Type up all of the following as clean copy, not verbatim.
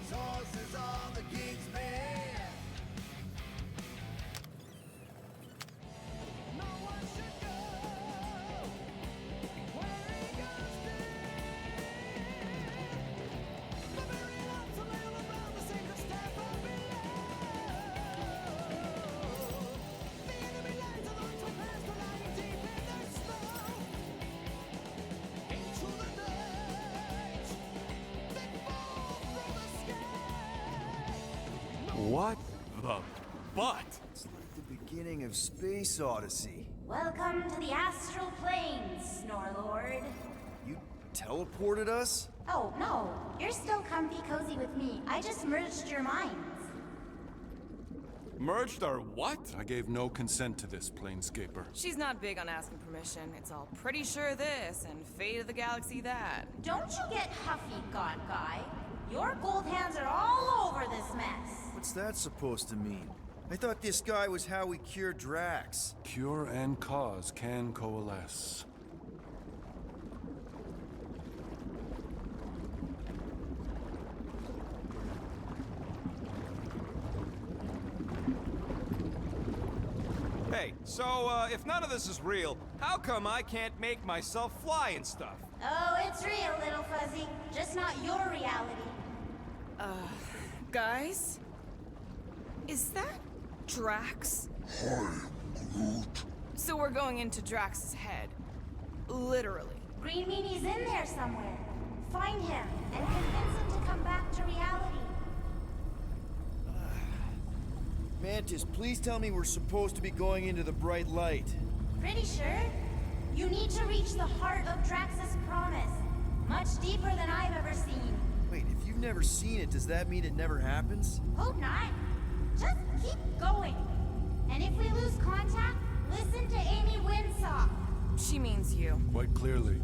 king's horses on the king's men. No one should go where he goes to. The very lots of little about the sacred staff from below. The enemy lies along to pass the lying deep in their snow. Into the night, they fall from the sky. What the butt? It's like the beginning of Space Odyssey. Welcome to the astral planes, Snorlord. You teleported us? Oh, no. You're still comfy cozy with me. I just merged your minds. Merged our what? I gave no consent to this, Planescaper. She's not big on asking permission. It's all pretty sure this and fate of the galaxy that. Don't you get huffy, God Guy. Your gold hands are all over this mess. What's that supposed to mean? I thought this guy was how we cure Drax. Cure and cause can coalesce. Hey, so, if none of this is real, how come I can't make myself fly and stuff? Oh, it's real, little fuzzy. Just not your reality. Guys? Is that Drax? Hi, Groot. So we're going into Drax's head. Literally. Green Meanie's in there somewhere. Find him and convince him to come back to reality. Mantis, please tell me we're supposed to be going into the bright light. Pretty sure? You need to reach the heart of Drax's promise. Much deeper than I've ever seen. Wait, if you've never seen it, does that mean it never happens? Hope not. Just keep going. And if we lose contact, listen to Amy Winsock. She means you. Quite clearly.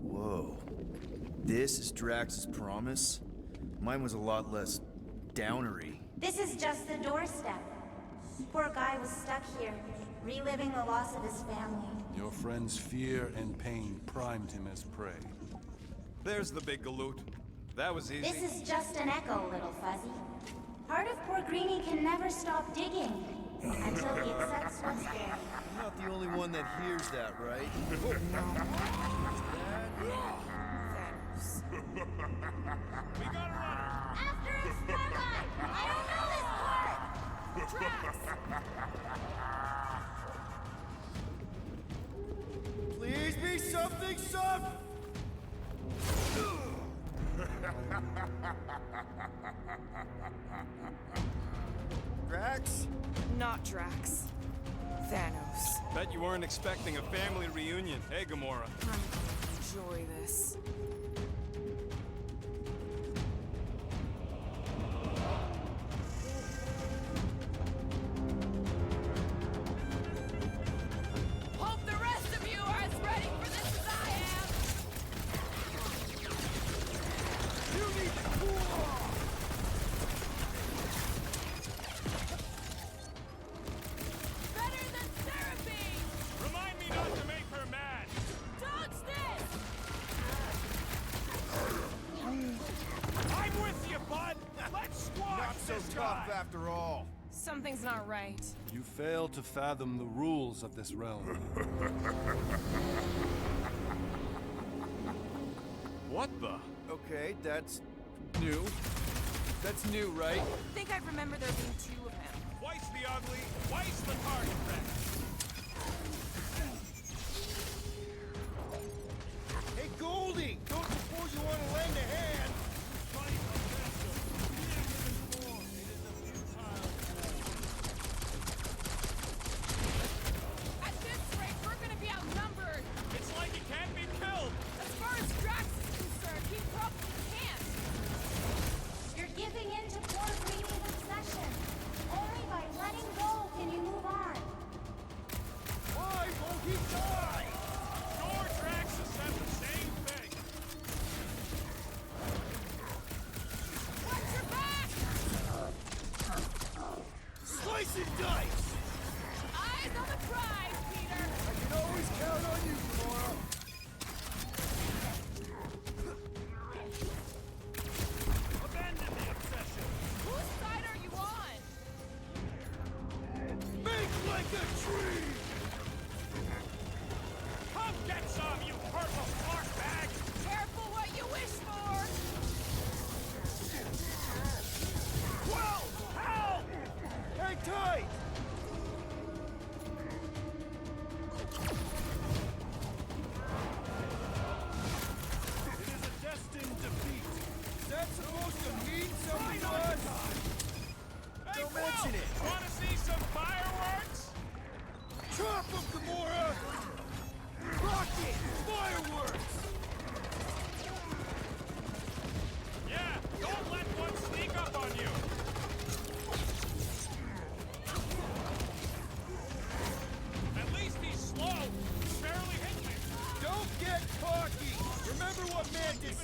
Whoa. This is Drax's promise? Mine was a lot less downery. This is just the doorstep. Poor guy was stuck here, reliving the loss of his family. Your friend's fear and pain primed him as prey. There's the big galoot. That was easy. This is just an echo, little fuzzy. Part of poor Greenie can never stop digging until he accepts what's there. I'm not the only one that hears that, right? Thanos. After us, Starlight! I don't know this part! Drax! Please be something soft! Drax? Not Drax. Thanos. Bet you weren't expecting a family reunion, hey, Gamora? I'm gonna enjoy this. Hope the rest of you are as ready for this as I am! You need to cool off! Better than Seraphine! Remind me not to make her mad! Dodge this! I'm with you, bud! Let's squash Not so this tough guy! after all. Something's not right. You fail to fathom the rules of this realm. What the? Okay, that's new. That's new, right? Think I remember there being two of him. Twice the ugly, twice the target practice. Hey, Goldie! Don't suppose you want to lend a hand? At this rate, we're gonna be outnumbered! It's like he can't be killed! As far as Drax is concerned, he probably can't! You're giving in to poor Greenie's obsession. Only by letting go can you move on.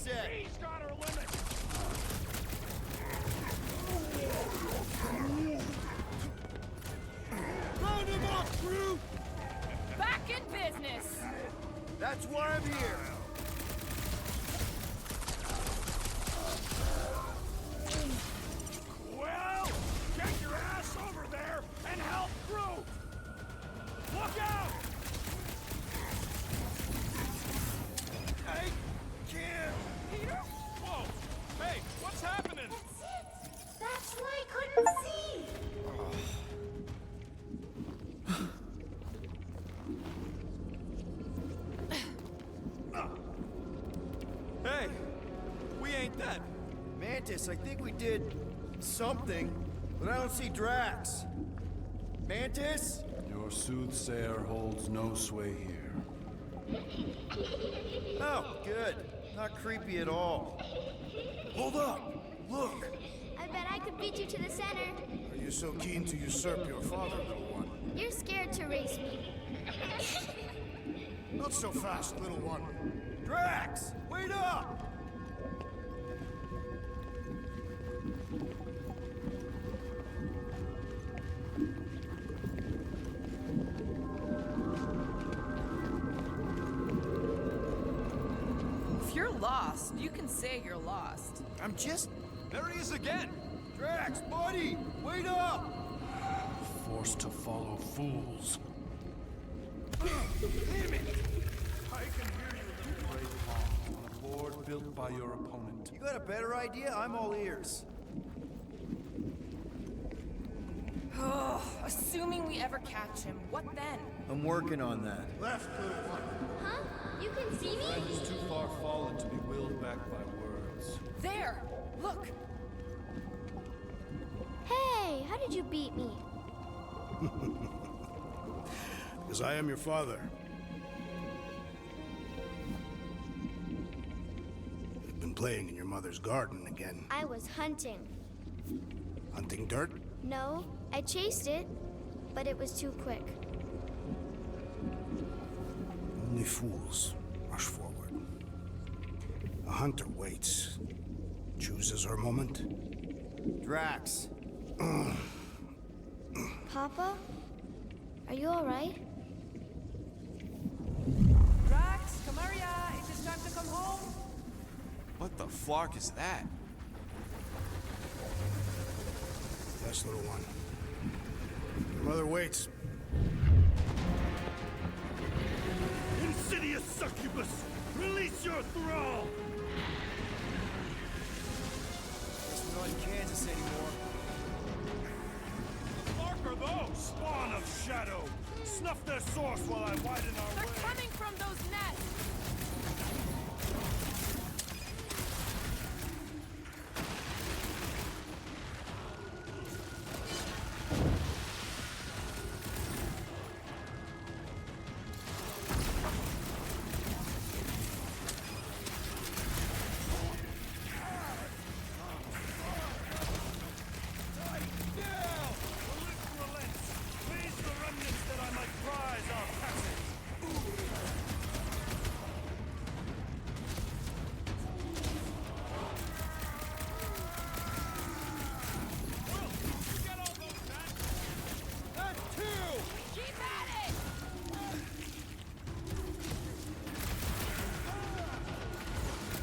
said. He's got her limit. Round him up, crew! Back in business! That's why I'm here. Well, get your ass over there and help through. Look out! I can't. Peter? Whoa! Hey, what's happening? That's it! That's why I couldn't see! Hey, we ain't dead. Mantis, I think we did something, but I don't see Drax. Mantis? Your soothsayer holds no sway here. Oh, good. Not creepy at all. Hold up! Look! I bet I could beat you to the center. Are you so keen to usurp your father, little one? You're scared to race me. Not so fast, little one. Drax! Wait up! If you're lost, you can say you're lost. I'm just... There he is again. Drax, buddy! Wait up! Forced to follow fools. Damn it! I can hear you, little one. On a board built by your opponent. You got a better idea? I'm all ears. Oh, assuming we ever catch him, what then? I'm working on that. Left, little one. Huh? You can see me? He's too far fallen to be willed back by words. There! Look! Hey, how did you beat me? Because I am your father. You've been playing in your mother's garden again. I was hunting. Hunting dirt? No, I chased it, but it was too quick. Only fools rush forward. A hunter waits. Chooses her moment. Drax. Papa? Are you alright? Drax, come here, it is time to come home. What the flark is that? Yes, little one. Your mother waits. Insidious succubus! Release your thrall! Guess we're not in Kansas anymore. Mark are those? Spawn of shadow! Snuff their source while I widen our They're way! coming from those nests! Keep at it!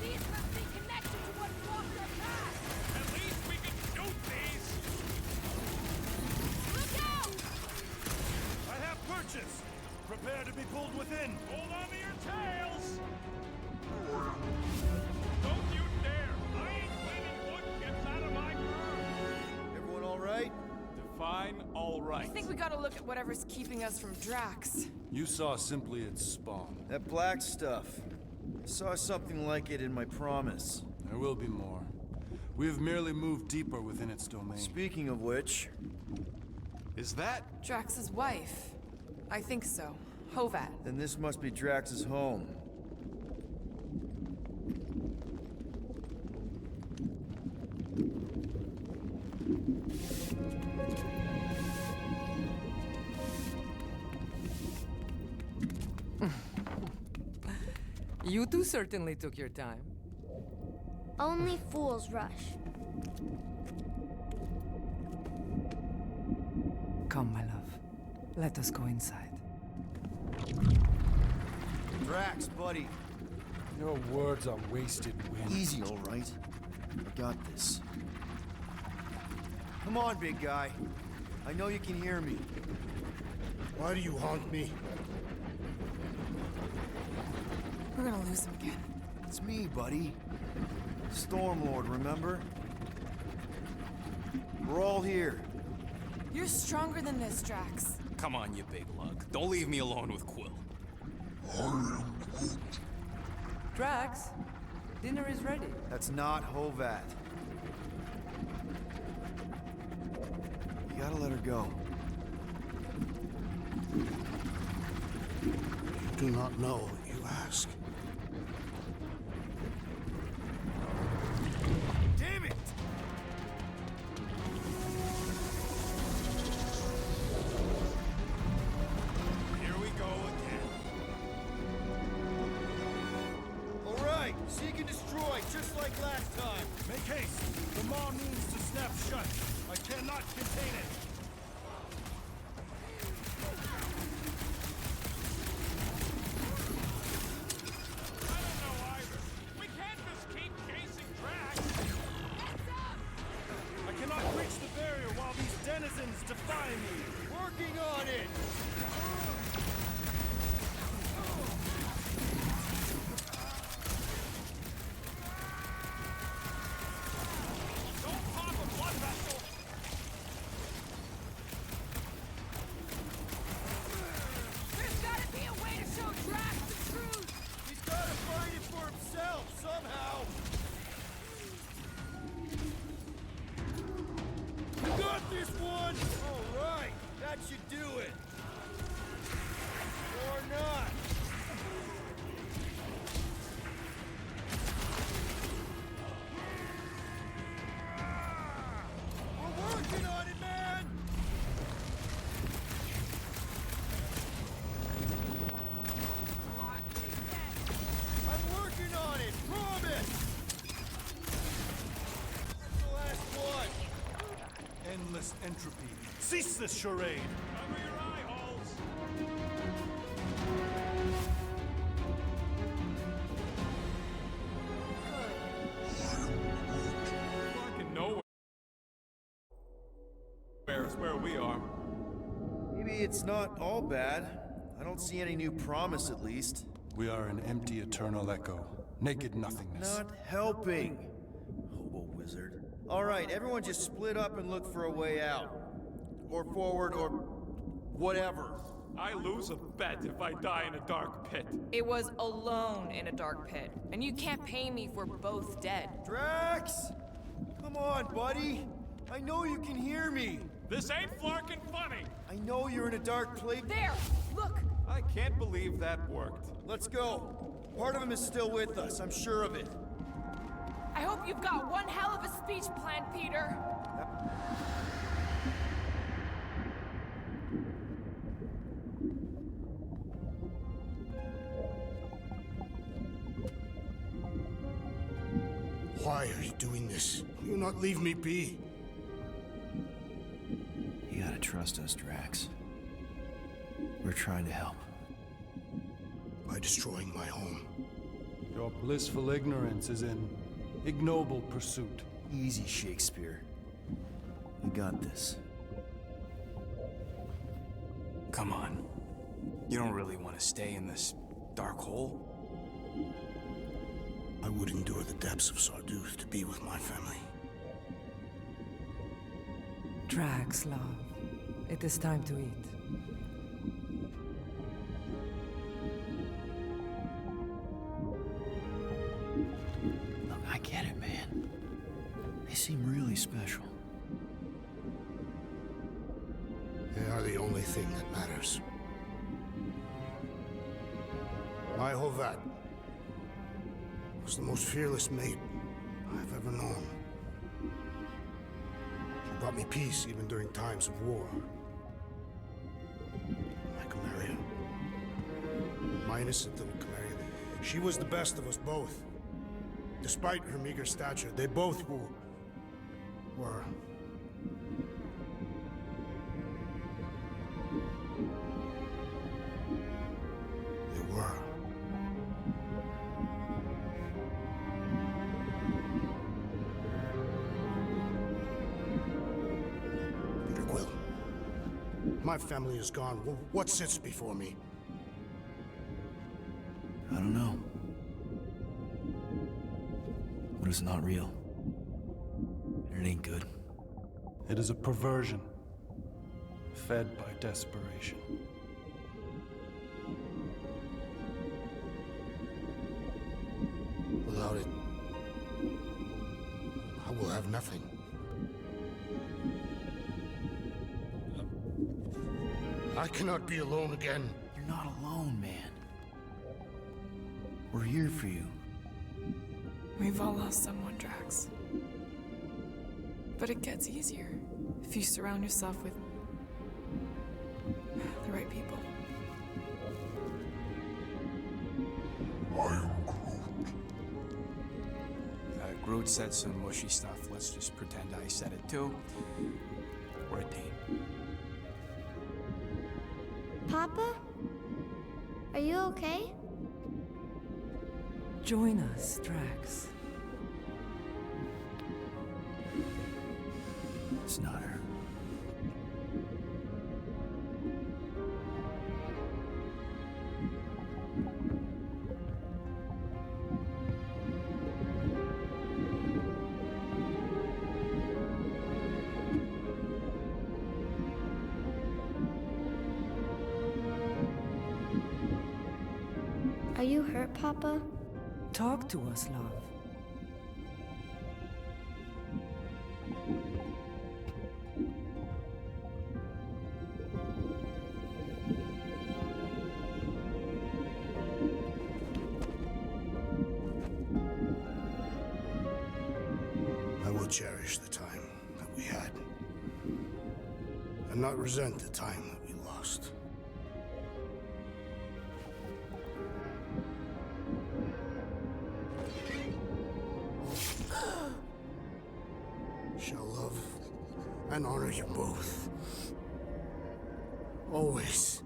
These must be connected to what blocked our path! At least we can shoot these! Look out! I have purchase! Prepare to be pulled within! Hold on to your tails! Don't you dare! I ain't letting wood chips out of my groove! Everyone all right? Define all right. I think we gotta look at whatever's keeping us from Drax. You saw simply its spawn. That black stuff. I saw something like it in my promise. There will be more. We have merely moved deeper within its domain. Speaking of which, Is that? Drax's wife. I think so. Hovat. then this must be Drax's home. You two certainly took your time. Only fools rush. Come, my love. Let us go inside. Drax, buddy. Your words are wasted wind. Easy, all right? I got this. Come on, big guy. I know you can hear me. Why do you haunt me? We're gonna lose him again. It's me, buddy. Stormlord, remember? We're all here. You're stronger than this, Drax. Come on, you big lug. Don't leave me alone with Quill. Drax, dinner is ready. That's not Hovat. You gotta let her go. You do not know what you ask. Damn it! Here we go again. All right, seek and destroy, just like last time. Make haste. The maw needs to snap shut. I cannot contain it. I don't know either. We can't just keep chasing Drax. I cannot breach the barrier while these denizens defy me. Working on it! Don't pop a blood vessel. There's gotta be a way to show Drax the truth! He's gotta find it for himself, somehow! You got this one! All right, that should do it. Or not. We're working on it, man! I'm working on it, promise! That's the last one. Endless entropy. Cease this charade! Cover your eye holes. Fucking nowhere. Where's where we are? Maybe it's not all bad. I don't see any new promise, at least. We are an empty eternal echo. Naked nothingness. Not helping. Hobo wizard. All right, everyone just split up and look for a way out. Or forward, or whatever. I lose a bet if I die in a dark pit. It was alone in a dark pit, and you can't pay me if we're both dead. Drax! Come on, buddy. I know you can hear me. This ain't flarkin' funny. I know you're in a dark place. There! Look! I can't believe that worked. Let's go. Part of him is still with us, I'm sure of it. I hope you've got one hell of a speech plan, Peter! Why are you doing this? Will you not leave me be? You gotta trust us, Drax. We're trying to help. By destroying my home. Your blissful ignorance is an ignoble pursuit. Easy, Shakespeare. We got this. Come on. You don't really want to stay in this dark hole? I would endure the depths of Sarduth to be with my family. Drax, love. It is time to eat. Look, I get it, man. They seem really special. They are the only thing that matters. My Hovat was the most fearless mate I've ever known. She brought me peace even during times of war. My Kamaria. My innocent little Kamaria. She was the best of us both. Despite her meager stature, they both were. They were. Peter Quill. My family is gone. What sits before me? I don't know. But it's not real. And it ain't good. It is a perversion, fed by desperation. Without it, I will have nothing. I cannot be alone again. You're not alone, man. We're here for you. We've all lost someone, Drax. But it gets easier if you surround yourself with the right people. I am Groot. Groot said some mushy stuff. Let's just pretend I said it too. We're a team. Papa? Are you okay? Join us, Drax. It's not her. Are you hurt, Papa? Talk to us, love. I will cherish the time that we had, and not resent the time that we lost. Shall love and honor you both. Always.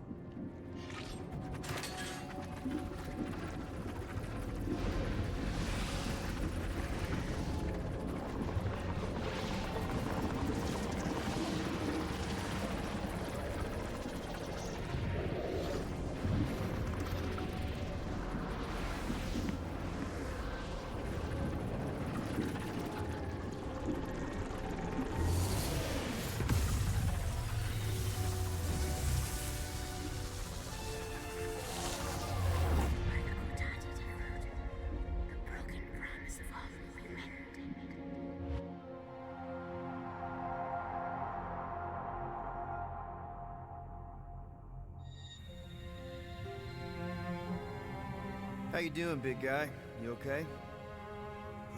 How you doing, big guy? You okay?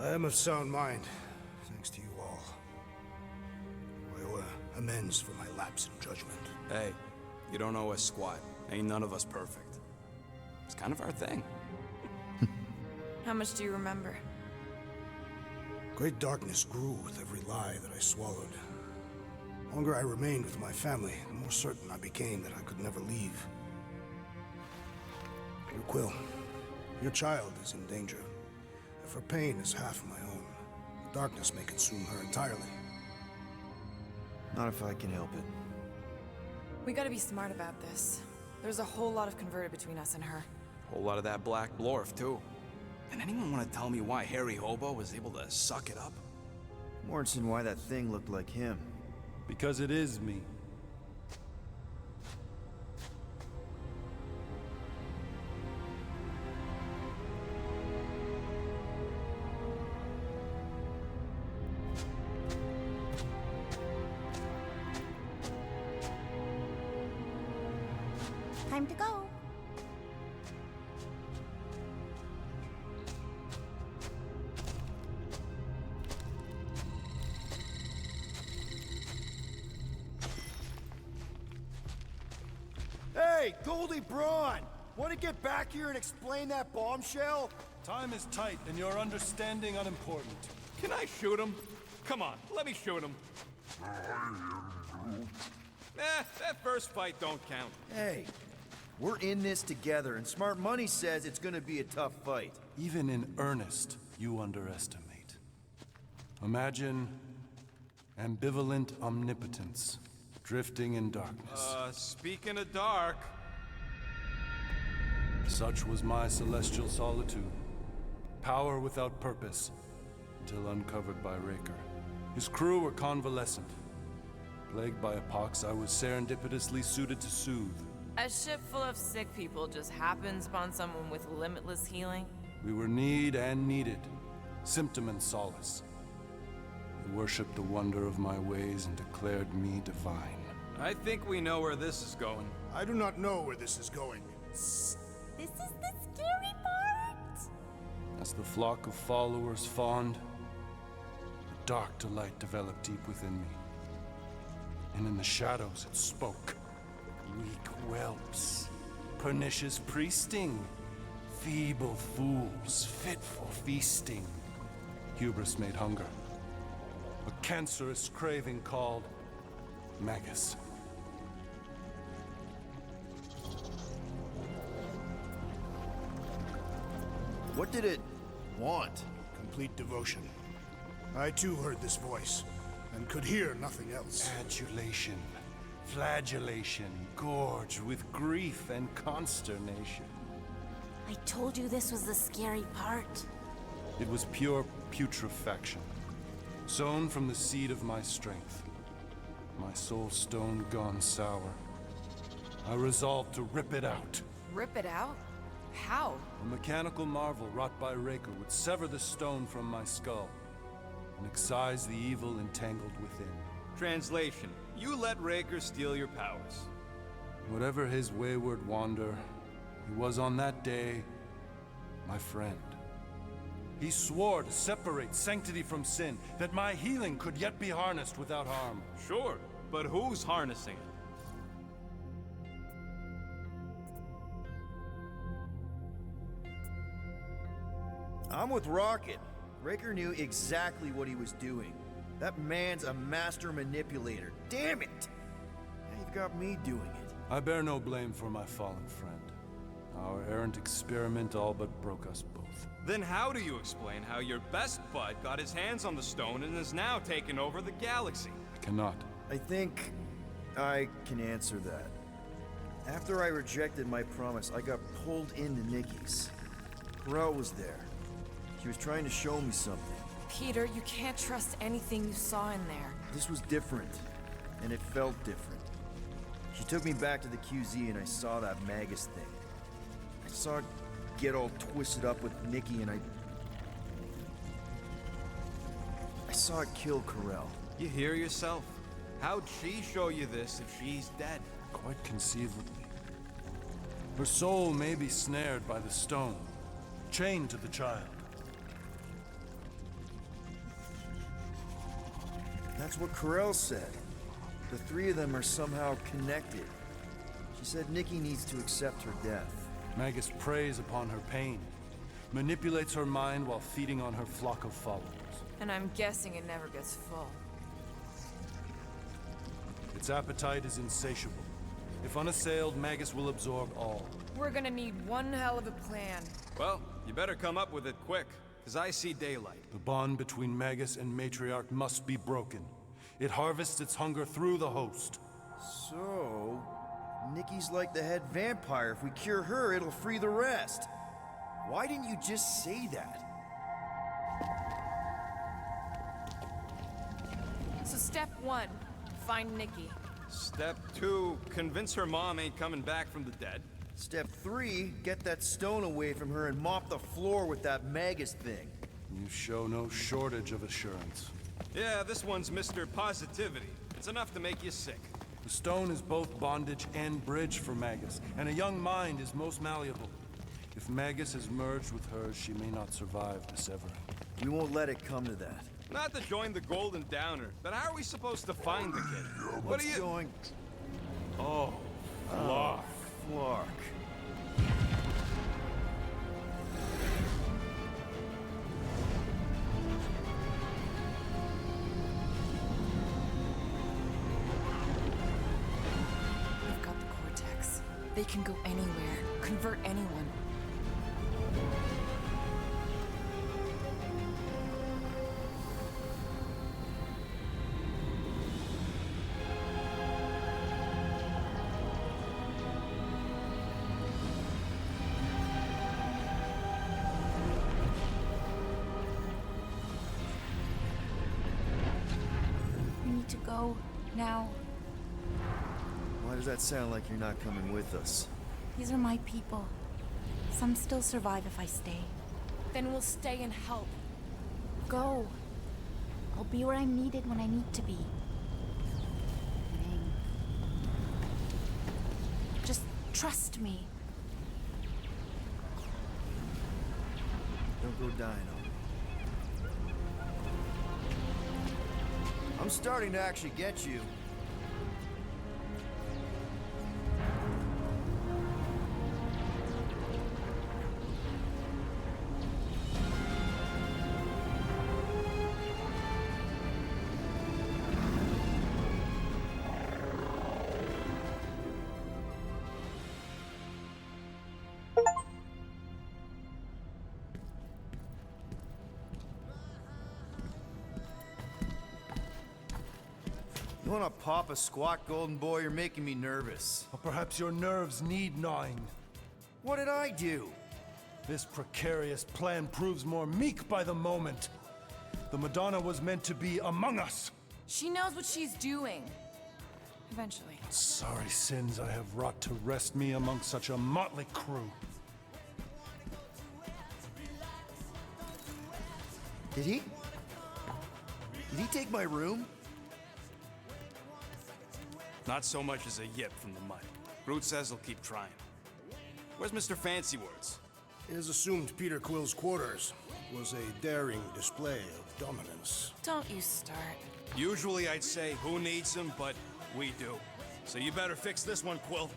I am of sound mind, thanks to you all. I owe amends for my lapse in judgment. Hey, you don't owe us squat. Ain't none of us perfect. It's kind of our thing. How much do you remember? Great darkness grew with every lie that I swallowed. The longer I remained with my family, the more certain I became that I could never leave. Peter Quill, your child is in danger. If her pain is half my own, the darkness may consume her entirely. Not if I can help it. We gotta be smart about this. There's a whole lot of converted between us and her. Whole lot of that black blorf, too. Can anyone want to tell me why Harry Hobo was able to suck it up? Morrison, why that thing looked like him. Because it is me. Time to go. Hey, Goldie Braun! Want to get back here and explain that bombshell? Time is tight, and your understanding unimportant. Can I shoot him? Come on, let me shoot him. That first fight don't count. Hey, we're in this together, and Smart Money says it's gonna be a tough fight. Even in earnest, you underestimate. Imagine ambivalent omnipotence, drifting in darkness. Speaking of dark... Such was my celestial solitude. Power without purpose, until uncovered by Raker. His crew were convalescent. Plagued by a pox, I was serendipitously suited to soothe. A ship full of sick people just happens upon someone with limitless healing? We were need and needed, symptom and solace. They worshipped the wonder of my ways and declared me divine. I think we know where this is going. I do not know where this is going. This is the scary part. As the flock of followers fawned, a dark delight developed deep within me. And in the shadows it spoke. Weak whelps, pernicious priesting, feeble fools, fit for feasting. Hubris made hunger. A cancerous craving called Magus. What did it want? Complete devotion. I too heard this voice, and could hear nothing else. Adulation, flagellation, gorged with grief and consternation. I told you this was the scary part. It was pure putrefaction, sown from the seed of my strength. My soul stone gone sour. I resolved to rip it out. Rip it out? How? A mechanical marvel wrought by Raker would sever the stone from my skull and excise the evil entangled within. Translation: you let Raker steal your powers. Whatever his wayward wander, he was on that day my friend. He swore to separate sanctity from sin, that my healing could yet be harnessed without harm. Sure, but who's harnessing it? I'm with Rocket. Raker knew exactly what he was doing. That man's a master manipulator. Damn it! Now you've got me doing it. I bear no blame for my fallen friend. Our errant experiment all but broke us both. Then how do you explain how your best bud got his hands on the stone and is now taking over the galaxy? I cannot. I think I can answer that. After I rejected my promise, I got pulled into Nikki's. Corel was there. She was trying to show me something. Peter, you can't trust anything you saw in there. This was different, and it felt different. She took me back to the QZ and I saw that Magus thing. I saw it get all twisted up with Nikki and I saw it kill Corel. You hear yourself? How'd she show you this if she's dead? Quite conceivably. Her soul may be snared by the stone, chained to the child. That's what Corel said. The three of them are somehow connected. She said Nikki needs to accept her death. Magus preys upon her pain, manipulates her mind while feeding on her flock of followers. And I'm guessing it never gets full. Its appetite is insatiable. If unassailed, Magus will absorb all. We're gonna need one hell of a plan. Well, you better come up with it quick, because I see daylight. The bond between Magus and Matriarch must be broken. It harvests its hunger through the host. So, Nikki's like the head vampire. If we cure her, it'll free the rest. Why didn't you just say that? So step 1, find Nikki. Step 2, convince her mom ain't coming back from the dead. Step 3, get that stone away from her and mop the floor with that Magus thing. You show no shortage of assurance. Yeah, this one's Mr. Positivity. It's enough to make you sick. The stone is both bondage and bridge for Magus, and a young mind is most malleable. If Magus is merged with hers, she may not survive the severing. We won't let it come to that. Not to join the Golden Downer, but how are we supposed to find the kid? What are you... Going? Oh, Flark. Flark. They can go anywhere, convert anyone. We need to go now. Why does that sound like you're not coming with us? These are my people. Some still survive if I stay. Then we'll stay and help. Go. I'll be where I'm needed when I need to be. Just trust me. Don't go dying on me. I'm starting to actually get you. You wanna pop a squat, Golden Boy? You're making me nervous. Or perhaps your nerves need gnawing. What did I do? This precarious plan proves more meek by the moment. The Madonna was meant to be among us. She knows what she's doing. Eventually. Sorry sins I have wrought to wrest me among such a motley crew. Did he? Did he take my room? Not so much as a yip from the mud. Groot says he'll keep trying. Where's Mr. Fancy Words? It is assumed Peter Quill's quarters was a daring display of dominance. Don't you start. Usually I'd say, who needs him, but we do. So you better fix this one, Quill.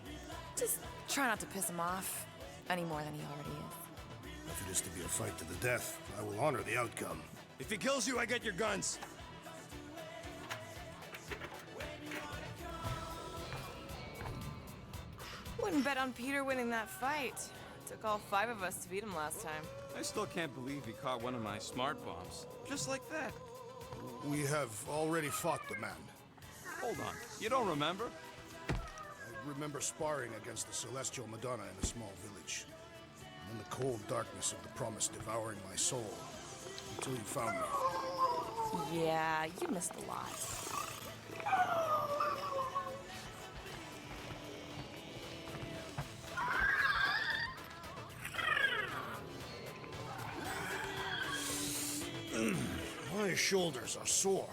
Just try not to piss him off any more than he already is. If it is to be a fight to the death, I will honor the outcome. If he kills you, I get your guns. Wouldn't bet on Peter winning that fight. Took all 5 of us to beat him last time. I still can't believe he caught one of my smart bombs. Just like that. We have already fought the man. Hold on. You don't remember? I remember sparring against the Celestial Madonna in a small village. And in the cold darkness of the promise devouring my soul. Until you found me. Yeah, you missed a lot. My shoulders are sore.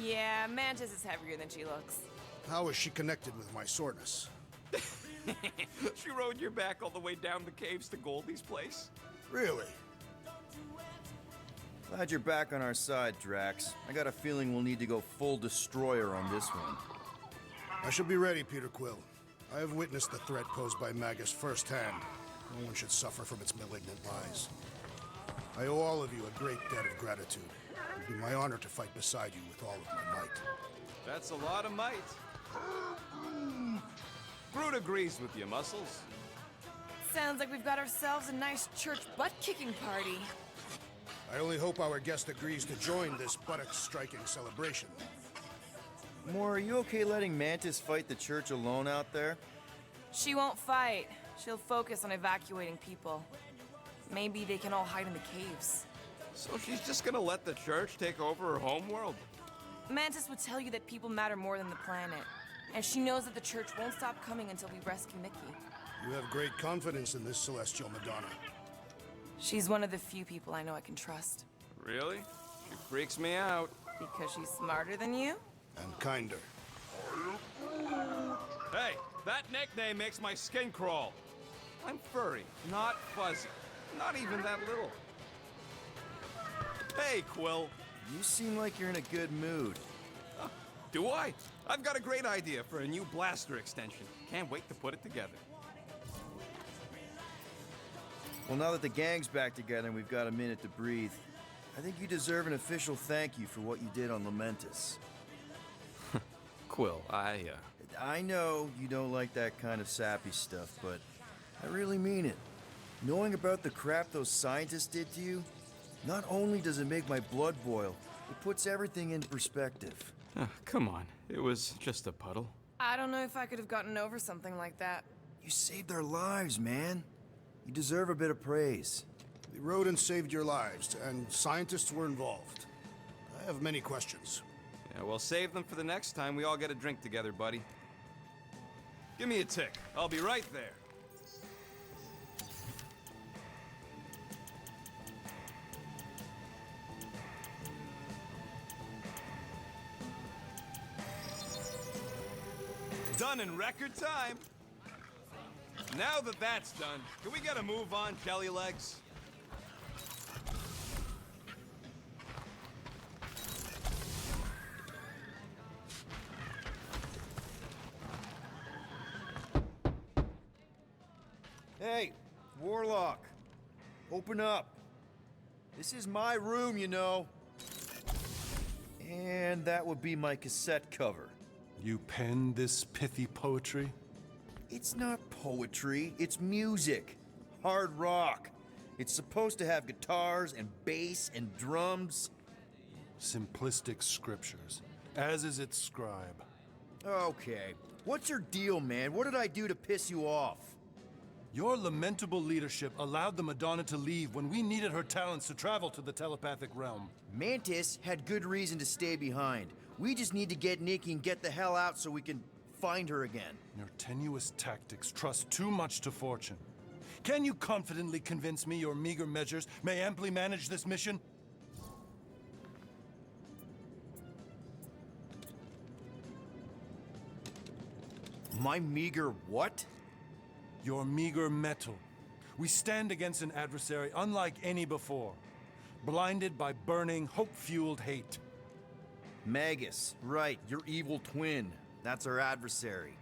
Yeah, Mantis is heavier than she looks. How is she connected with my soreness? She rode your back all the way down the caves to Goldie's place? Really? Glad you're back on our side, Drax. I got a feeling we'll need to go full destroyer on this one. I shall be ready, Peter Quill. I have witnessed the threat posed by Magus firsthand. No one should suffer from its malignant lies. I owe all of you a great debt of gratitude. It would be my honor to fight beside you with all of my might. That's a lot of might. Groot agrees with you, Muscles. Sounds like we've got ourselves a nice church butt-kicking party. I only hope our guest agrees to join this buttock-striking celebration. Moore, are you okay letting Mantis fight the church alone out there? She won't fight. She'll focus on evacuating people. Maybe they can all hide in the caves. So she's just gonna let the church take over her homeworld? Mantis would tell you that people matter more than the planet. And she knows that the church won't stop coming until we rescue Mickey. You have great confidence in this Celestial Madonna. She's one of the few people I know I can trust. Really? She freaks me out. Because she's smarter than you? And kinder. Hey, that nickname makes my skin crawl. I'm furry, not fuzzy. Not even that little. Hey, Quill. You seem like you're in a good mood. Do I? I've got a great idea for a new blaster extension. Can't wait to put it together. Well, now that the gang's back together and we've got a minute to breathe, I think you deserve an official thank you for what you did on Lamentus. Quill, I know you don't like that kind of sappy stuff, but I really mean it. Knowing about the crap those scientists did to you, not only does it make my blood boil, it puts everything in perspective. come on. It was just a puddle. I don't know if I could have gotten over something like that. You saved their lives, man. You deserve a bit of praise. The rodents saved your lives, and scientists were involved. I have many questions. Yeah, well, save them for the next time we all get a drink together, buddy. Give me a tick. I'll be right there. Done in record time. Now that that's done, can we get a move on, Jelly Legs? Hey, Warlock. Open up. This is my room, you know. And that would be my cassette cover. You penned this pithy poetry? It's not poetry, it's music. Hard rock. It's supposed to have guitars and bass and drums. Simplistic scriptures, as is its scribe. Okay. What's your deal, man? What did I do to piss you off? Your lamentable leadership allowed the Madonna to leave when we needed her talents to travel to the telepathic realm. Mantis had good reason to stay behind. We just need to get Nikki and get the hell out so we can find her again. Your tenuous tactics trust too much to fortune. Can you confidently convince me your meager measures may amply manage this mission? My meager what? Your meager metal. We stand against an adversary unlike any before, blinded by burning, hope-fueled hate. Magus, right, your evil twin. That's our adversary.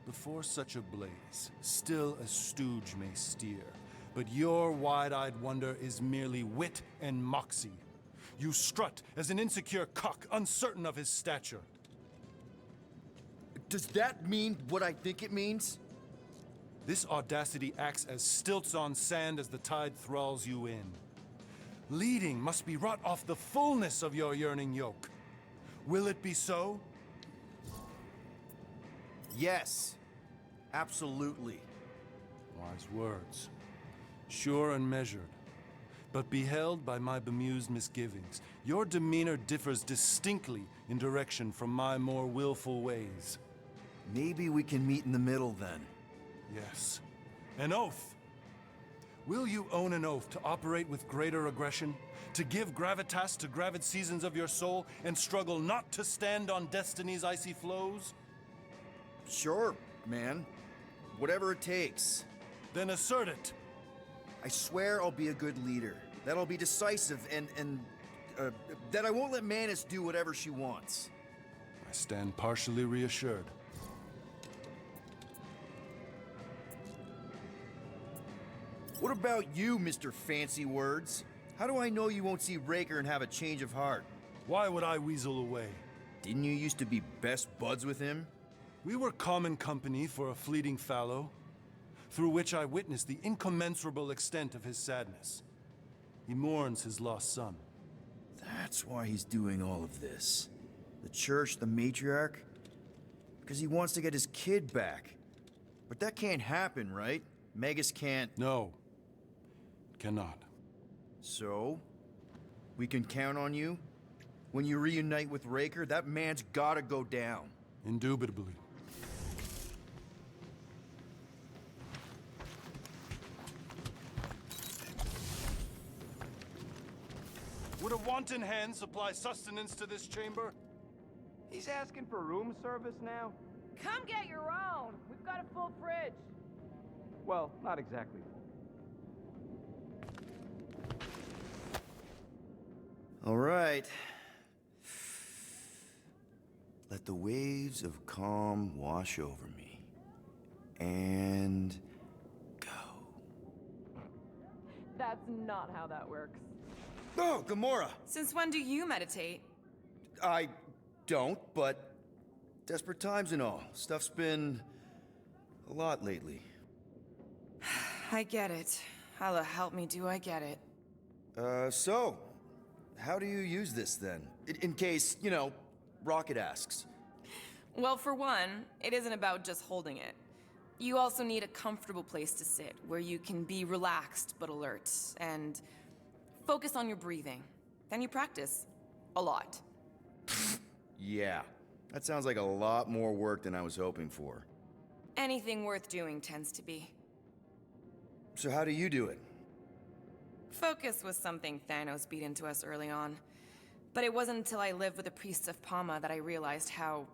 Before such a blaze, still a stooge may steer, but your wide-eyed wonder is merely wit and moxie. You strut as an insecure cock, uncertain of his stature. Does that mean what I think it means? This audacity acts as stilts on sand as the tide thralls you in. Leading must be wrought off the fullness of your yearning yoke. Will it be so? Yes. Absolutely. Wise words. Sure and measured. But beheld by my bemused misgivings, your demeanor differs distinctly in direction from my more willful ways. Maybe we can meet in the middle then. Yes. An oath. Will you own an oath to operate with greater aggression? To give gravitas to gravid seasons of your soul and struggle not to stand on destiny's icy flows? Sure, man. Whatever it takes. Then assert it. I swear I'll be a good leader. That I'll be decisive and that I won't let Mantis do whatever she wants. I stand partially reassured. What about you, Mr. Fancy Words? How do I know you won't see Raker and have a change of heart? Why would I weasel away? Didn't you used to be best buds with him? We were common company for a fleeting fallow, through which I witnessed the incommensurable extent of his sadness. He mourns his lost son. That's why he's doing all of this. The church, the matriarch? Because he wants to get his kid back. But that can't happen, right? Magus can't... No. Cannot. So? We can count on you? When you reunite with Raker, that man's gotta go down. Indubitably. Would a wanton hand supply sustenance to this chamber? He's asking for room service now? Come get your own. We've got a full fridge. Well, not exactly full. All right. Let the waves of calm wash over me. And go. That's not how that works. Oh, Gamora! Since when do you meditate? I don't, but Desperate times and all. Stuff's been a lot lately. I get it. How the help me do I get it? So, how do you use this then? In case, you know, Rocket asks. Well, for one, it isn't about just holding it. You also need a comfortable place to sit, where you can be relaxed but alert, and focus on your breathing. Then you practice. A lot. Yeah, that sounds like a lot more work than I was hoping for. Anything worth doing tends to be. So how do you do it? Focus was something Thanos beat into us early on. But it wasn't until I lived with the priests of Palma that I realized how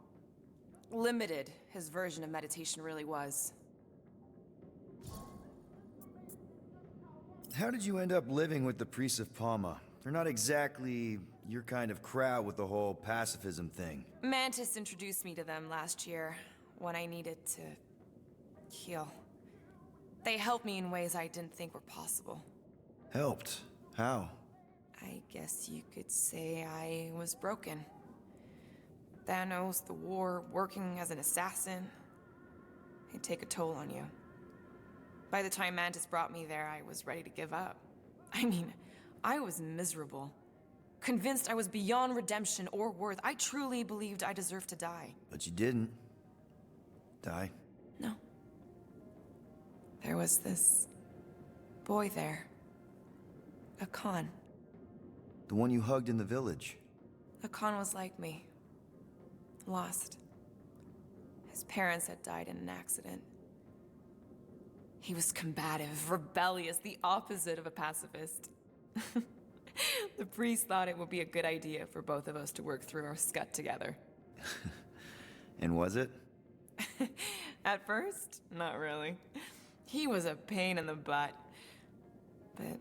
limited his version of meditation really was. How did you end up living with the priests of Palma? They're not exactly your kind of crowd with the whole pacifism thing. Mantis introduced me to them last year, when I needed to heal. They helped me in ways I didn't think were possible. Helped? How? I guess you could say I was broken. Thanos, the war, working as an assassin. It'd take a toll on you. By the time Mantis brought me there, I was ready to give up. I mean, I was miserable. Convinced I was beyond redemption or worth. I truly believed I deserved to die. But you didn't. Die? No. There was this boy there. Akan. The one you hugged in the village. Akan was like me. Lost. His parents had died in an accident. He was combative, rebellious, the opposite of a pacifist. The priest thought it would be a good idea for both of us to work through our scut together. And was it? At first, not really. He was a pain in the butt. But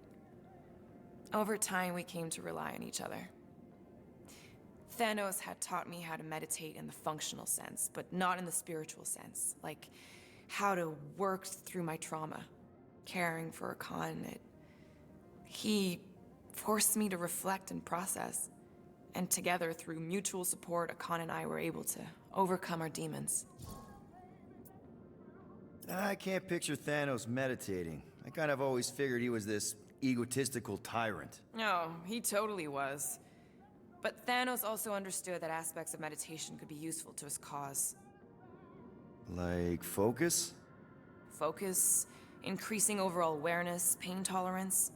over time, we came to rely on each other. Thanos had taught me how to meditate in the functional sense, but not in the spiritual sense. Like how to work through my trauma, caring for Akan. He forced me to reflect and process. And together, through mutual support, Akan and I were able to overcome our demons. I can't picture Thanos meditating. I kind of always figured he was this egotistical tyrant. Oh, he totally was. But Thanos also understood that aspects of meditation could be useful to his cause. Like focus? Focus, increasing overall awareness, pain tolerance.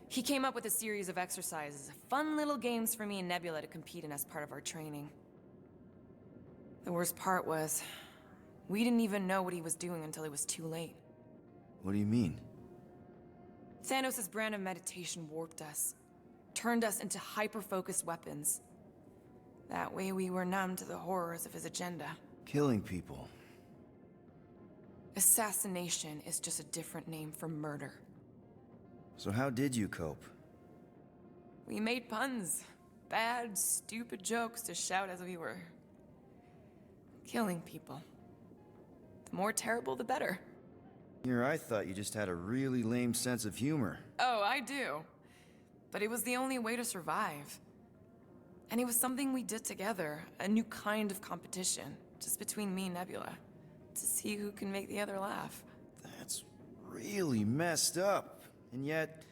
He came up with a series of exercises, fun little games for me and Nebula to compete in as part of our training. The worst part was, we didn't even know what he was doing until it was too late. What do you mean? Thanos' brand of meditation warped us, turned us into hyper-focused weapons. That way we were numb to the horrors of his agenda. Killing people. Assassination is just a different name for murder. So how did you cope? We made puns. Bad, stupid jokes to shout as we were killing people. The more terrible, the better. Here, I thought you just had a really lame sense of humor. Oh, I do. But it was the only way to survive. And it was something we did together, a new kind of competition, just between me and Nebula, to see who can make the other laugh. That's really messed up, and yet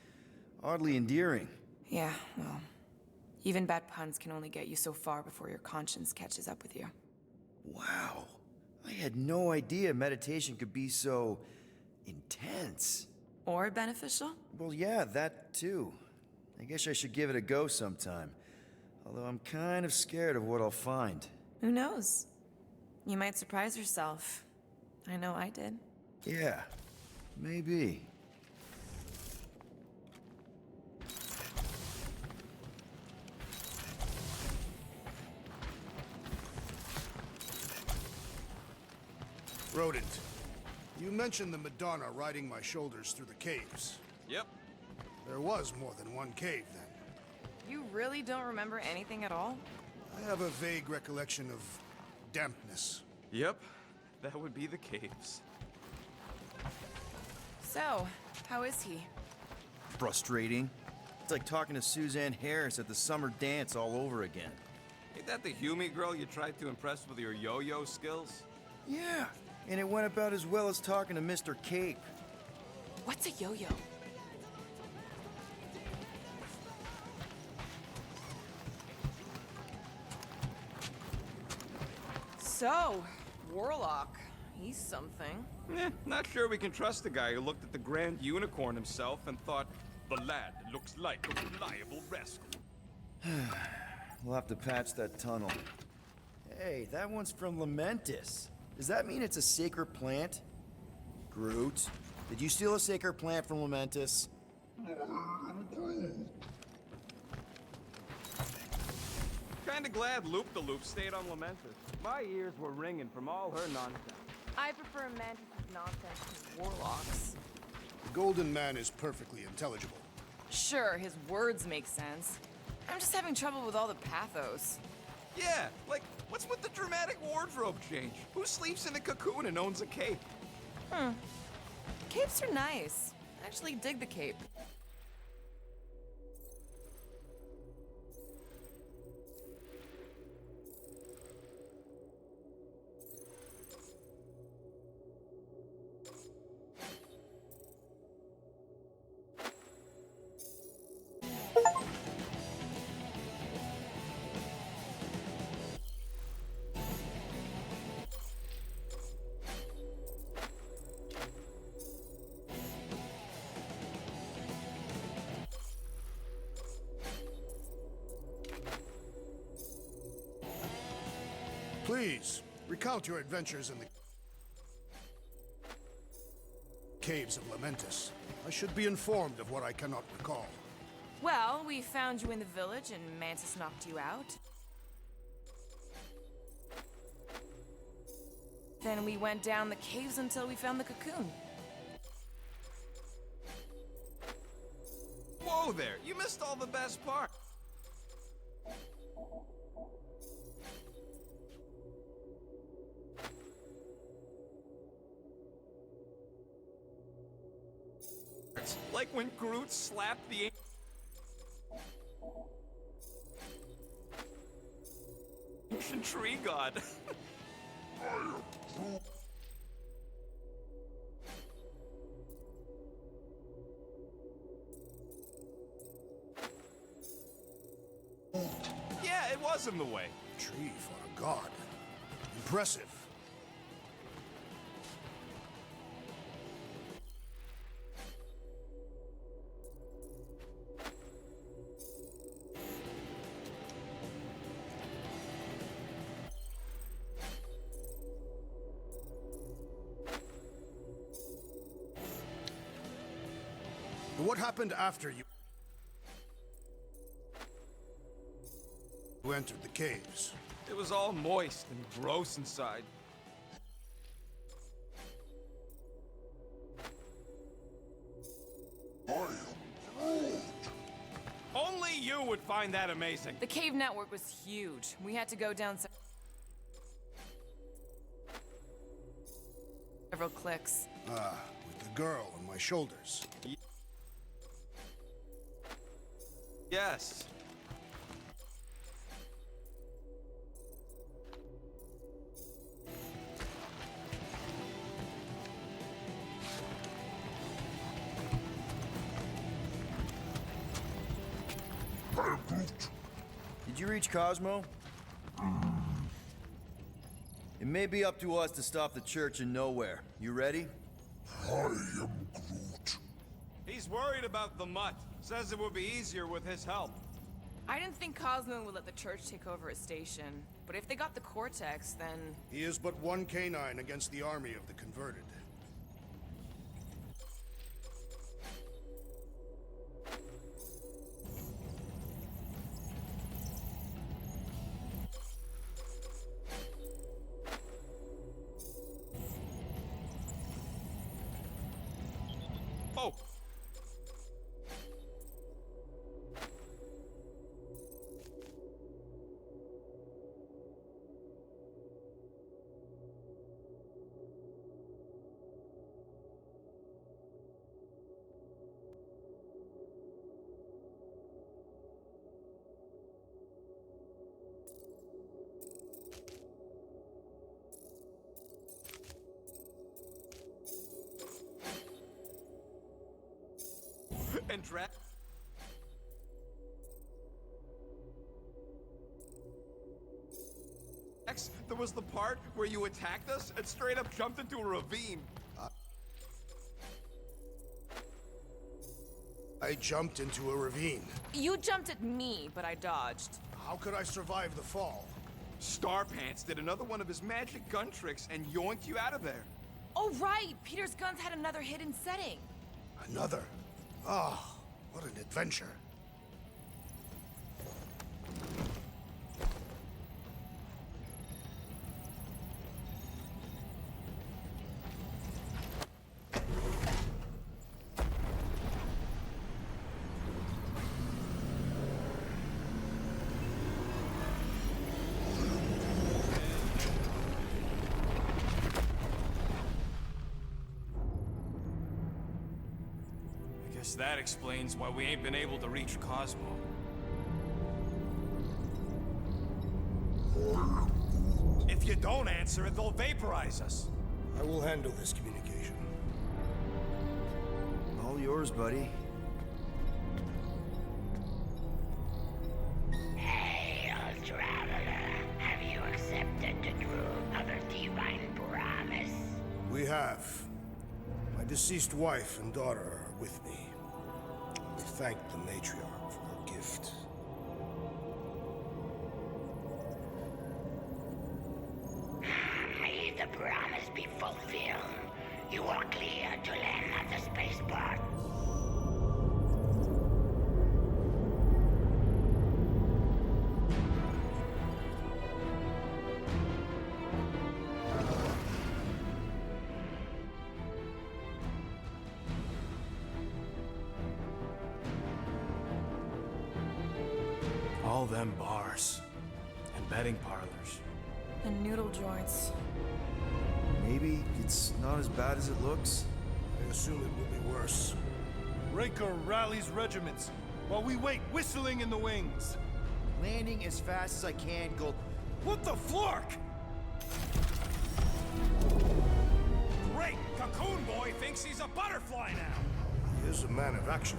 oddly endearing. Yeah, well, even bad puns can only get you so far before your conscience catches up with you. Wow. I had no idea meditation could be so intense. Or beneficial? Well, yeah, that too. I guess I should give it a go sometime. Although I'm kind of scared of what I'll find. Who knows? You might surprise yourself. I know I did. Yeah, maybe. Rodent, you mentioned the Madonna riding my shoulders through the caves. Yep. There was more than one cave, then. You really don't remember anything at all? I have a vague recollection of dampness. Yep. That would be the caves. So, how is he? Frustrating. It's like talking to Suzanne Harris at the summer dance all over again. Ain't that the Hume girl you tried to impress with your yo-yo skills? Yeah, and it went about as well as talking to Mr. Cape. What's a yo-yo? So, Warlock. He's something. Not sure we can trust the guy who looked at the Grand Unicorn himself and thought, the lad looks like a reliable rascal. We'll have to patch that tunnel. Hey, that one's from Lamentis. Does that mean it's a sacred plant? Groot, did you steal a sacred plant from Lamentis? Kinda glad Loop-the-Loop stayed on Lamentis. My ears were ringing from all her nonsense. I prefer Mantis' nonsense to Warlock's. The Golden Man is perfectly intelligible. Sure, his words make sense. I'm just having trouble with all the pathos. Yeah, like, what's with the dramatic wardrobe change? Who sleeps in a cocoon and owns a cape? Capes are nice. I actually dig the cape. Please, recount your adventures in the caves of Lamentis. I should be informed of what I cannot recall. Well, we found you in the village and Mantis knocked you out. Then we went down the caves until we found the cocoon. Whoa there, you missed all the best part. Like when Groot slapped the ancient tree god. Yeah, it was in the way. Tree for a god. Impressive. What happened after you entered the caves? It was all moist and gross inside. Only you would find that amazing. The cave network was huge. We had to go down several clicks. Ah, with the girl on my shoulders. Yes. Did you reach Cosmo? It may be up to us to stop the Church in Nowhere. You ready? I am Groot. He's worried about the mutt. Says it would be easier with his help. I didn't think Cosmo would let the Church take over a station, but if they got the Cortex, then... He is but one canine against the army of the converted. Oh! And there was the part where you attacked us and straight up jumped into a ravine. I jumped into a ravine. You jumped at me, but I dodged. How could I survive the fall? Starpants did another one of his magic gun tricks and yoinked you out of there. Oh, right! Peter's guns had another hidden setting. Another? Oh, what an adventure. That explains why we ain't been able to reach Cosmo. If you don't answer it, they'll vaporize us. I will handle this communication. All yours, buddy. Hail, traveler. Have you accepted the truth of a divine promise? We have. My deceased wife and daughter are with me. We thank the matriarch for her gift. May the promise be fulfilled. You are clear to land at the spaceport. All them bars. And betting parlors. And noodle joints. Maybe it's not as bad as it looks. I assume it will be worse. Raker rallies regiments while we wait whistling in the wings. Landing as fast as I can, Gold. What the flark? Great! Cocoon Boy thinks he's a butterfly now! He is a man of action.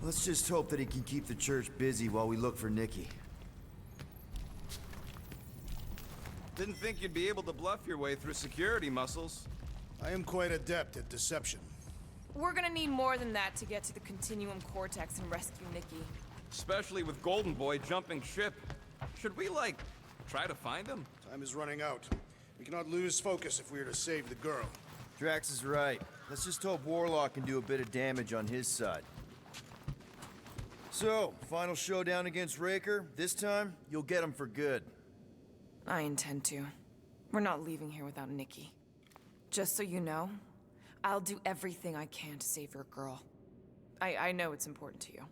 Let's just hope that he can keep the church busy while we look for Nikki. Didn't think you'd be able to bluff your way through security muscles. I am quite adept at deception. We're gonna need more than that to get to the Continuum Cortex and rescue Nikki. Especially with Golden Boy jumping ship. Should we, like, try to find him? Time is running out. We cannot lose focus if we are to save the girl. Drax is right. Let's just hope Warlock can do a bit of damage on his side. So, final showdown against Raker. This time, you'll get him for good. I intend to. We're not leaving here without Nikki. Just so you know, I'll do everything I can to save your girl. I know it's important to you.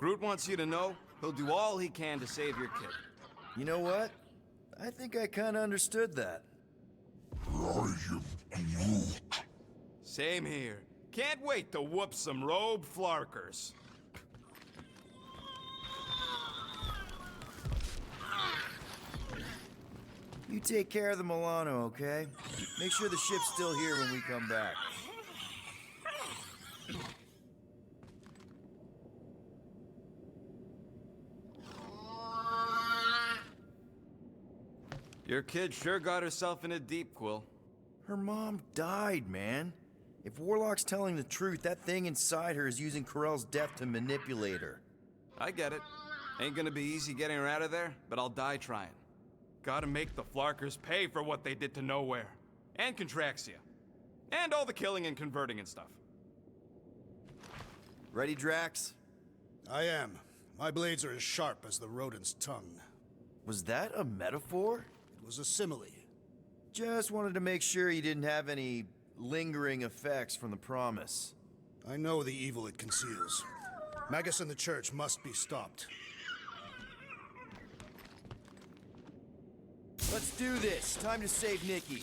Groot wants you to know he'll do all he can to save your kid. You know what? I think I kind of understood that. I am Groot. Same here. Can't wait to whoop some robe flarkers. You take care of the Milano, okay? Make sure the ship's still here when we come back. Your kid sure got herself in a deep, Quill. Her mom died, man. If Warlock's telling the truth, that thing inside her is using Corell's death to manipulate her. I get it. Ain't gonna be easy getting her out of there, but I'll die trying. Gotta make the Flarkers pay for what they did to Nowhere. And Contraxia. And all the killing and converting and stuff. Ready, Drax? I am. My blades are as sharp as the rodent's tongue. Was that a metaphor? It was a simile. Just wanted to make sure you didn't have any lingering effects from the promise. I know the evil it conceals. Magus and the Church must be stopped. Let's do this. Time to save Nikki.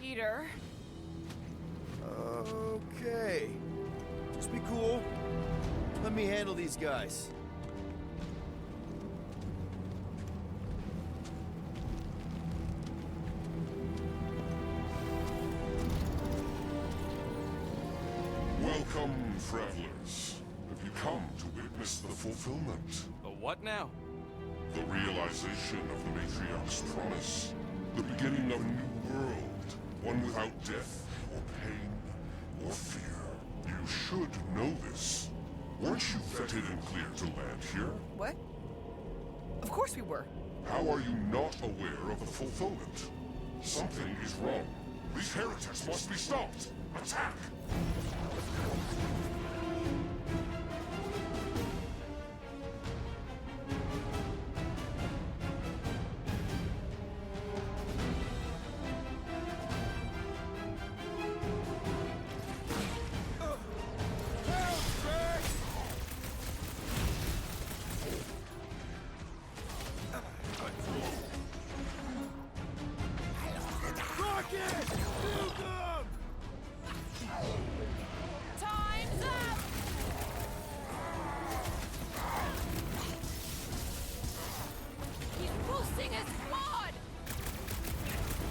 Peter. Okay. Just be cool. Let me handle these guys. Welcome, travelers. Have you come to witness the fulfillment? The what now? The realization of the Matriarch's promise. The beginning of a new world. One without death, or pain, or fear. You should know this. Weren't you vetted and cleared to land here? What? Of course we were. How are you not aware of the fulfillment? Something is wrong. These heretics must be stopped. Attack! Time's up! He's boosting his squad!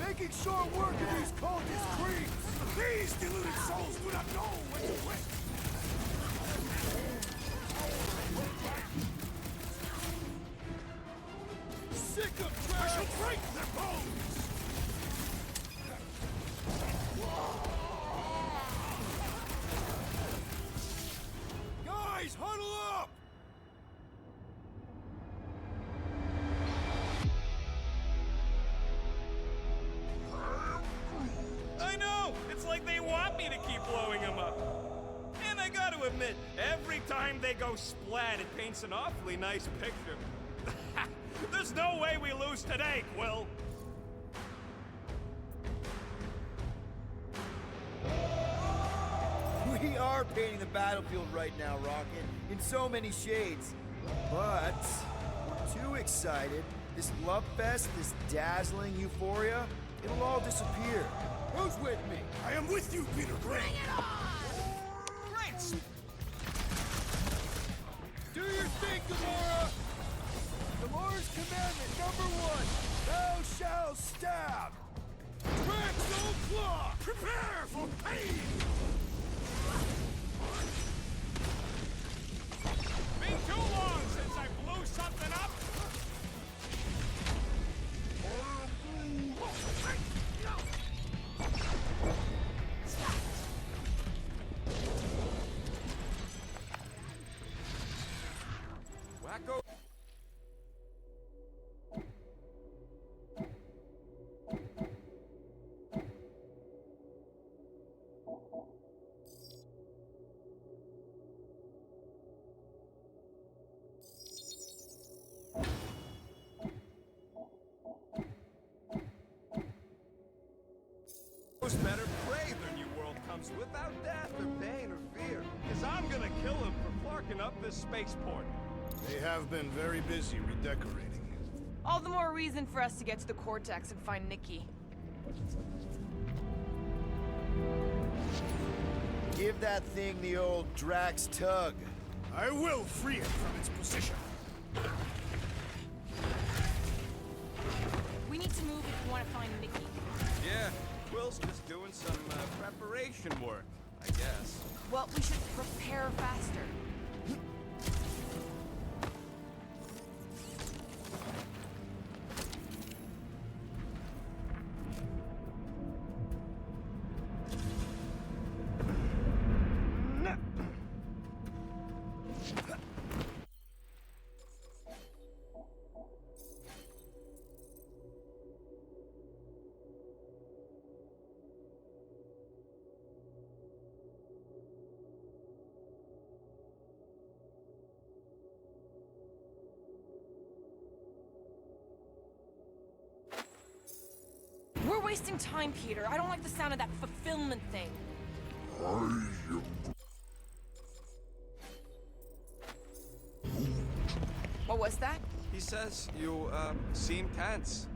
Making short work of these cultist creeps! These deluded souls do not know when to quit! Sick of trash! I shall break their bones! Guys, huddle up! I know! It's like they want me to keep blowing them up. And I gotta admit, every time they go splat, it paints an awfully nice picture. There's no way we lose today, Quill! We are painting the battlefield right now, Rocket, in so many shades. But we're too excited. This love fest, this dazzling euphoria, it'll all disappear. Who's with me? I am with you, Peter Gray! Bring it on! Great! Do your thing, Gamora! Gamora's commandment #1, thou shalt stab! Drax Claw, prepare for pain! Been too long since I blew something up! Wacko! Better pray the new world comes without death or pain. gonna kill him for flarking up this spaceport. They have been very busy redecorating. All the more reason for us to get to the Cortex and find Nikki. Give that thing the old Drax tug. I will free it from its position. We need to move if we want to find Nikki. Yeah, Quill's just doing some preparation work, I guess. Well, we should prepare faster. We're wasting time, Peter. I don't like the sound of that fulfillment thing. What was that? He says you, seem tense.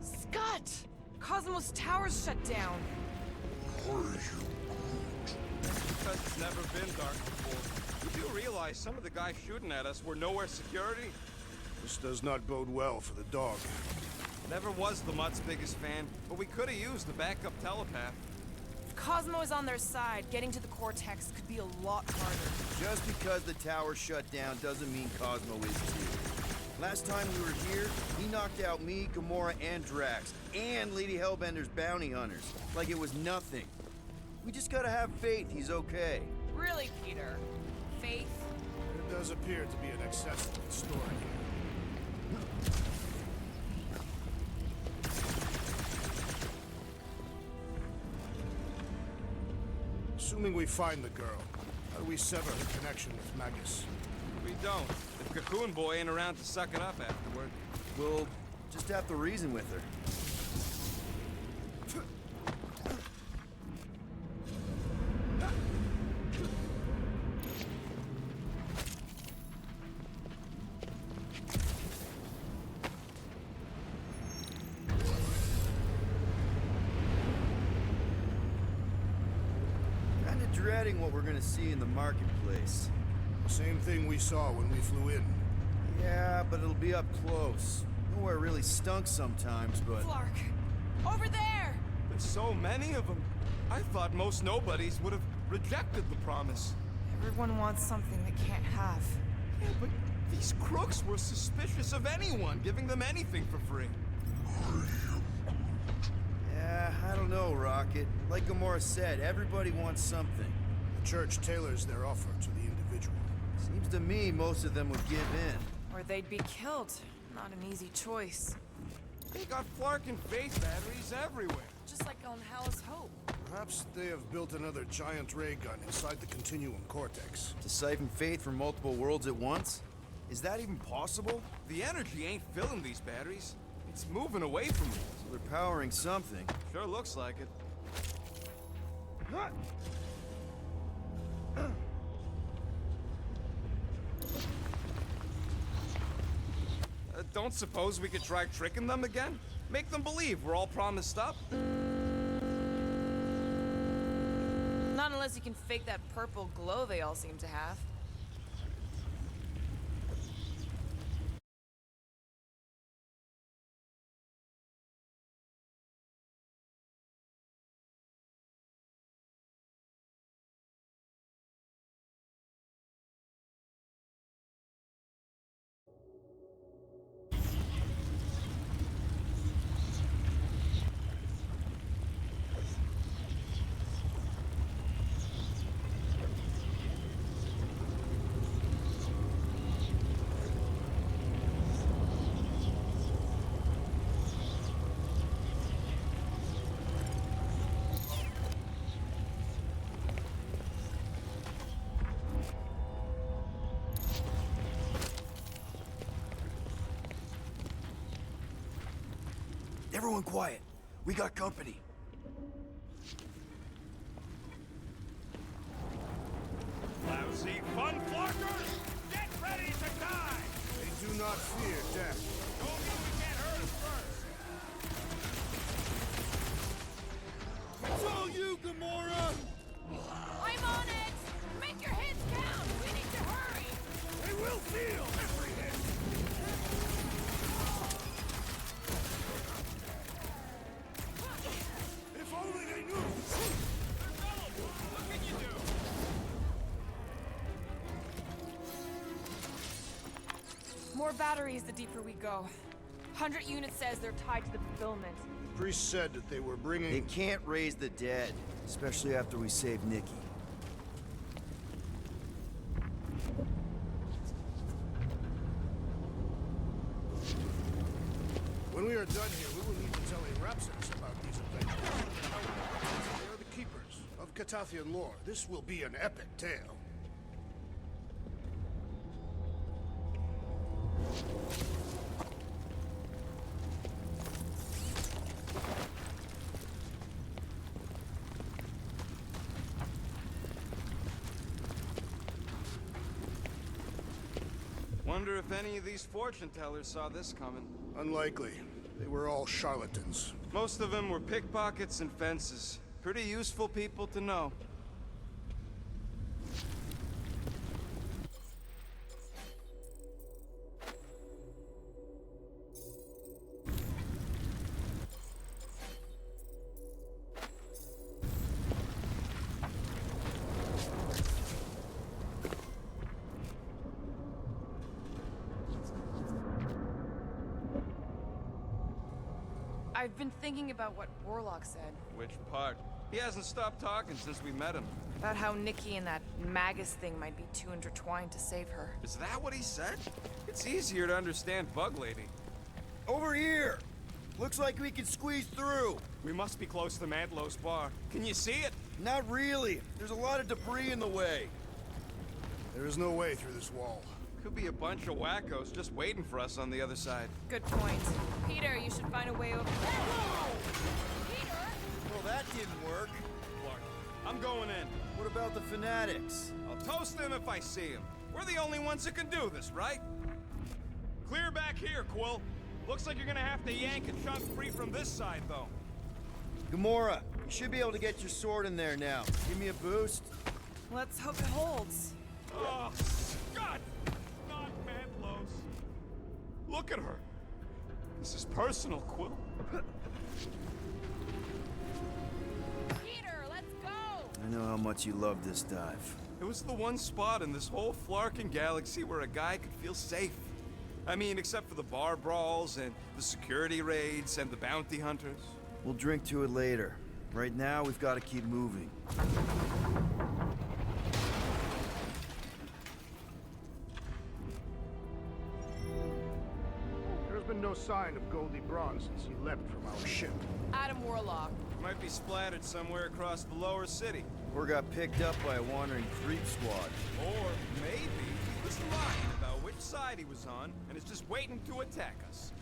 Scott! Cosmos Tower's shut down. Because it's never been dark before. You do realize some of the guys shooting at us were nowhere security? This does not bode well for the dog. Never was the Mutt's biggest fan, but we could have used the backup telepath. If Cosmo is on their side, getting to the Cortex could be a lot harder. Just because the tower shut down doesn't mean Cosmo is too. Last time we were here, he knocked out me, Gamora, and Drax, and Lady Hellbender's bounty hunters, like it was nothing. We just gotta have faith he's okay. Really, Peter? Faith? There does appear to be an accessible story here. Assuming we find the girl, how do we sever her connection with Magus? We don't. If Cocoon Boy ain't around to suck it up afterward. We'll just have to reason with her. Kinda dreading what we're gonna see in the marketplace. Same thing we saw when we flew in. Yeah, but it'll be up close. Nowhere really stunk sometimes, but... Flark! Over there! There's so many of them. I thought most nobodies would have rejected the promise. Everyone wants something they can't have. Yeah, but these crooks were suspicious of anyone giving them anything for free. Yeah, I don't know, Rocket. Like Gamora said, everybody wants something. The church tailors their offer to the individual. Seems to me most of them would give in. Or they'd be killed. Not an easy choice. They got Flark and face batteries everywhere. Just like on Hal's Hope. Perhaps they have built another giant ray gun inside the Continuum Cortex. To siphon faith from multiple worlds at once? Is that even possible? The energy ain't filling these batteries. It's moving away from them. So they're powering something. Sure looks like it. Don't suppose we could try tricking them again? Make them believe we're all promised up? Not unless you can fake that purple glow they all seem to have. Everyone quiet. We got company. Lousy fun flarkers! Get ready to die! They do not fear death. Told me we can't hurt us first. It's all you, Gamora! I'm on it! Make your hits count! We need to hurry! They will feel every hit! If only they knew! What can you do? More batteries the deeper we go. 100 units says they're tied to the fulfillment. The priest said that they were bringing... They can't raise the dead, especially after we saved Nikki. When we are done here, we will need to tell Arapsas about these adventures. They are the keepers of Catathian lore. This will be an epic tale. Wonder if any of these fortune tellers saw this coming. Unlikely. They were all charlatans. Most of them were pickpockets and fences. Pretty useful people to know. I've been thinking about what Warlock said. Which part? He hasn't stopped talking since we met him. About how Nikki and that Magus thing might be too intertwined to save her. Is that what he said? It's easier to understand Bug Lady. Over here! Looks like we can squeeze through. We must be close to Mantlo's bar. Can you see it? Not really. There's a lot of debris in the way. There is no way through this wall. Could be a bunch of wackos just waiting for us on the other side. Good point. Peter, you should find a way over there. Peter! Well, that didn't work. Clark, I'm going in. What about the fanatics? I'll toast them if I see them. We're the only ones that can do this, right? Clear back here, Quill. Looks like you're gonna have to yank a chunk free from this side, though. Gamora, you should be able to get your sword in there now. Give me a boost. Let's hope it holds. Oh, God! Not Mantlos. Look at her. This is personal, Quill. Peter, let's go! I know how much you love this dive. It was the one spot in this whole Flarkin galaxy where a guy could feel safe. I mean, except for the bar brawls and the security raids and the bounty hunters. We'll drink to it later. Right now, we've got to keep moving. There's been no sign of Goldie Braun since he leapt from our ship. Adam Warlock. Might be splattered somewhere across the lower city. Or got picked up by a wandering creep squad. Or maybe he was lying about which side he was on and is just waiting to attack us.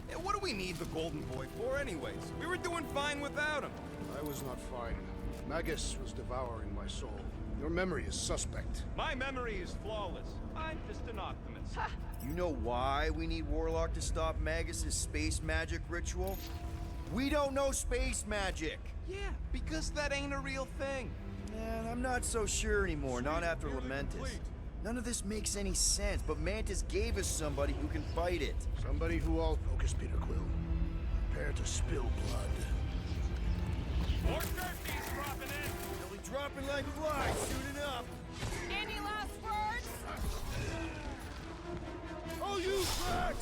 Yeah, what do we need the Golden Boy for anyways? We were doing fine without him. I was not fine. Magus was devouring my soul. Your memory is suspect. My memory is flawless. I'm just an optimist. You know why we need Warlock to stop Magus' space magic ritual? We don't know space magic! Yeah, because that ain't a real thing. Man, I'm not so sure anymore, not after Lamentus. None of this makes any sense, but Mantis gave us somebody who can fight it. Somebody who all... Focus, Peter Quill. Prepare to spill blood. More turkeys dropping in! They'll be dropping like flies soon enough. Any last words? Oh, you Drax!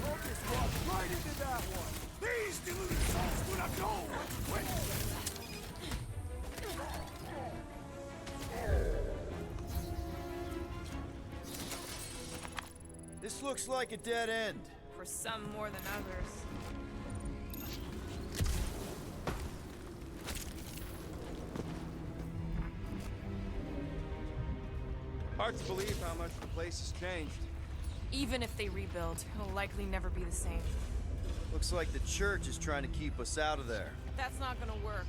Focus walk right into that one! These deluded souls do not know what to quit! This looks like a dead end. For some more than others. Hard to believe how much the place has changed. Even if they rebuild, it'll likely never be the same. Looks like the church is trying to keep us out of there. That's not gonna work.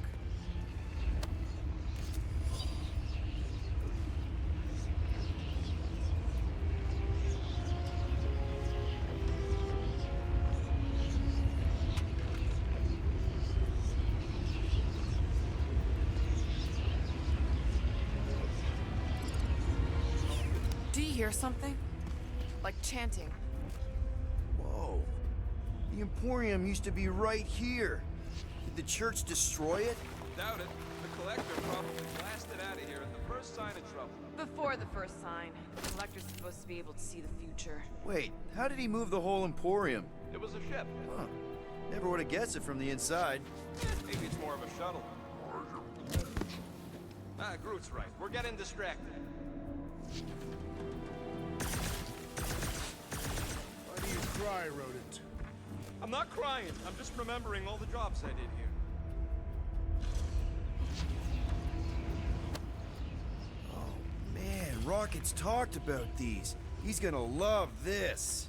Do you hear something? Like chanting. Whoa. The Emporium used to be right here. Did the church destroy it? Doubt it. The Collector probably blasted out of here at the first sign of trouble. Before the first sign, the Collector's supposed to be able to see the future. Wait, how did he move the whole Emporium? It was a ship. Huh. Never would have guessed it from the inside. Maybe it's more of a shuttle. Ah, Groot's right. We're getting distracted. Why do you cry, rodent? I'm not crying. I'm just remembering all the jobs I did here. Oh, man, Rocket's talked about these. He's gonna love this.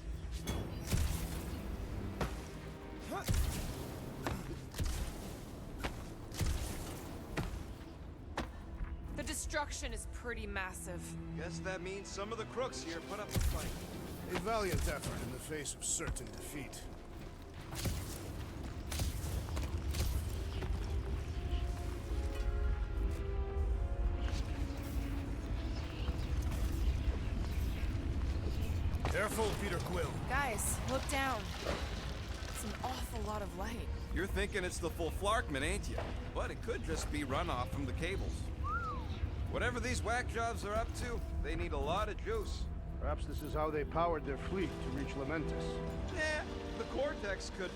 The destruction is pretty massive. Guess that means some of the crooks here put up a fight. A valiant effort in the face of certain defeat. Careful, Peter Quill. Guys, look down. It's an awful lot of light. You're thinking it's the full Flarkman, ain't you? But it could just be runoff from the cables. Whatever these whack jobs are up to, they need a lot of juice. Perhaps this is how they powered their fleet to reach Lamentus. Yeah, the Cortex could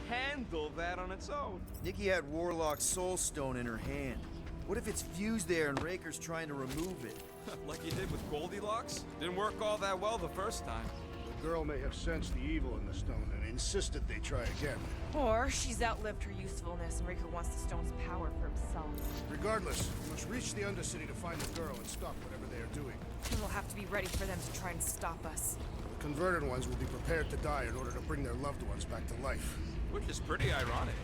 handle that on its own. Nikki had Warlock's Soul Stone in her hand. What if it's fused there and Raker's trying to remove it? Like you did with Goldilocks? Didn't work all that well the first time. The girl may have sensed the evil in the stone and insisted they try again. Or she's outlived her usefulness and Raker wants the stone's power for himself. Regardless, we must reach the Undercity to find the girl and stop whatever they are doing. And we'll have to be ready for them to try and stop us. The converted ones will be prepared to die in order to bring their loved ones back to life. Which is pretty ironic.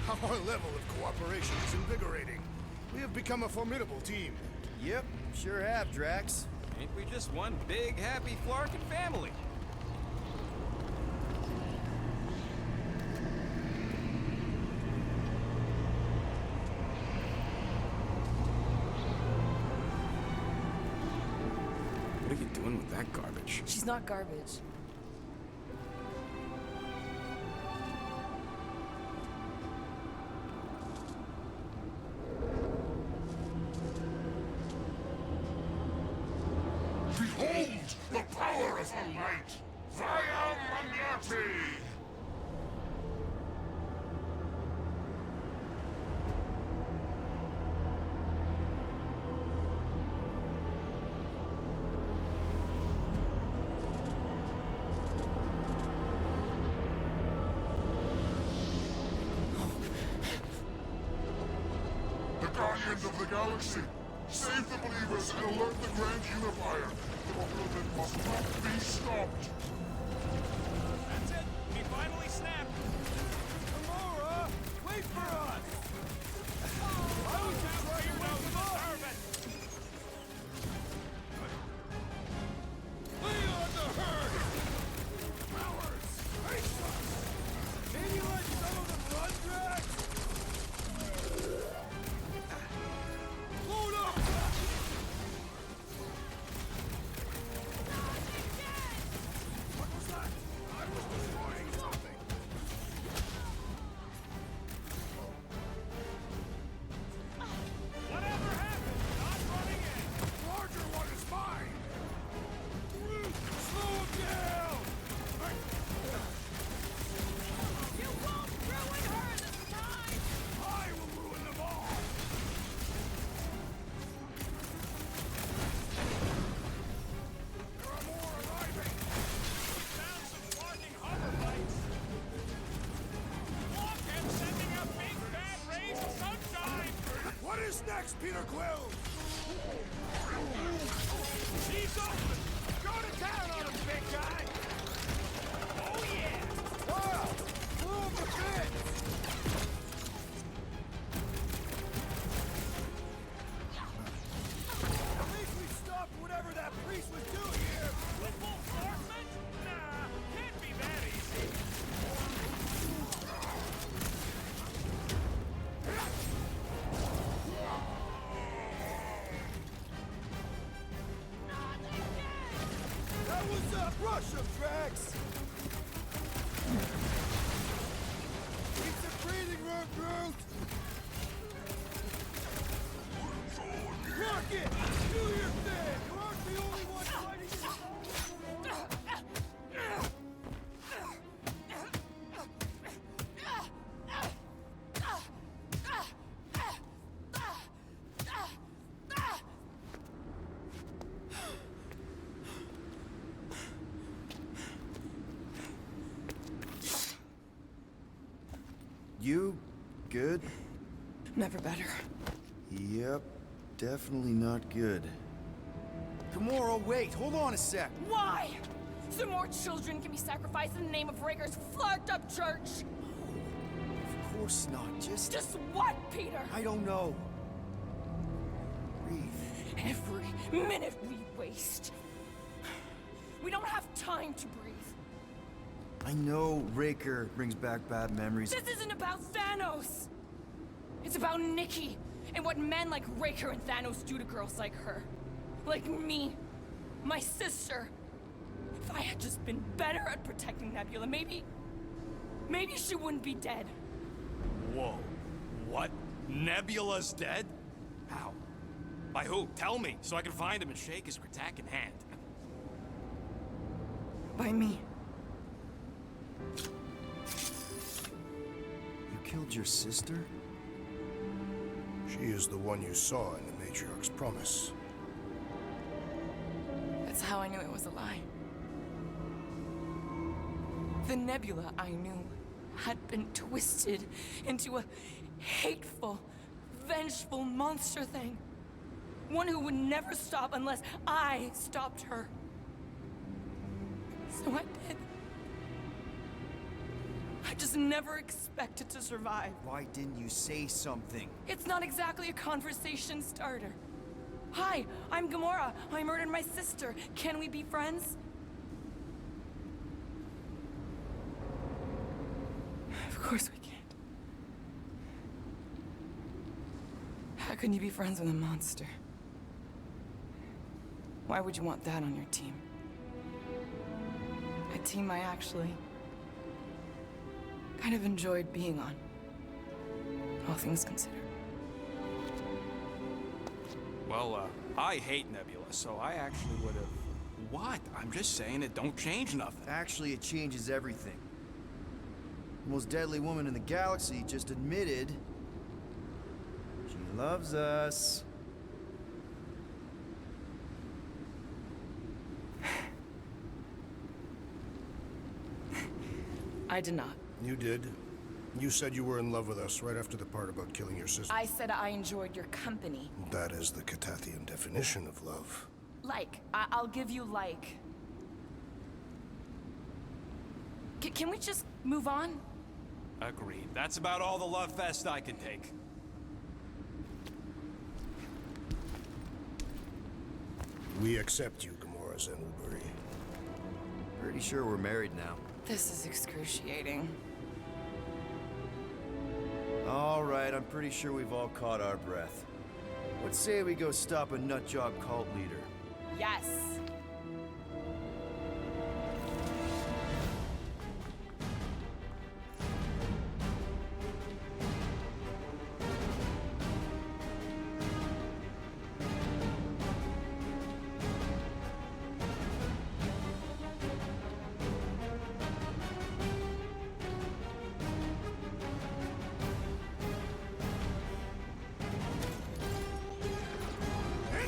Our level of cooperation is invigorating. We have become a formidable team. Yep, sure have, Drax. Ain't we just one big, happy Flarkin family? What are you doing with that garbage? She's not garbage. Behold the power of the light! Via Magnati! The Guardians of the Galaxy! Save the believers and alert the Grand Unifier! The movement must not be stopped! That's it. He finally snapped. Gamora! Wait for us! I was just trying to wake him up! Leon the Herd! Cowards! Face us! Can you let some of them run, Drax? Load up! What was that? I was destroying something. Whatever happened? Not running in. The larger one is mine! Slow him down! You won't ruin her this time! I will ruin them all! There are more arriving! Found some flarking hover lights. Look, and sending out big bad rays of sunshine. What is next, Peter Quill? She's open. Go to town on him, big guy! Oh yeah. self-defense! At least we stopped whatever that priest was doing here! With full force? Nah, can't be that easy. That was a rush of Drax! Need some breathing room, Groot! Rocket! Do your thing! You aren't the only one fighting You good? Never better. Yep, definitely not good. Gamora, wait! Hold on a sec! Why? So more children can be sacrificed in the name of Raker's flagged up church? Of course not, just what, Peter? I don't know. Breathe. Every minute we waste. We don't have time to breathe. I know Raker brings back bad memories. This isn't about Thanos. It's about Nikki and what men like Raker and Thanos do to girls like her. Like me. My sister. If I had just been better at protecting Nebula, maybe she wouldn't be dead. Whoa. What? Nebula's dead? How? By who? Tell me, so I can find him and shake his Kratak in hand. By me. You killed your sister? She is the one you saw in the Matriarch's promise. That's how I knew it was a lie. The Nebula I knew had been twisted into a hateful, vengeful monster thing. One who would never stop unless I stopped her. So I did. I just never expected to survive. Why didn't you say something? It's not exactly a conversation starter. Hi, I'm Gamora. I murdered my sister. Can we be friends? Of course we can't. How can you be friends with a monster? Why would you want that on your team? A team I actually kind of enjoyed being on, all things considered. Well, I hate Nebula, so I actually would have... What? I'm just saying it don't change nothing. Actually, it changes everything. The most deadly woman in the galaxy just admitted she loves us. I did not. You did. You said you were in love with us right after the part about killing your sister. I said I enjoyed your company. That is the Catathian definition of love. Like. I'll give you like. Can we just move on? Agreed. That's about all the love fest I can take. We accept you, Gamora Zenwuburi. Pretty sure we're married now. This is excruciating. All right, I'm pretty sure we've all caught our breath. Let's say we go stop a nutjob cult leader. Yes.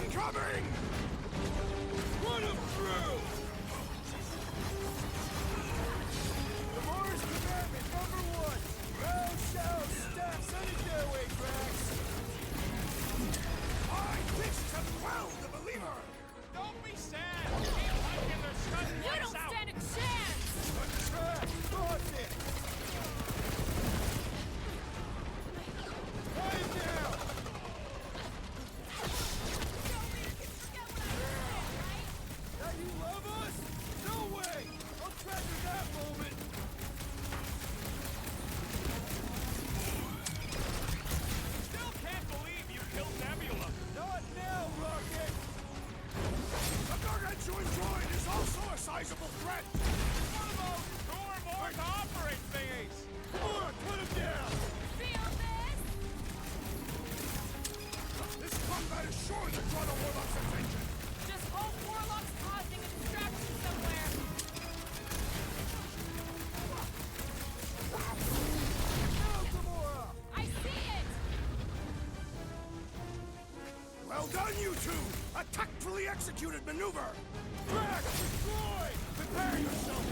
Incoming! One Well done, you two! A tactfully executed maneuver! Drax, destroy! Prepare yourself!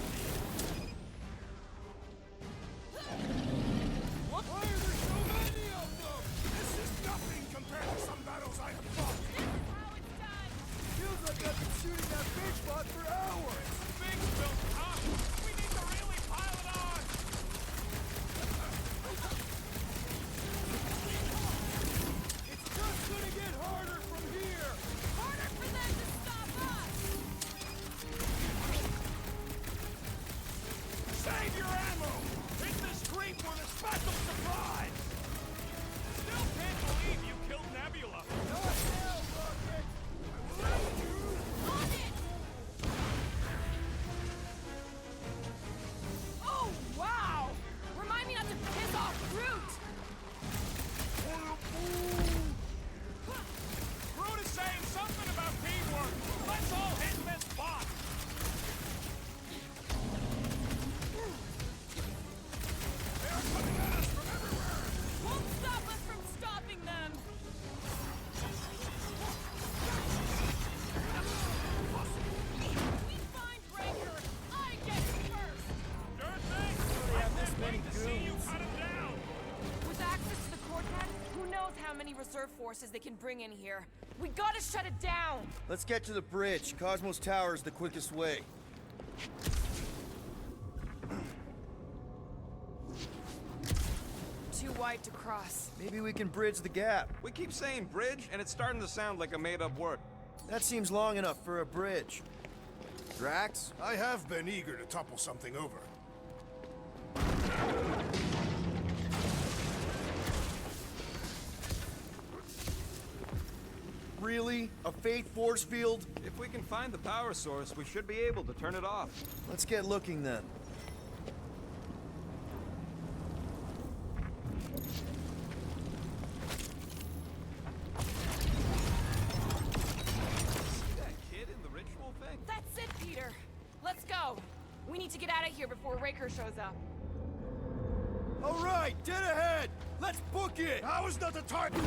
Why are there so many of them? This is nothing compared to some battles I have fought! This is how it's done! Feels like I've been shooting that big spot for hours! Big built up. We need to really pile it on. It's just gonna get harder from here! Harder for them to stop us! Save your ammo! Hit this creep with a special surprise! Still can't believe you killed Nebula. Not now, Rocket! I will let you! On it! Oh, wow! Remind me not to piss off Groot! Groot is saying something about teamwork. Let's all hit this box. They're coming at us from everywhere. Won't stop us from stopping them! We find Raker! I get it first! Sure thing. I can't wait to see you cut him down. With access to the Cortad, who knows how many reserve forces they can bring in here? We gotta shut it down! Let's get to the bridge. Cosmos Tower is the quickest way. Too wide to cross. Maybe we can bridge the gap. We keep saying bridge, and it's starting to sound like a made-up word. That seems long enough for a bridge. Drax? I have been eager to topple something over. Really? A Faith force field? If we can find the power source, we should be able to turn it off. Let's get looking then. See that kid in the ritual thing? That's it, Peter! Let's go! We need to get out of here before Raker shows up. All right, dead ahead! Let's book it! How is not the target?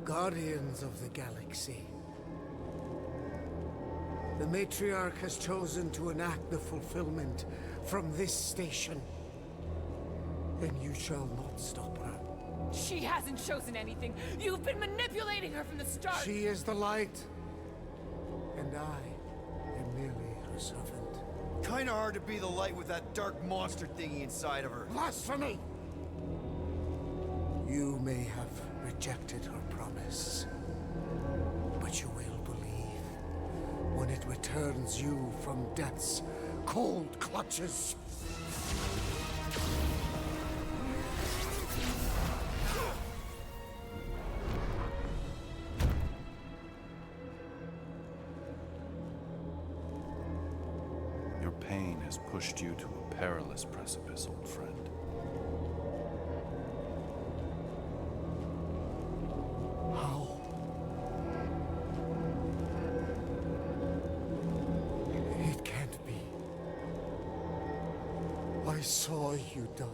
Guardians of the Galaxy. The Matriarch has chosen to enact the fulfillment from this station. And you shall not stop her. She hasn't chosen anything. You've been manipulating her from the start. She is the light. And I am merely her servant. Kinda hard to be the light with that dark monster thingy inside of her. Blasphemy! You may have rejected her promise, but you will believe when it returns you from death's cold clutches. Your pain has pushed you to a perilous precipice, old friend. How? It can't be. I saw you die.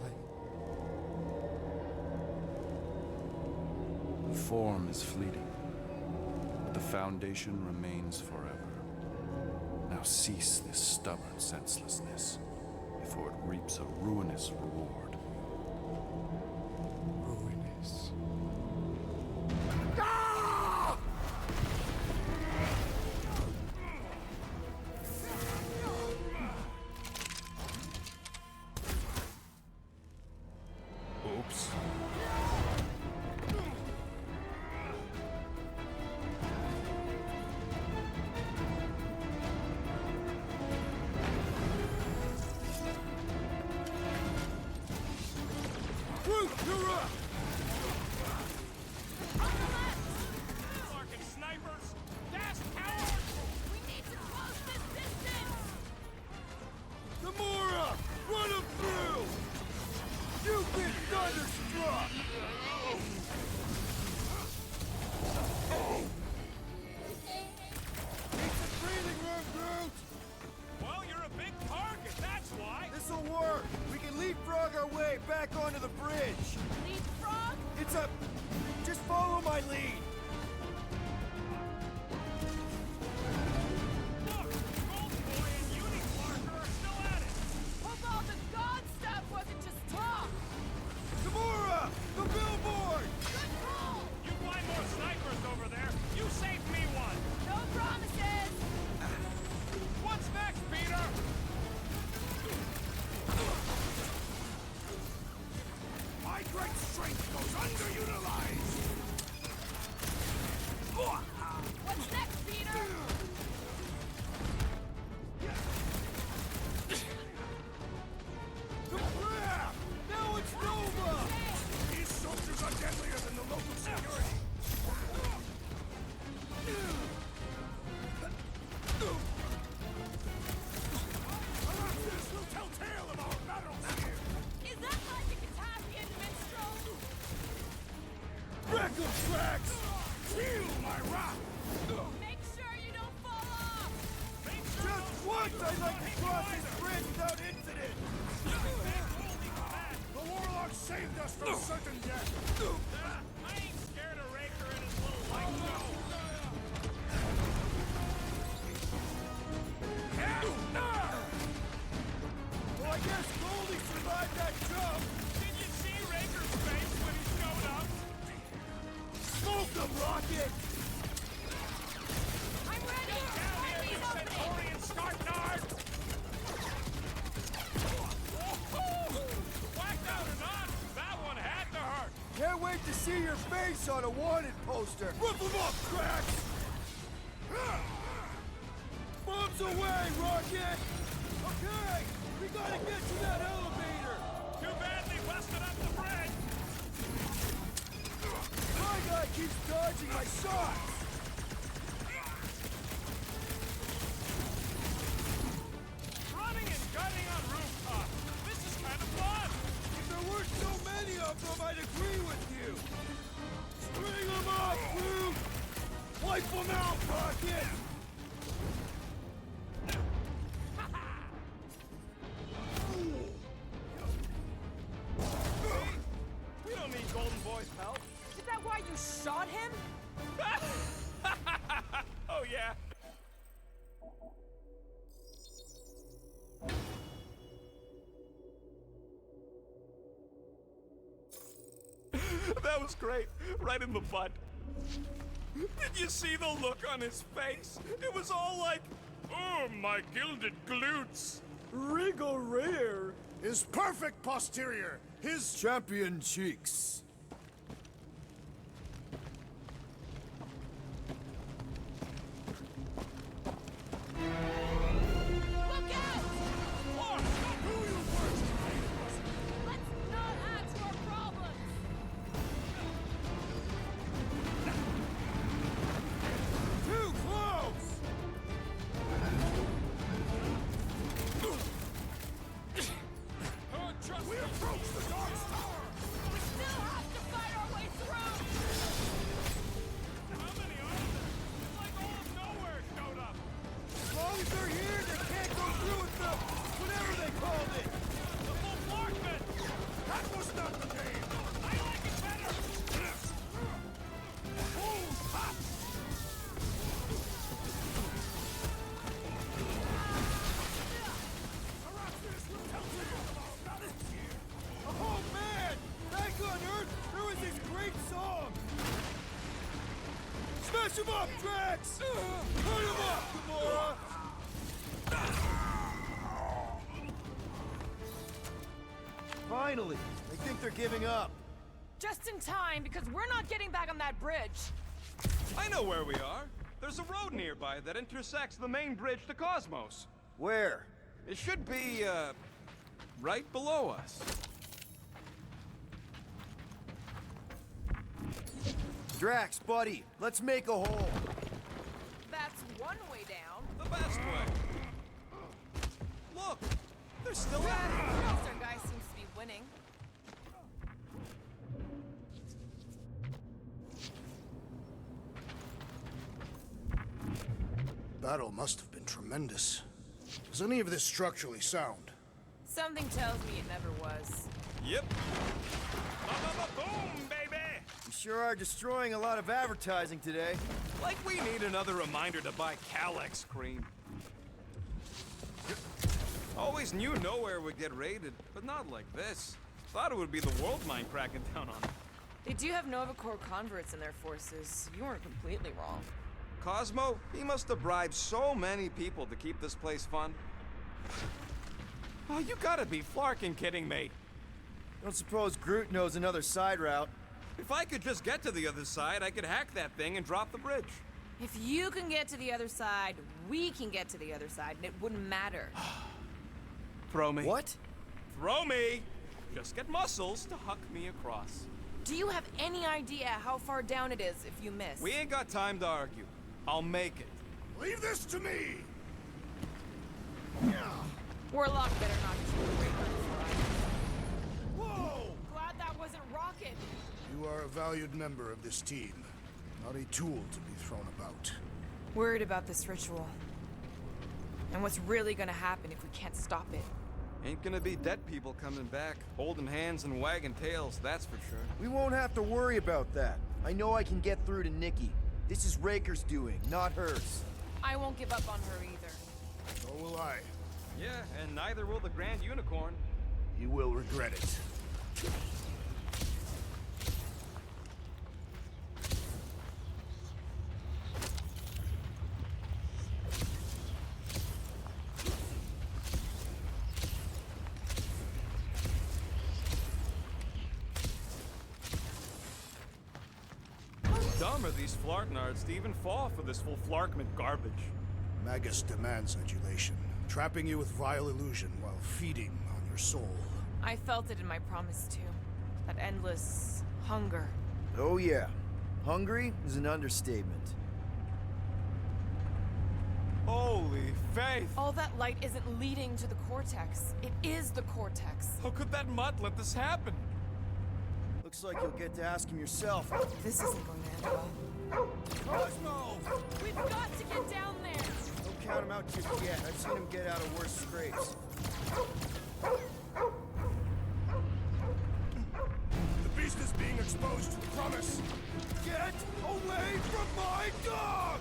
Form is fleeting, but the foundation remains forever. Now cease this stubborn senselessness, before it reaps a ruinous reward. Ruinous. Oops. Groot, you're up! Fucking snipers! Dash cowards! We need to close this distance! Gamora! Run him through! You've been thunderstruck! Need some breathing room, Groot! Well, you're a big target, that's why! This'll work! We can leapfrog our way back onto the bridge! Drax! Feel my wrath! Make sure you don't fall off! Just once I'd like to cross this bridge without incident! The Warlock saved us from certain death! I ain't scared of Raker and his little light show. Well, I guess Goldie survived that jump! Did you see Raker's face when he showed up? Smoke them, Rocket! I'm ready! Down here, you Centaurian Starknard! Whacked out or not, that one had to hurt! Can't wait to see your face on a wanted poster! Rip them up, Cracks! Bombs away, Rocket! Okay, we gotta get to that elevator! Too bad they busted up the bridge! My guy keeps dodging my shots! Running and gunning on rooftops! This is kind of fun! If there weren't so many of them, I'd agree with you! String them up, Groot! Wipe them out, Rocket! We don't need Golden Boy's help. Is that why you shot him? Oh, yeah. That was great. Right in the butt. Did you see the look on his face? It was all like, oh, my gilded glutes. Regal rear! His perfect posterior! His champion cheeks! Look out! Look, Who you first? Let's not add to our problems! Too close! We approach the Dark Tower! We still have to fight our way through! how many are there? It's like all of nowhere showed up. As long as they're here, they can't go through with the whatever they called it! The full Markman. That was not the name! I like it better. Hold up! Oh man! Back on Earth, there was this great song! Smash him up, Drax! Put him up, Gamora! Finally! I think they're giving up. Just in time, because we're not getting back on that bridge. I know where we are. There's a road nearby that intersects the main bridge to Cosmos. Where? It should be, right below us. Drax, buddy, let's make a hole. That's one way down. The best way. Look, they're still at it. Our guy seems to be winning. Battle must have been tremendous. Is any of this structurally sound? Something tells me it never was. Yep. Boom, baby! We sure are destroying a lot of advertising today. Like we need another reminder to buy Calex cream. Always knew nowhere would get raided, but not like this. Thought it would be the world mine cracking down on it. They do have Nova Corps converts in their forces. You weren't completely wrong. Cosmo, he must have bribed so many people to keep this place fun. Oh, you gotta be flarking kidding me. Don't suppose Groot knows another side route. If I could just get to the other side, I could hack that thing and drop the bridge. If you can get to the other side, we can get to the other side, and it wouldn't matter. Throw me. What? Throw me! Just get muscles to huck me across. Do you have any idea how far down it is if you miss? We ain't got time to argue. I'll make it. Leave this to me! Warlock better not just break our slide. Whoa! Glad that wasn't Rocket. You are a valued member of this team. Not a tool to be thrown about. Worried about this ritual. And what's really gonna happen if we can't stop it. Ain't gonna be dead people coming back, holding hands and wagging tails, that's for sure. We won't have to worry about that. I know I can get through to Nikki. This is Raker's doing, not hers. I won't give up on her either. So will I. Yeah, and neither will the Grand Unicorn. You will regret it. Dumb are these Flarknards to even fall for this full Flarkment garbage. Magus demands adulation, trapping you with vile illusion while feeding on your soul. I felt it in my promise too. That endless hunger. Oh yeah. Hungry is an understatement. Holy faith! All that light isn't leading to the Cortex. It is the Cortex. How could that mutt let this happen? Looks like you'll get to ask him yourself. This isn't going to end well. Cosmo! We've got to get down there! Don't count him out just yet. I've seen him get out of worse scrapes. The beast is being exposed to the promise. Get away from my dog!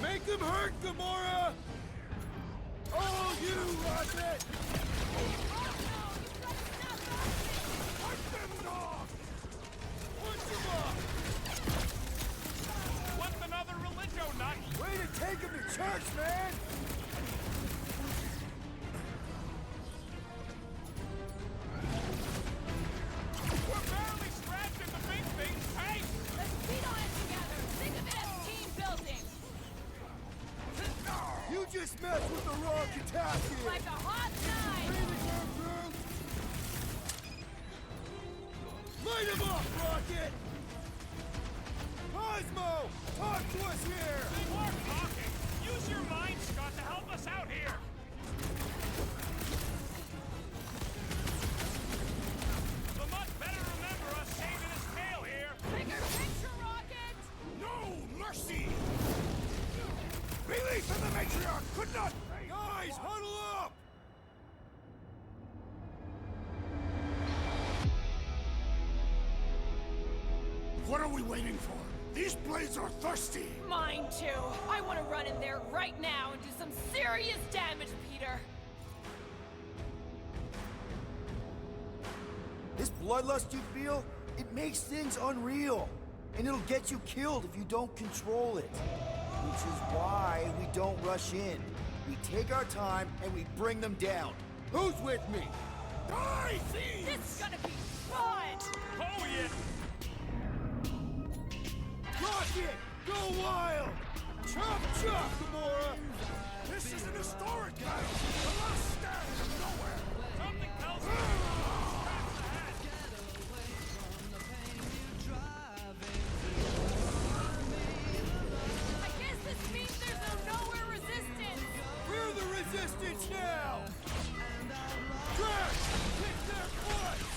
Make him hurt, Gamora! Oh, you rocket! What's another religio nut? Way to take him to church, man! We're barely scratching the big thing's face! Let's beat on it together! Think of it as team building! You just messed with the wrong Katakian! Like a hot knife! Light him up, Rocket! Cosmo! Talk to us here! They weren't talking! Use your mind, Scott, to help us out here! The mutt better remember us saving his tail here! Bigger picture, Rocket! No mercy! Belief in the matriarch could not... Guys, huddle up! What are we waiting for? These blades are thirsty! Mine too! I want to run in there right now and do some serious damage, Peter! This bloodlust you feel, it makes things unreal. And it'll get you killed if you don't control it. Which is why we don't rush in. We take our time and we bring them down. Who's with me? Die, thieves! This is gonna be fun! Oh, yeah! Rocket! Go wild! Chop chop, Gamora! This is an historic battle! The last stand from nowhere! Something tells me I guess this means there's no nowhere resistance! We're the resistance now! Drax! Kick their butts!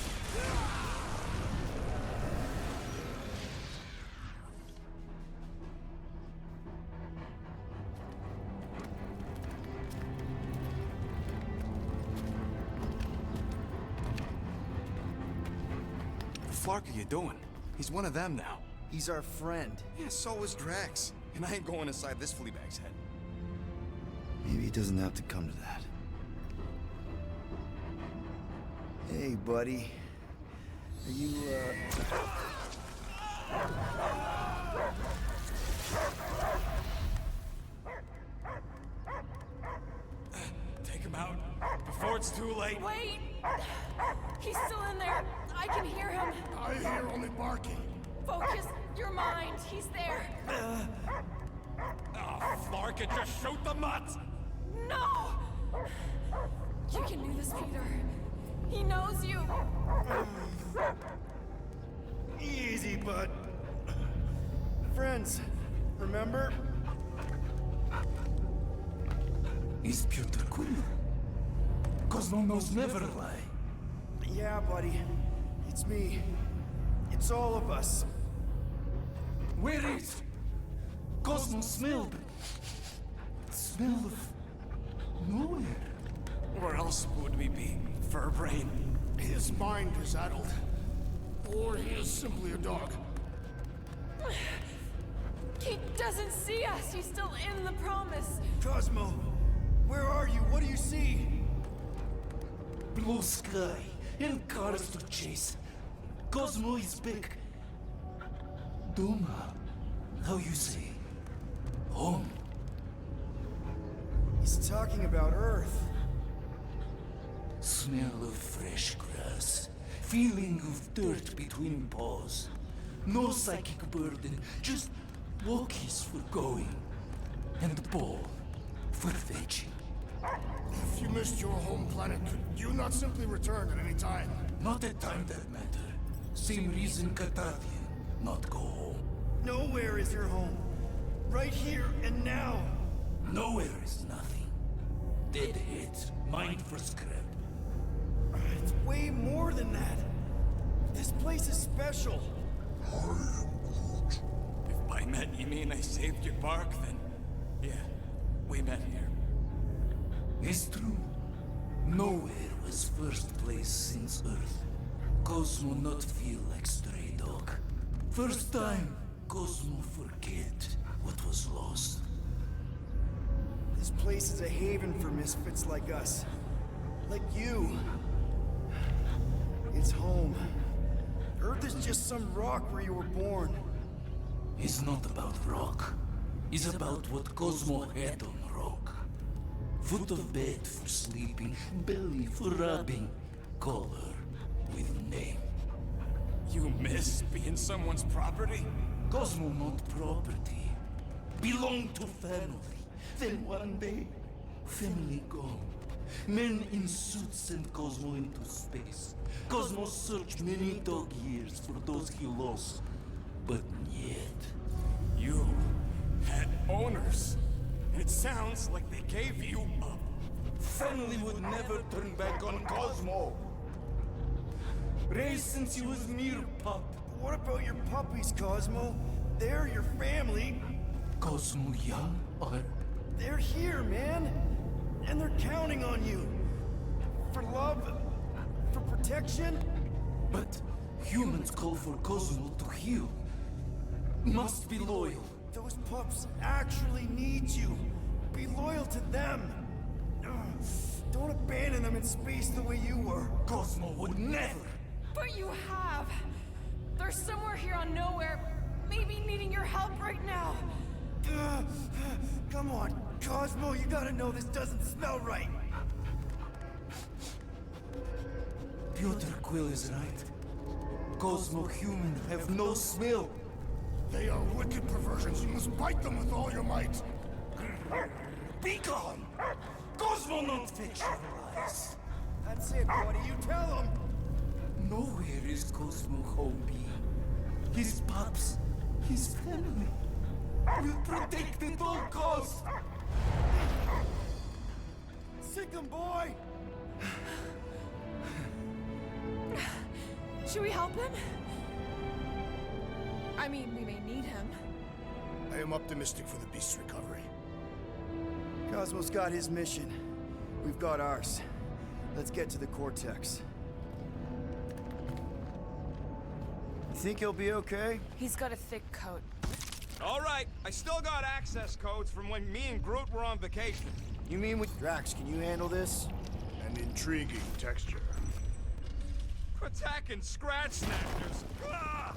What the fuck are you doing? He's one of them now. He's our friend. Yeah, so is Drax. And I ain't going inside this fleabag's head. Maybe it doesn't have to come to that. Hey, buddy. Are you, take him out before it's too late. Wait! He's still in there. I can hear him. I hear only barking. Focus your mind. He's there. Oh, Flark, just shoot the mutt! No! You can do this, Peter. He knows you. Easy, bud. Friends, remember? Is Peter Quill? Cosmos never lie. Yeah, buddy. It's me. It's all of us. Where is... Cosmo smelled... Smell of... nowhere. Where else would we be, Furbrain? His mind is addled. Or he is simply a dog. He doesn't see us. He's still in the promise. Cosmo, where are you? What do you see? Blue sky and cars to chase. Cosmo is back. Doma, how you say? Home. He's talking about Earth. Smell of fresh grass. Feeling of dirt between paws. No psychic burden, just walkies for going. And the ball for fetching. If you missed your home planet, could you not simply return at any time? Not at time that matter. Same reason Carthavian, not go home. Nowhere is your home. Right here and now. Nowhere is nothing. Dead heads, mind for scrap. It's way more than that. This place is special. If by met you mean I saved your bark, then... yeah, we met here. It's true. Nowhere was first place since Earth. Cosmo not feel like stray dog. First time, Cosmo forget what was lost. This place is a haven for misfits like us. Like you. It's home. Earth is just some rock where you were born. It's not about rock. It's about what Cosmo had on rock. Foot of bed for sleeping, belly for rubbing. Call her with name. You miss being someone's property? Cosmo not property. Belong to family. Then one day, family gone. Men in suits send Cosmo into space. Cosmo searched many dog years for those he lost. But yet... You had owners. It sounds like they gave you up. Family would never turn back on Cosmo. Raised since he was mere pup. What about your puppies, Cosmo? They're your family. Cosmo young or... They're here, man. And they're counting on you. For love, for protection. But humans call for Cosmo to heal. Must be loyal. Those pups actually need you. Be loyal to them. Don't abandon them in space the way you were. Cosmo would never. But you have. They're somewhere here on Nowhere, maybe needing your help right now. Come on, Cosmo, you gotta know this doesn't smell right. Piotr Quill is right. Cosmo human have no smell. They are wicked perversions. You must bite them with all your might. Be gone! Cosmo not fetch your lies. That's it, buddy. You tell them. Nowhere is Cosmo home be. His pups, his family. Will protect at all costs. Sick 'em, boy! Should we help him? I mean, we may need him. I am optimistic for the beast's recovery. Cosmo's got his mission. We've got ours. Let's get to the Cortex. You think he'll be okay? He's got a thick coat. All right, I still got access codes from when me and Groot were on vacation. You mean with Drax, can you handle this? An intriguing texture. Attacking scratch snatchers. Ah!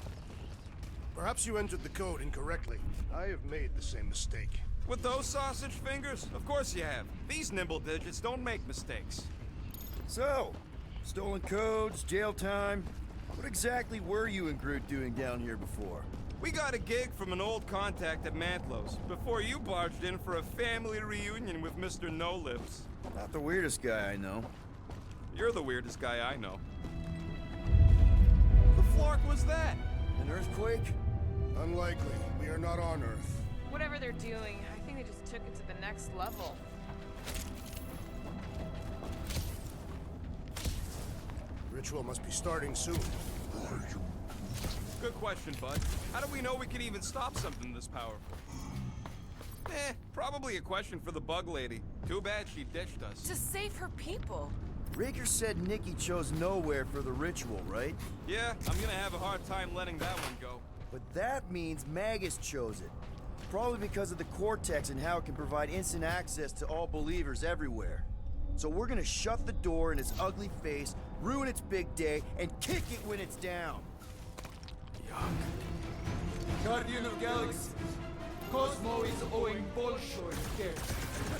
Perhaps you entered the code incorrectly. I have made the same mistake. With those sausage fingers? Of course you have. These nimble digits don't make mistakes. So, stolen codes, jail time. What exactly were you and Groot doing down here before? We got a gig from an old contact at Mantlo's before you barged in for a family reunion with Mr. No Lips. Not the weirdest guy I know. You're the weirdest guy I know. The flark was that? An earthquake? Unlikely. We are not on Earth. Whatever they're doing, I think they just took it to the next level. Ritual must be starting soon. Good question, bud. How do we know we can even stop something this powerful? Probably a question for the bug lady. Too bad she ditched us. To save her people. Raker said Nikki chose nowhere for the ritual, right? Yeah, I'm gonna have a hard time letting that one go. But that means Magus chose it. Probably because of the Cortex and how it can provide instant access to all believers everywhere. So we're gonna shut the door in its ugly face, ruin its big day, and kick it when it's down. Guardian of Galaxies, Cosmo is owing Bolshoi debt.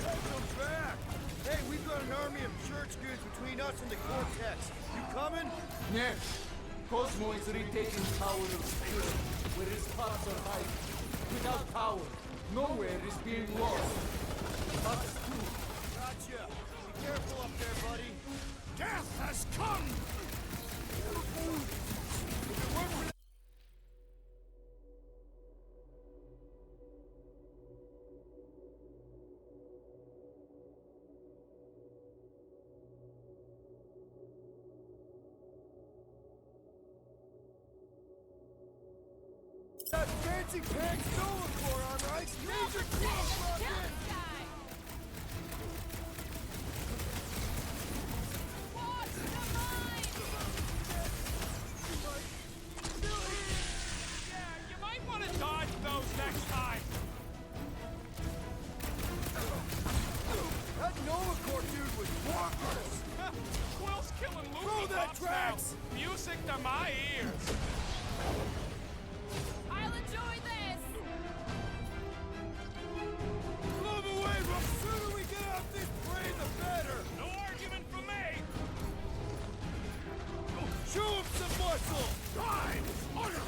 Welcome back! Hey, we've got an army of church goods between us and the Cortex. You coming? Yes, Cosmo is retaking power of spirit, where his paths are hiding. Without power, nowhere is being lost. Us too. Gotcha. Be careful up there, buddy. Death has come! That fancy pants Nolan for, all right? Major cross rocket! You might want to dodge those next time. That Nova Corps dude was bonkers! Quill's killing Lucy Throw that cops now. tracks! Music to my ears. I'll enjoy this! Move away, Rob! The sooner we get out this parade, the better! No argument from me. Show him some muscle! Time! Order!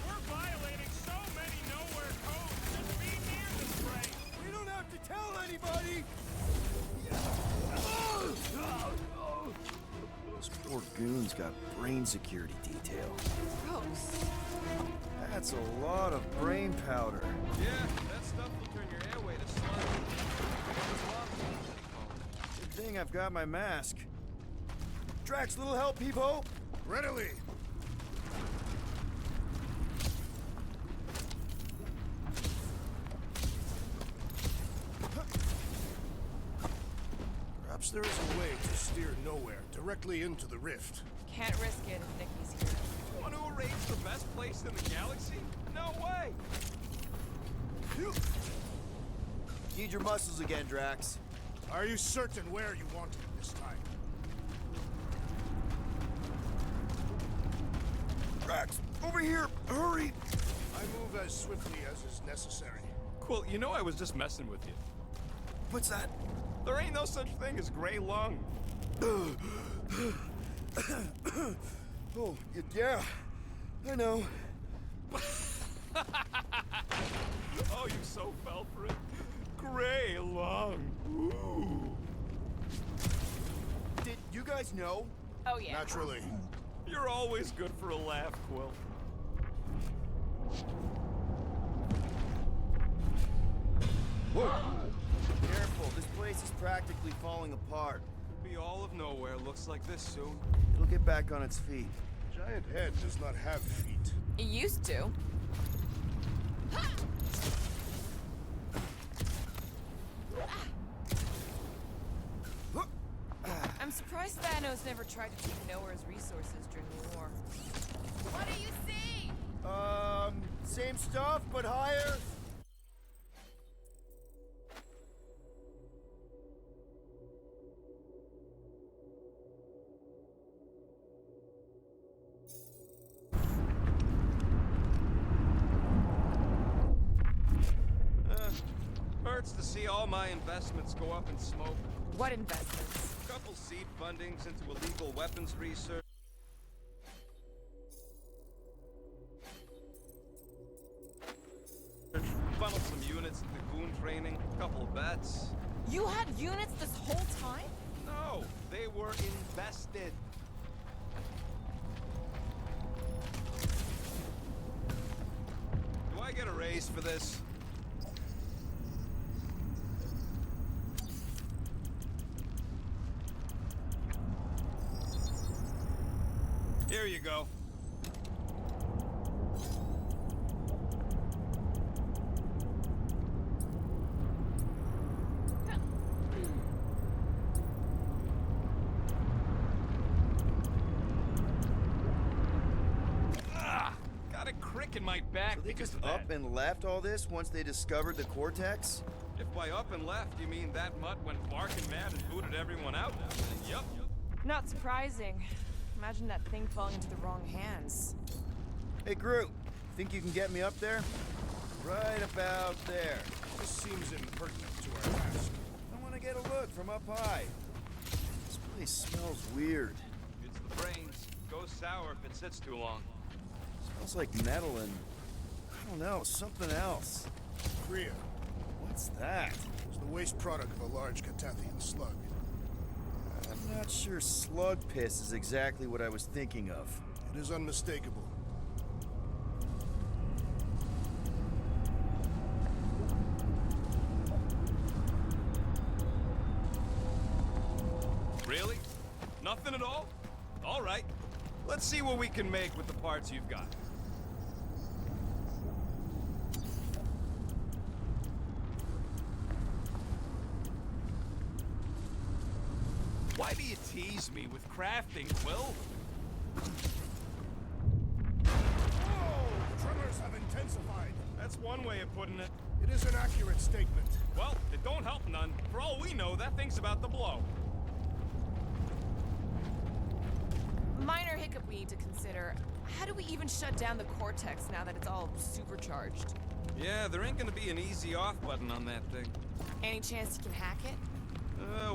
We're violating so many nowhere codes. Just be near this train. We don't have to tell anybody! Those poor goons got brain security detail. Gross. That's a lot of brain powder. Yeah, that stuff will turn your airway to sludge. There's a lot of things that he calls it. Good thing I've got my mask. Drax, little help, Peepo? Readily! Perhaps there is a way to steer nowhere, directly into the rift. Can't risk it if Nikki's here. Want to arrange the best place in the galaxy? No way! Need your muscles again, Drax. Are you certain where you want it this time? Drax, over here! Hurry! I move as swiftly as is necessary. Quill, you know I was just messing with you. What's that? There ain't no such thing as gray lung. Oh, yeah. I know. Oh, you so fell for it. Gray lung. Ooh. Did you guys know? Oh, yeah. Naturally. You're always good for a laugh, Quill. Whoa! Careful, this place is practically falling apart. Be all of nowhere looks like this soon. It'll get back on its feet. Giant head does not have feet. It used to. I'm surprised Thanos never tried to take Nowhere's resources during the war. What do you see? Same stuff, but higher? Hurts to see all my investments go up in smoke. What investments? Couple seed fundings into illegal weapons research. Funneled some units into goon training, couple of bets. You had units this whole time? No, they were invested. Do I get a raise for this? Here you go. reckon my back So they because just of that. up and left all this once they discovered the Cortex? If by up and left you mean that mutt went barking mad and booted everyone out, then yup. Not surprising. Imagine that thing falling into the wrong hands. Hey, Groot, think you can get me up there? Right about there. This seems impertinent to our task. I want to get a look from up high. This place smells weird. It's the brains. Goes sour if it sits too long. Smells like metal and, I don't know, something else. Kriya. What's that? It's the waste product of a large Catathian slug. I'm not sure slug piss is exactly what I was thinking of. It is unmistakable. Really? Nothing at all? All right. Let's see what we can make with the parts you've got. Why do you tease me with crafting, Quill? Whoa! Tremors have intensified. That's one way of putting it. It is an accurate statement. Well, it don't help none. For all we know, that thing's about to blow. Minor hiccup we need to consider. How do we even shut down the Cortex now that it's all supercharged? Yeah, there ain't gonna be an easy off button on that thing. Any chance you can hack it?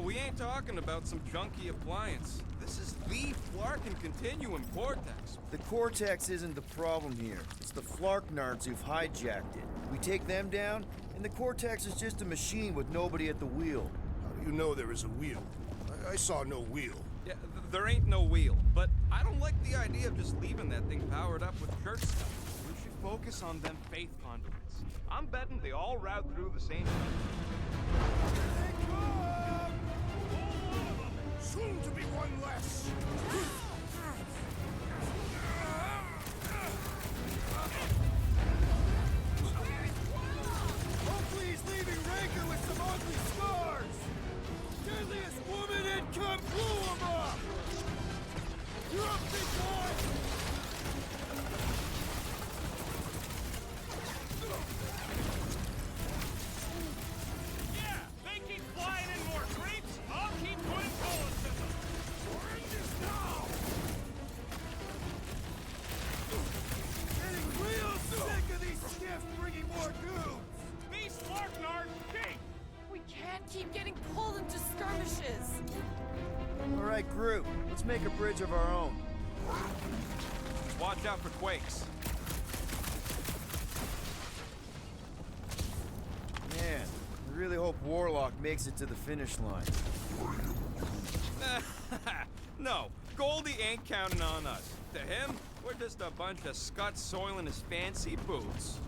We ain't talking about some junky appliance. This is the Flarkin Continuum Cortex. The Cortex isn't the problem here. It's the Flarknards who've hijacked it. We take them down, and the Cortex is just a machine with nobody at the wheel. How do you know there is a wheel? I saw no wheel. Yeah, there ain't no wheel, but I don't like the idea of just leaving that thing powered up with church stuff. We should focus on them faith conduits. I'm betting they all route through the same Soon to be one less. Hopefully he's leaving Raker with some ugly scars! Deadliest woman in come blew him up! You're up, big boy! Yeah, they keep flying in more creeps. I'll keep putting bullets in them. We're in this now. Getting real sick of these skiffs bringing more goons! These Flarknard king. We can't keep getting pulled into skirmishes. All right, Groot, let's make a bridge of our own. Just watch out for quakes. Man, I really hope Warlock makes it to the finish line. No, Goldie ain't counting on us. To him, we're just a bunch of scuts soiling his fancy boots.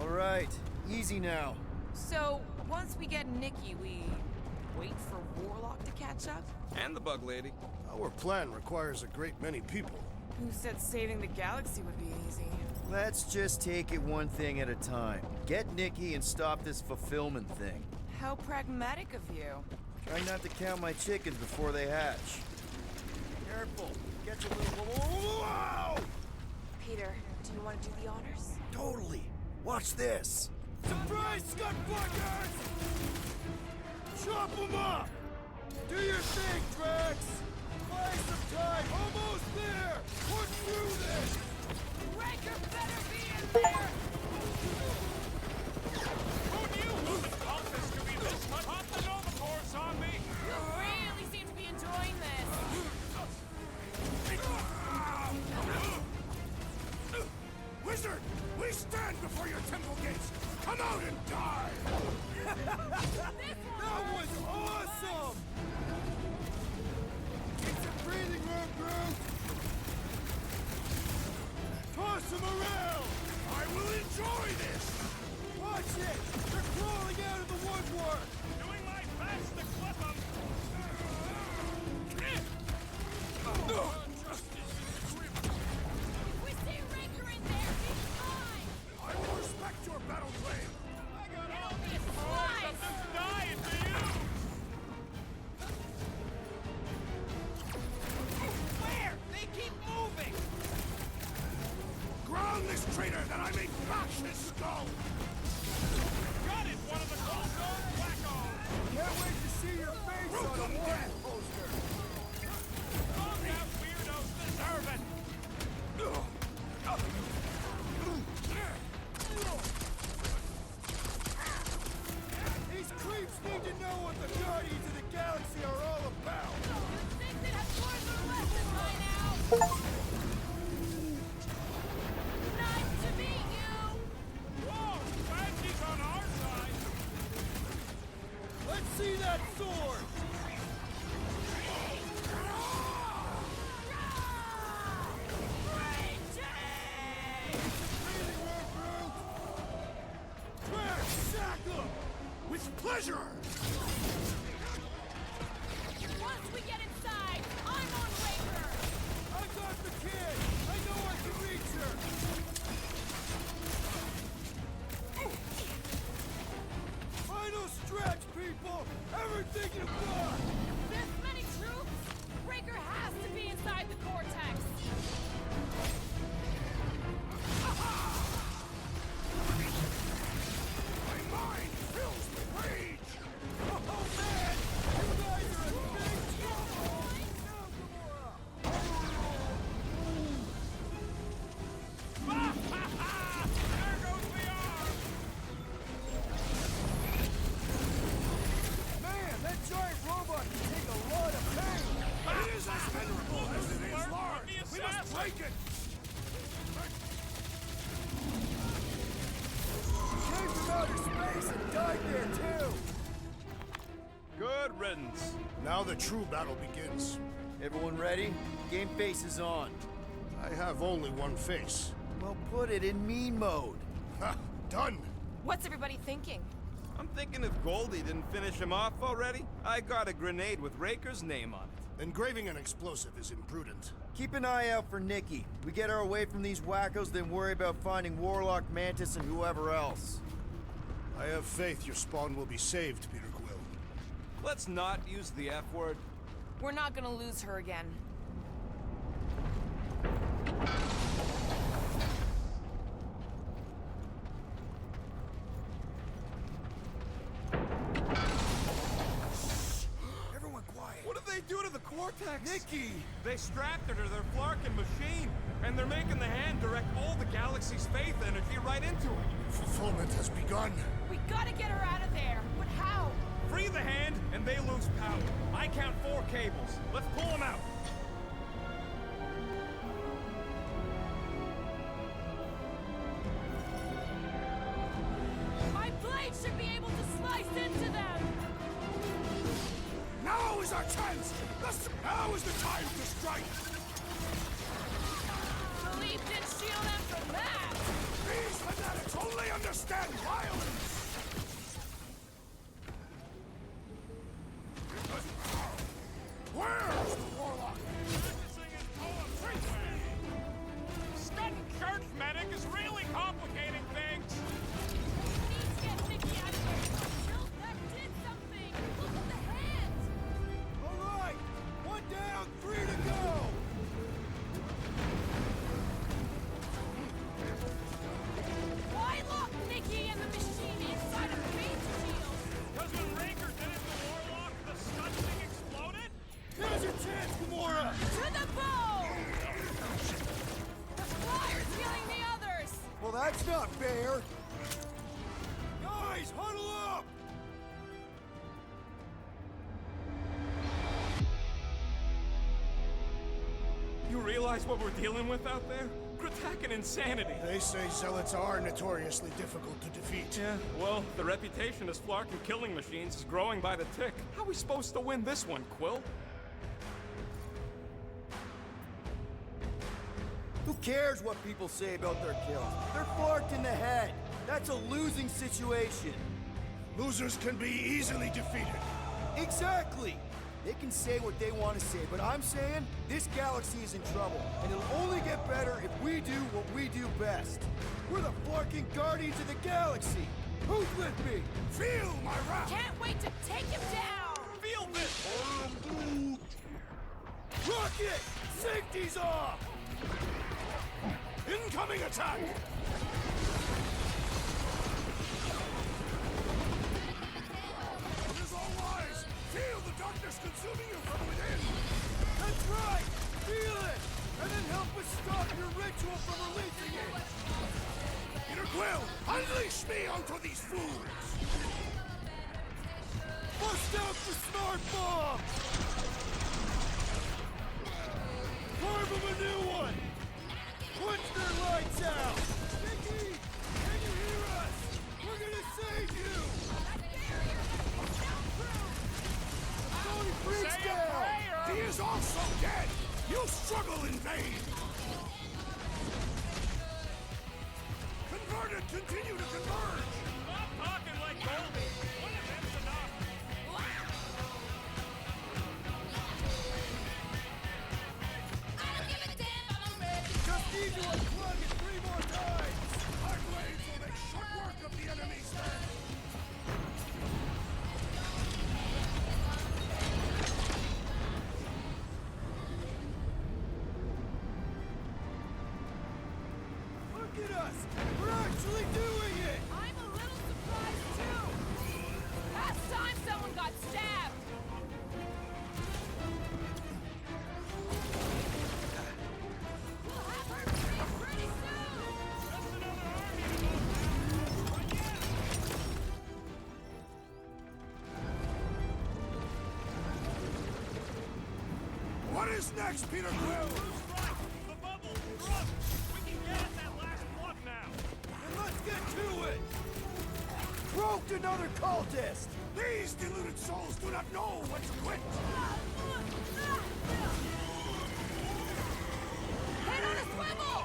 All right, easy now. So, once we get Nikki, we wait for Warlock to catch up? And the bug lady. Our plan requires a great many people. Who said saving the galaxy would be easy? Let's just take it one thing at a time. Get Nikki and stop this fulfillment thing. How pragmatic of you. Try not to count my chickens before they hatch. Careful. Get your little... Whoa! Peter, do you want to do the honors? Totally. Watch this. Surprise, scut fuckers! Chop them up! Do your thing, Drax! Buy some time! Almost there! Push through this! Raker better be in there! Who knew the cultists could be this much? Pop the Nova Force on me! You really seem to be enjoying this. Wizard! We stand before your temple gates! Come out and die! That was awesome! Get some breathing room, Groot! Toss him around! I will enjoy this! Watch it! They're crawling out of the woodwork! Doing my best to clip them! If we see Raker in there, he's fine. I will respect your battle claim! I got all It'll be these boys slice. of this dying to you! Where? They keep moving! Ground this traitor now! Nice to meet you! Whoa! Banshie's on our side! Let's see that sword! With pleasure! Once we get inside, I'm on Raker! I got the kid! I know I can reach her! Final stretch, people! Everything you've got! This many troops? Raker has to be inside the Cortex! My mind fills with rage! Oh man! You guys are in big trouble! There goes the arm! Man, that giant robot can take a lot of pain! It is as venerable as it is large! We must break it! Came from outer space and died there too! Good riddance. Now the true battle begins. Everyone ready? Game face is on. I have only one face. Well, put it in mean mode. Ha! Done! What's everybody thinking? I'm thinking if Goldie didn't finish him off already, I got a grenade with Raker's name on it. Engraving an explosive is imprudent. Keep an eye out for Nikki. We get her away from these wackos, then worry about finding Warlock, Mantis, and whoever else. I have faith your spawn will be saved, Peter Quill. Let's not use the F word. We're not gonna lose her again. Everyone quiet! What did they do to the Cortex? Nikki! They strapped her to their Flarkin machine, and they're making the hand direct all the galaxy's faith energy right into it. Fulfillment has begun. We gotta get her out of there! But how? Free the hand, and they lose power. I count 4 cables. Let's pull them out. My blade should be able to slice into them! Now is our chance! Now is the time to strike! The leap didn't shield them from that! These fanatics only understand violence! Where's the Warlock? Studying church medic is really complicating things. Need to get Nikki out of here! Jill, that did something! Look at the hands! Alright! 1 down, 3 to go! Why lock Nikki and the machine inside a range shield? Because when Raker did it to Warlock, the stun thing exploded? Here's your chance, Gamora! To the bow! The flyer's killing the others! Well, that's not fair! Guys, huddle up! You realize what we're dealing with out there? Kratakan insanity. They say zealots are notoriously difficult to defeat. Yeah, well, the reputation as Flarkin killing machines is growing by the tick. How are we supposed to win this one, Quill? Who cares what people say about their kills? They're flarked in the head. That's a losing situation. Losers can be easily defeated. Exactly! They can say what they want to say, but I'm saying this galaxy is in trouble, and it'll only get better if we do what we do best. We're the flarking guardians of the galaxy! Who's with me? Feel my wrath! Can't wait to take him down! Feel this! Rocket! Safety's off! Incoming attack! It is all wise! Feel the darkness consuming you from within! That's right! Feel it! And then help us stop your ritual from releasing it! Peter Quill, unleash me onto these fools! Bust out the smart bomb! Carve them is also dead! You struggle in vain! Converted, continue to converge! Stop talking like Goldie! One of them's enough! Just need you unplug it 3 more times! Our blades will make short work of the enemy's stand! Look at us! We're actually doing it! I'm a little surprised too! Last time someone got stabbed! We'll have her free pretty soon! Just another army to go through! But yeah! What is next, Peter Quill? The bubble! Look! We can get at that last plug now! Then let's get to it! Roped another cultist! These deluded souls do not know when to quit! Head on a swivel!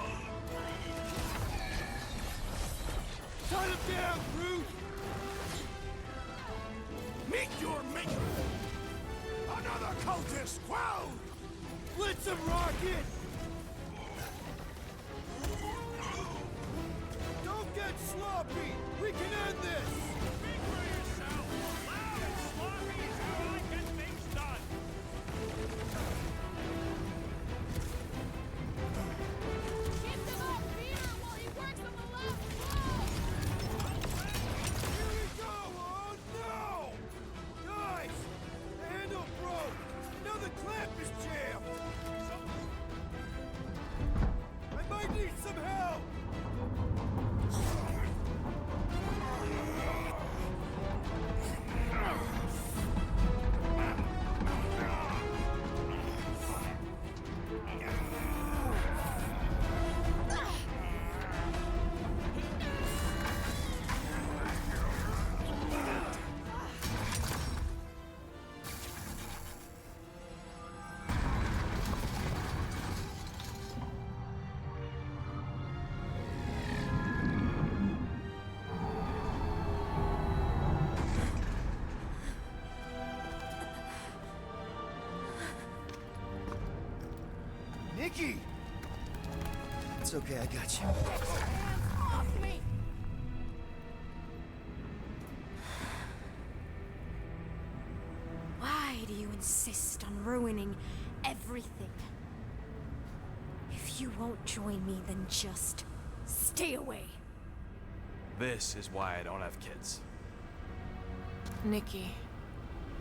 Shut him down, brute! Meet your maker! Another cultist quelled! Blitz him, Rocket! Don't get sloppy! We can end this! Speak for yourself! Loud and sloppy is how I get things done! Shift him off Peter while he works on the last blow! Here we go! Oh no! Guys! The handle broke! Now the clamp is jammed! I might need some help! Nikki! It's okay, I got you. Off me! Why do you insist on ruining everything? If you won't join me, then just stay away. This is why I don't have kids. Nikki,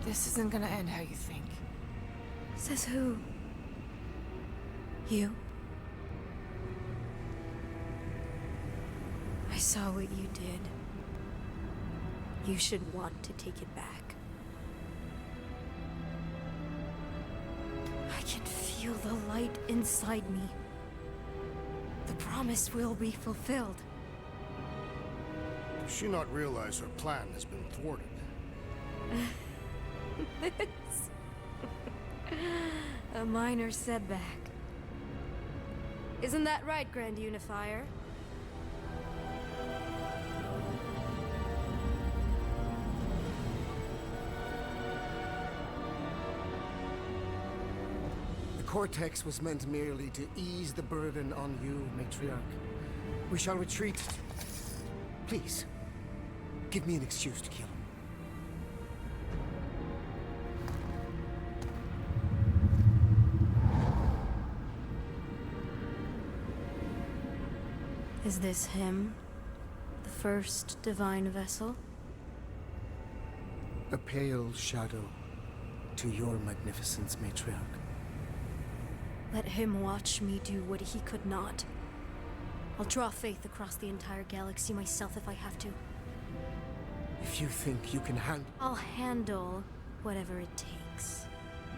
this isn't gonna end how you think. Says who? You? I saw what you did. You should want to take it back. I can feel the light inside me. The promise will be fulfilled. Does she not realize her plan has been thwarted? This. A minor setback. Isn't that right, Grand Unifier? The Cortex was meant merely to ease the burden on you, Matriarch. We shall retreat. Please, give me an excuse to kill him. Is this him? The first divine vessel? A pale shadow to your magnificence, Matriarch. Let him watch me do what he could not. I'll draw faith across the entire galaxy myself if I have to. If you think you can handle... I'll handle whatever it takes.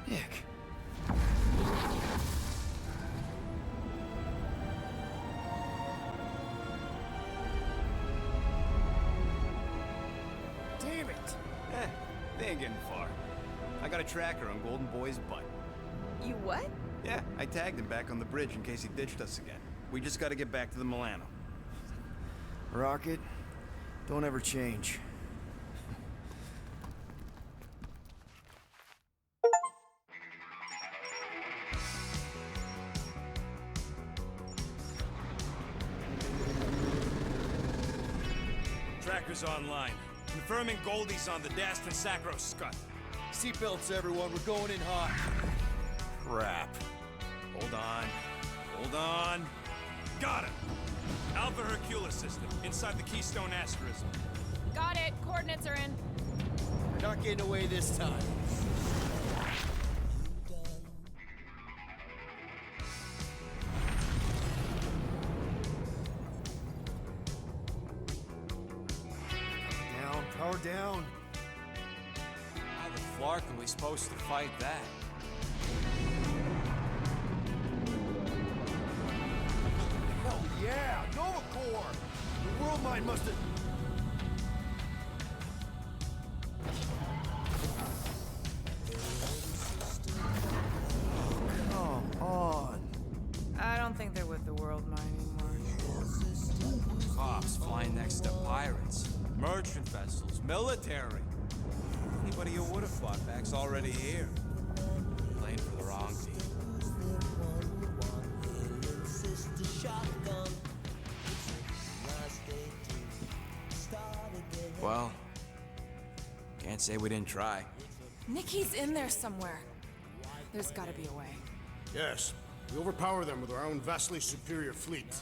Nick. Damn it! They ain't getting far. I got a tracker on Golden Boy's butt. What? Yeah, I tagged him back on the bridge in case he ditched us again. We just gotta get back to the Milano. Rocket, don't ever change. Tracker's online. Confirming Goldie's on the Dastan Sacro Scut. Seatbelts, everyone. We're going in hot. Crap. Hold on. Hold on. Got it! Alpha Hercules system, inside the Keystone Asterism. Got it. Coordinates are in. We're not getting away this time. Down, power down. How the flark are we supposed to fight that? Hell yeah! Nova Corps! The World Mine must have... Come on. I don't think they're with the World Mine anymore. Cops flying next to pirates, merchant vessels, military. Anybody who would have fought back's already here. Playing for the wrong team. Well, can't say we didn't try. Nikki's in there somewhere. There's gotta be a way. Yes, we overpower them with our own vastly superior fleet.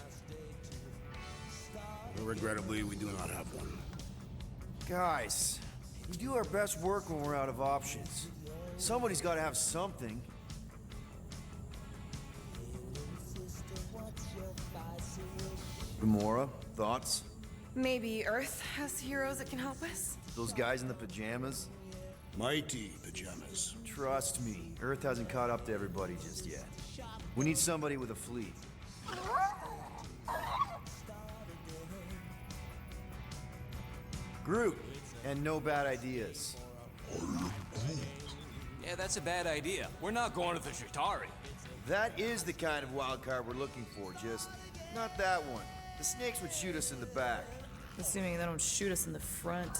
Regrettably, we do not have one. Guys, we do our best work when we're out of options. Somebody's got to have something. Gamora, thoughts? Maybe Earth has heroes that can help us? Those guys in the pajamas? Mighty pajamas. Trust me, Earth hasn't caught up to everybody just yet. We need somebody with a fleet. Groot, and no bad ideas. Yeah, that's a bad idea. We're not going to the Chitauri. That is the kind of wild card we're looking for, just not that one. The snakes would shoot us in the back. Assuming they don't shoot us in the front.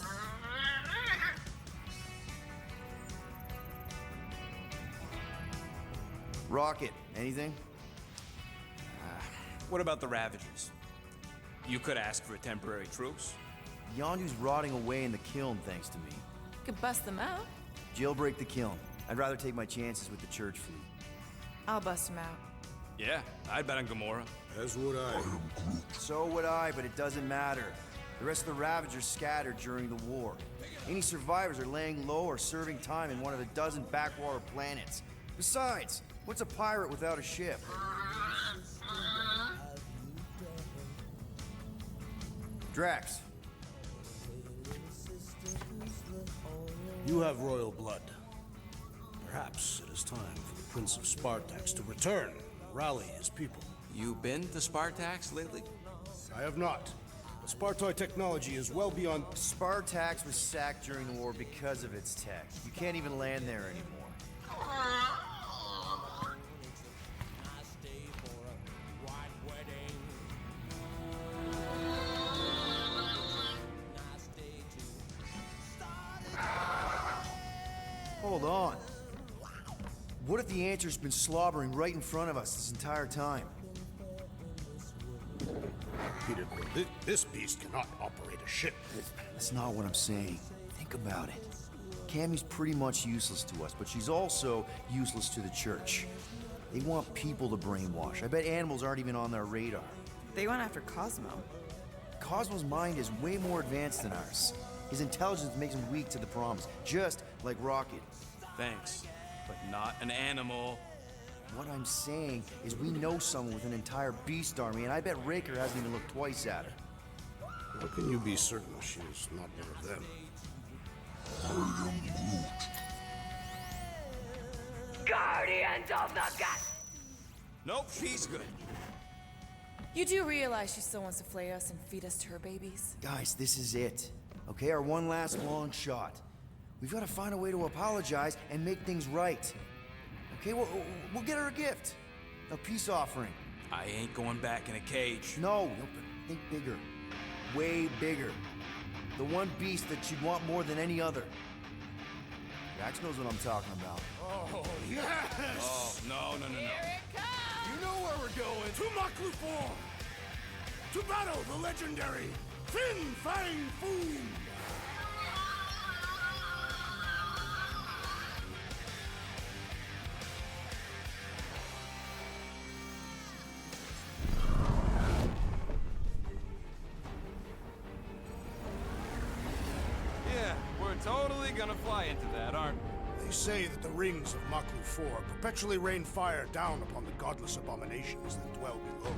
Rocket, anything? What about the Ravagers? You could ask for a temporary truce. Yondu's rotting away in the kiln, thanks to me. Could bust them out. Jailbreak the kiln. I'd rather take my chances with the church fleet. I'll bust them out. Yeah, I'd bet on Gamora. As would I. So would I, but it doesn't matter. The rest of the Ravagers scattered during the war. Any survivors are laying low or serving time in one of a dozen backwater planets. Besides, what's a pirate without a ship? Drax. You have royal blood. Perhaps it is time for the Prince of Spartax to return and rally his people. You been to Spartax lately? I have not. The Spartoi technology is well beyond... Spartax was sacked during the war because of its tech. You can't even land there anymore. Hold on. What if the answer's been slobbering right in front of us this entire time? Peter Quill, this beast cannot operate a ship. That's not what I'm saying. Think about it. Cammy's pretty much useless to us, but she's also useless to the church. They want people to brainwash. I bet animals aren't even on their radar. They went after Cosmo. Cosmo's mind is way more advanced than ours. His intelligence makes him weak to the promise, just like Rocket. Thanks, but not an animal. What I'm saying is we know someone with an entire beast army, and I bet Raker hasn't even looked twice at her. How can you be certain she is not one of them? Guardians of the Gut. Nope, she's good. You do realize she still wants to flay us and feed us to her babies? Guys, this is it. Okay, our one last long shot. We've got to find a way to apologize and make things right. Okay, we'll get her a gift. A peace offering. I ain't going back in a cage. No, but think bigger. Way bigger. The one beast that she'd want more than any other. Jax knows what I'm talking about. Oh, yes! Oh, no. You know where we're going. To Maklu 4! To battle the legendary Fin Fang Foom! Yeah, we're totally gonna fly into that, aren't we? They say that the rings of Maklu 4 perpetually rain fire down upon the godless abominations that dwell below.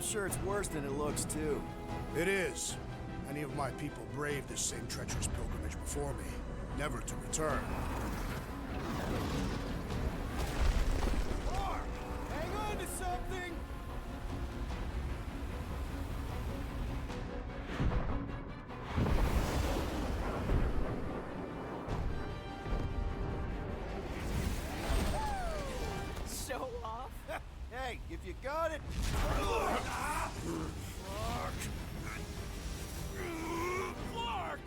sure it's worse than it looks, too. It is. Many of my people braved this same treacherous pilgrimage before me, never to return. Mark! Hang on to something! Show off. Hey, if you got it... Flark!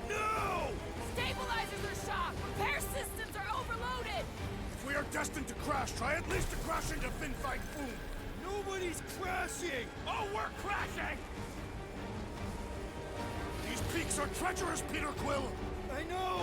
No! Stabilizers are shot. Repair systems are overloaded. If we are destined to crash, try at least to crash into Fin Fang Foom. Nobody's crashing! Oh, we're crashing! These peaks are treacherous, Peter Quill! I know!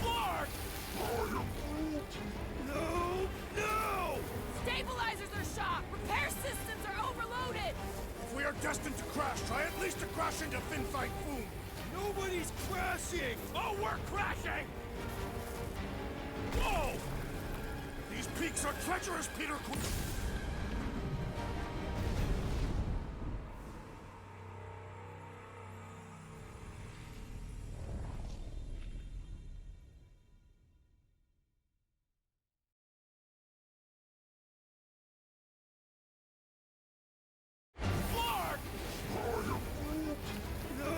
Flark! No! No! Stabilizers are shot. Repair systems are overloaded. If we are destined to crash, try at least to crash into Fin Fang Foom. Nobody's crashing! Oh, we're crashing! Whoa! These peaks are treacherous, Peter Quill! Flark! No!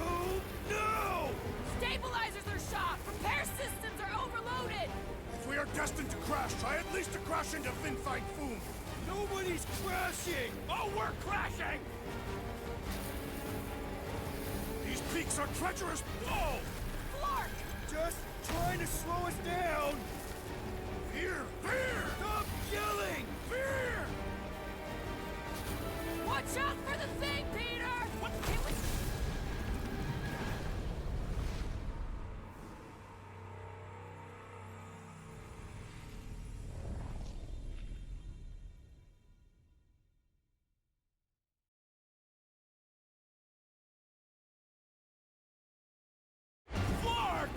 No! Stabilizers are shot. Repair systems are overloaded. If we are destined to crash, try at least to crash into Fin Fang Foom. Nobody's crashing! Oh, we're crashing! These peaks are treacherous. Whoa! Flark! Just trying to slow us down! Fear! Fear! Stop yelling! Fear! Watch out for the thing, Peter! What? It was... Flark!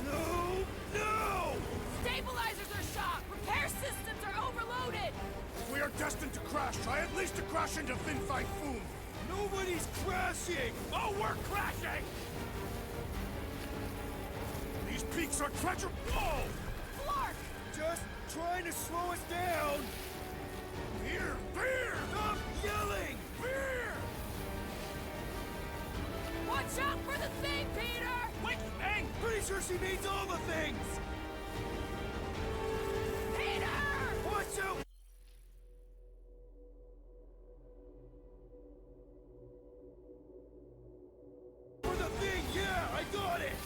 No! No! Stabilizers are shot. Repair systems are overloaded. If we are destined to crash, try at least to crash into Fin Fang Foom. Nobody's crashing! Oh, we're crashing! These peaks are treacherous. Whoa! Flark! Just trying to slow us down! Fear! Fear! Stop yelling! Fear! Watch out for the thing, Peter! Which thing? Pretty sure she means all the things! Peter! Watch out! For the thing, yeah, I got it!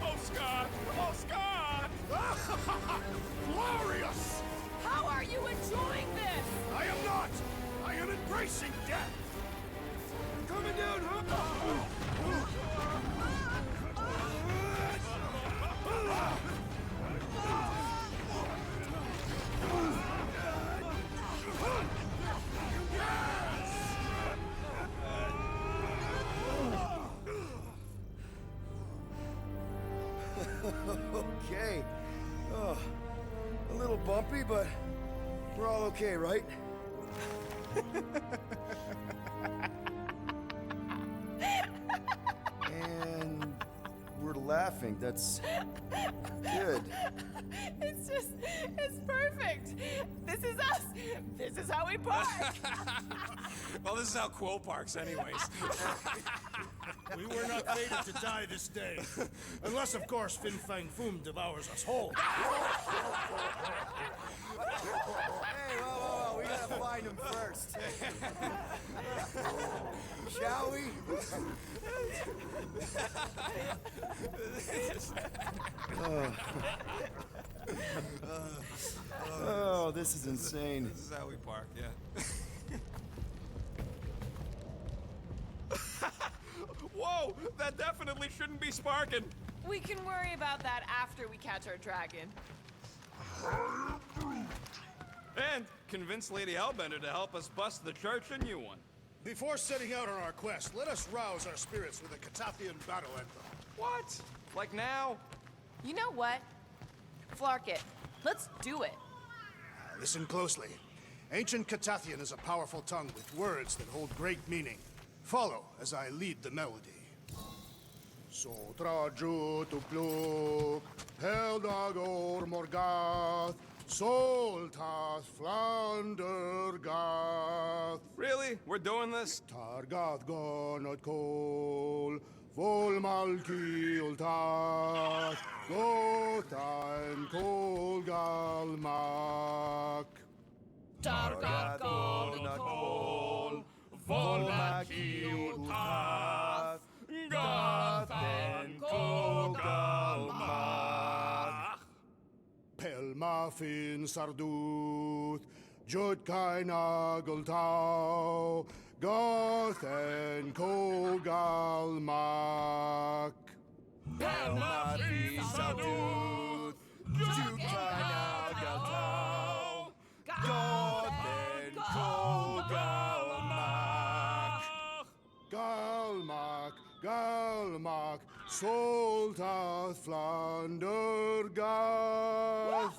Oh, Scott! Oh, Scott! Glorious! How are you enjoying this? I am not! I am embracing death! Coming down, huh? Okay. Oh, a little bumpy, but we're all okay, right? And we're laughing. That's good. It's perfect. This is us. This is how we park. Well, this is how Quill parks, anyways. We were not fated to die this day. Unless, of course, Fin Fang Foom devours us whole. Hey, whoa. We gotta find him first. Shall we? Oh, this is insane. This is how we park, yeah. Whoa! That definitely shouldn't be sparking! We can worry about that after we catch our dragon. And convince Lady Hellbender to help us bust the church a new one. Before setting out on our quest, let us rouse our spirits with a Catathian battle anthem. What? Like now? You know what? Flark it. Let's do it. Listen closely. Ancient Catathian is a powerful tongue with words that hold great meaning. Follow as I lead the melody. Sotra jutupluk, Heldagor Morgath, Soltath Flandergath. Really? We're doing this? Targath gonot kol, Volmalki ultath, Gothain kol galmak. Targath gonot kol, Volmalki ultath, Gothain kol galmak. Pelmafin sarduth, Jutkai nageltau, Gothen kogalmak. Pelmafin sarduth, Jutkai nageltau, Gothen kogalmak. Galmak, Galmak, Soltath Flandergath.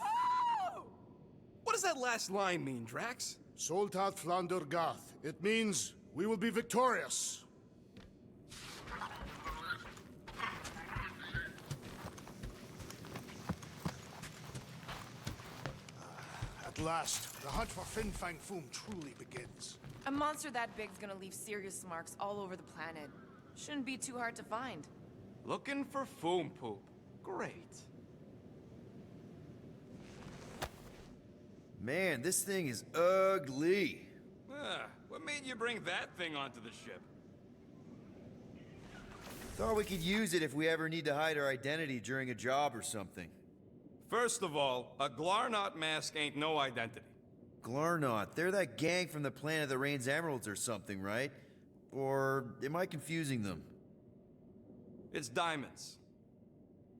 What does that last line mean, Drax? Soltath Flandergath. It means we will be victorious. At last, the hunt for Fin Fang Foom truly begins. A monster that big's gonna leave serious marks all over the planet. Shouldn't be too hard to find. Looking for Foom Poop. Great. Man, this thing is ugly. What made you bring that thing onto the ship? Thought we could use it if we ever need to hide our identity during a job or something. First of all, a Glarnot mask ain't no identity. Glarnot, they're that gang from the Planet that Rains Emeralds or something, right? Or am I confusing them? It's diamonds.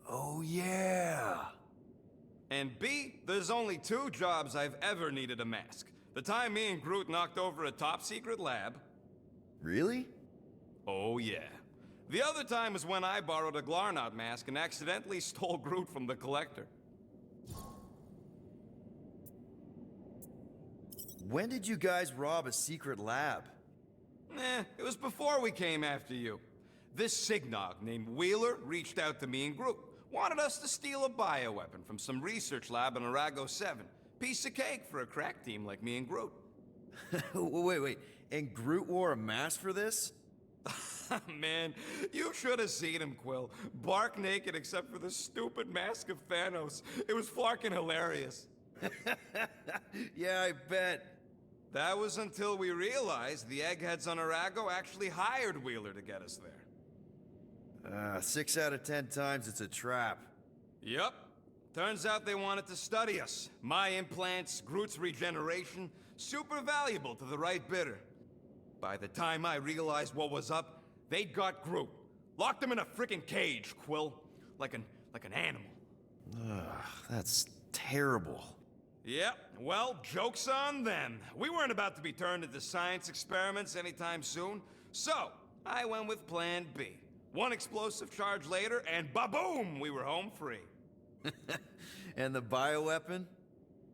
Oh, yeah. And B, there's only 2 jobs I've ever needed a mask. The time me and Groot knocked over a top-secret lab. Really? Oh, yeah. The other time was when I borrowed a Glarnot mask and accidentally stole Groot from the Collector. When did you guys rob a secret lab? It was before we came after you. This Signog named Wheeler reached out to me and Groot. Wanted us to steal a bioweapon from some research lab in Arago 7. Piece of cake for a crack team like me and Groot. Wait. And Groot wore a mask for this? Man, you should have seen him, Quill. Bark naked except for the stupid mask of Thanos. It was fucking hilarious. Yeah, I bet. That was until we realized the eggheads on Arago actually hired Wheeler to get us there. 6 out of 10 times it's a trap. Yep. Turns out they wanted to study us. My implants, Groot's regeneration, super valuable to the right bidder. By the time I realized what was up, they'd got Groot. Locked him in a freaking cage, Quill. Like an animal. That's terrible. Yep, well, joke's on them. We weren't about to be turned into science experiments anytime soon, so I went with Plan B. 1 explosive charge later, and ba-boom, we were home free. And the bioweapon?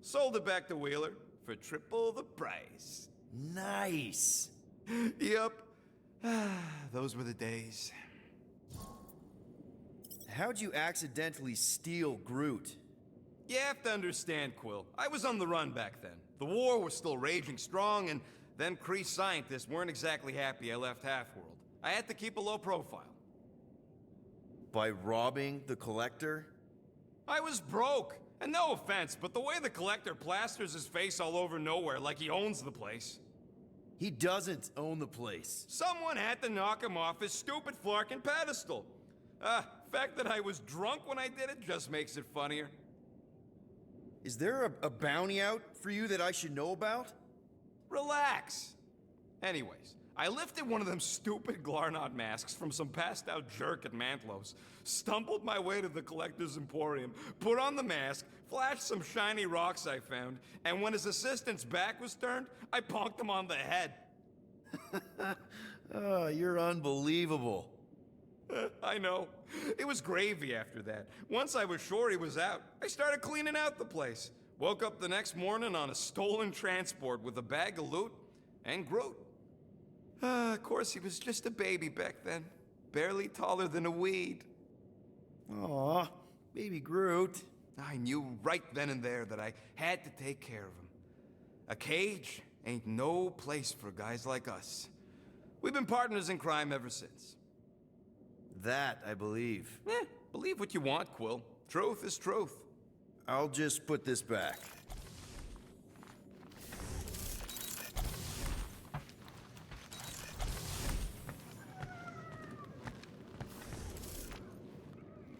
Sold it back to Wheeler for triple the price. Nice. Yep. Those were the days. How'd you accidentally steal Groot? You have to understand, Quill. I was on the run back then. The war was still raging strong, and them Kree scientists weren't exactly happy I left Half-World. I had to keep a low profile. By robbing the Collector? I was broke. And no offense, but the way the Collector plasters his face all over nowhere like he owns the place. He doesn't own the place. Someone had to knock him off his stupid flarkin' pedestal. Fact that I was drunk when I did it just makes it funnier. Is there a bounty out for you that I should know about? Relax. Anyways, I lifted one of them stupid Glarnod masks from some passed-out jerk at Mantlos, stumbled my way to the Collector's Emporium, put on the mask, flashed some shiny rocks I found, and when his assistant's back was turned, I bonked him on the head. Oh, you're unbelievable. I know. It was gravy after that. Once I was sure he was out, I started cleaning out the place. Woke up the next morning on a stolen transport with a bag of loot and Groot. Of course, he was just a baby back then. Barely taller than a weed. Aw, baby Groot. I knew right then and there that I had to take care of him. A cage ain't no place for guys like us. We've been partners in crime ever since. That I believe. Believe what you want, Quill. Truth is truth. I'll just put this back.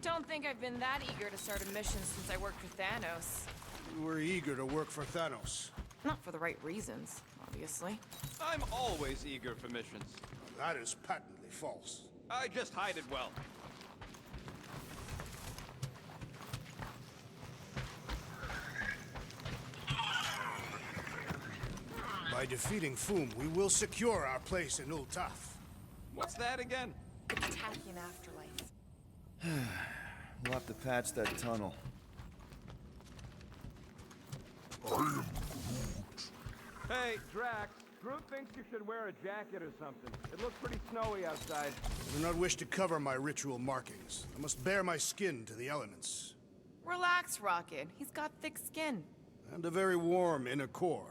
Don't think I've been that eager to start a mission since I worked with Thanos. You were eager to work for Thanos. Not for the right reasons, obviously. I'm always eager for missions. That is patently false. I just hide it well. By defeating Foom, we will secure our place in Ultaf. What's that again? The Tachyon afterlife. We'll have to patch that tunnel. I am Groot. Hey, Drax. Groot thinks you should wear a jacket or something. It looks pretty snowy outside. I do not wish to cover my ritual markings. I must bare my skin to the elements. Relax, Rocket. He's got thick skin. And a very warm inner core.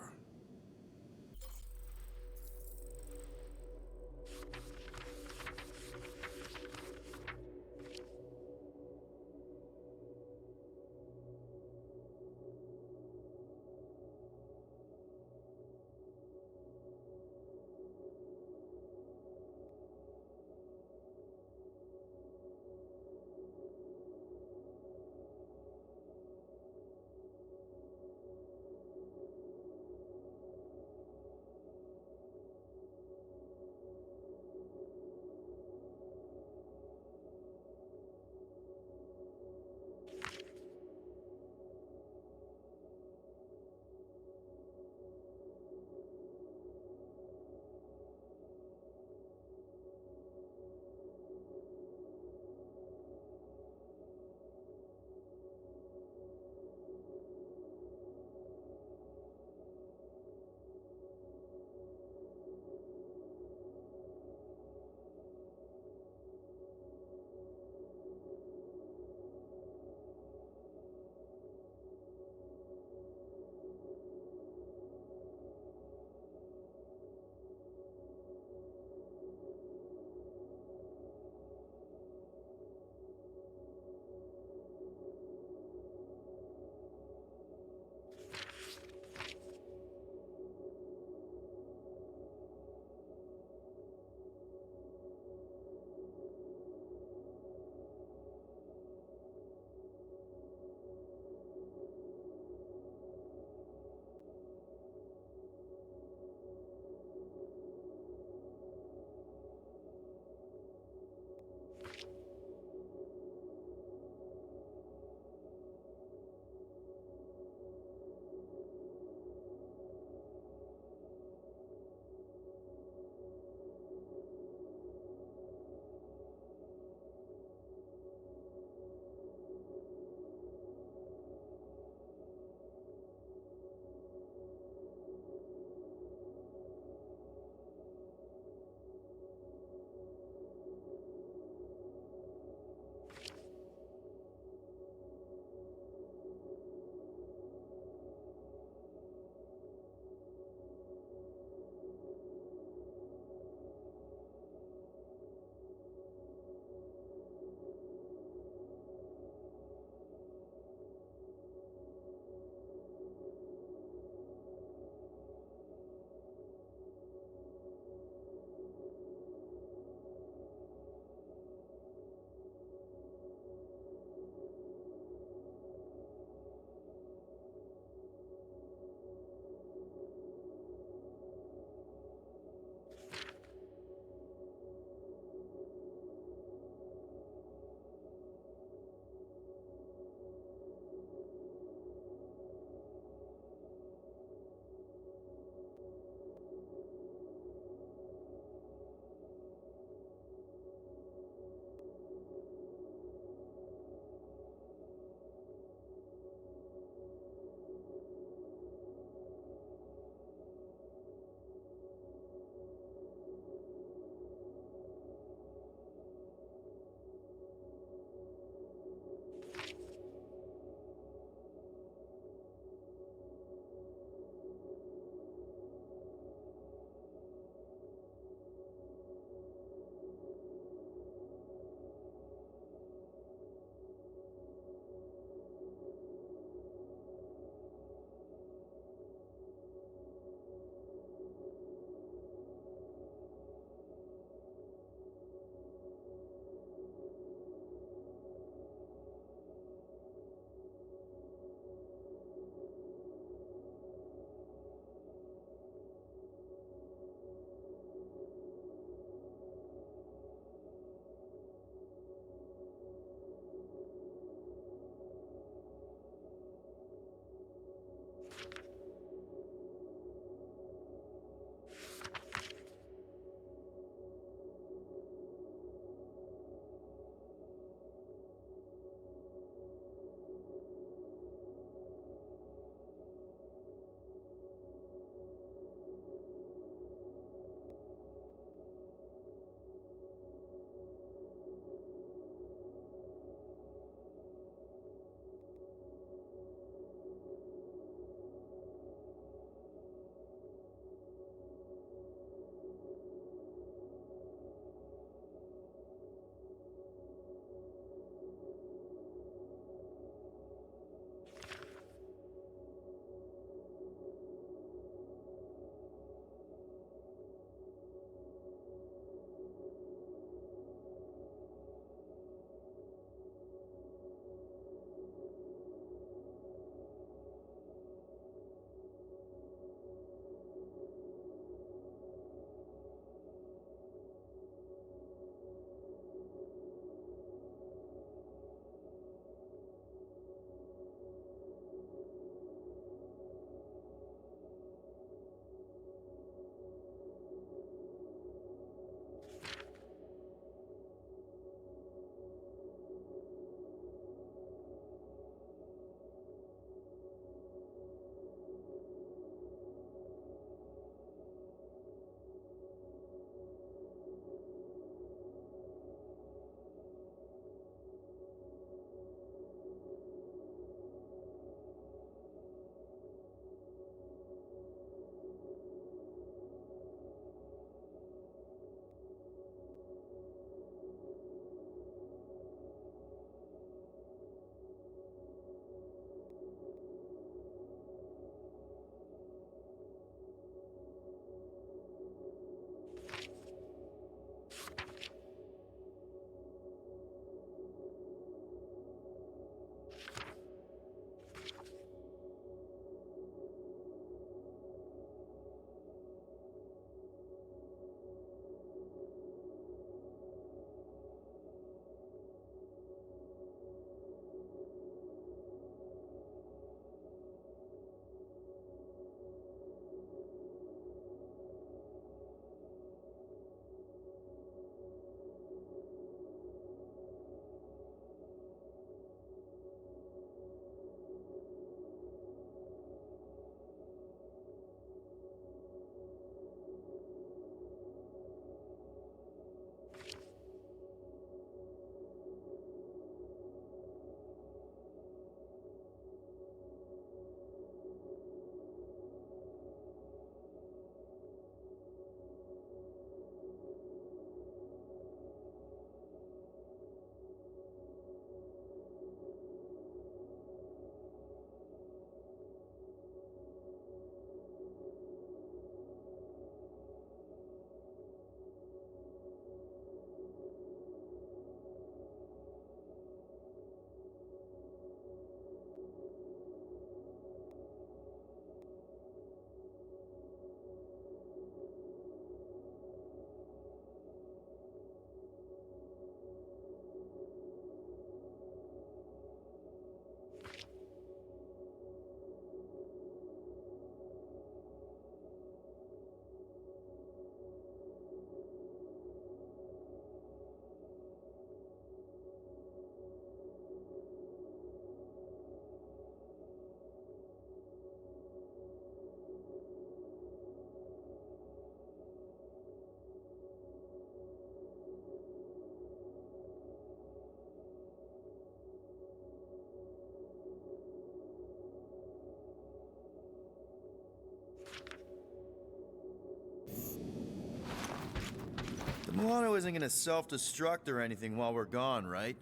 Milano isn't gonna self-destruct or anything while we're gone, right?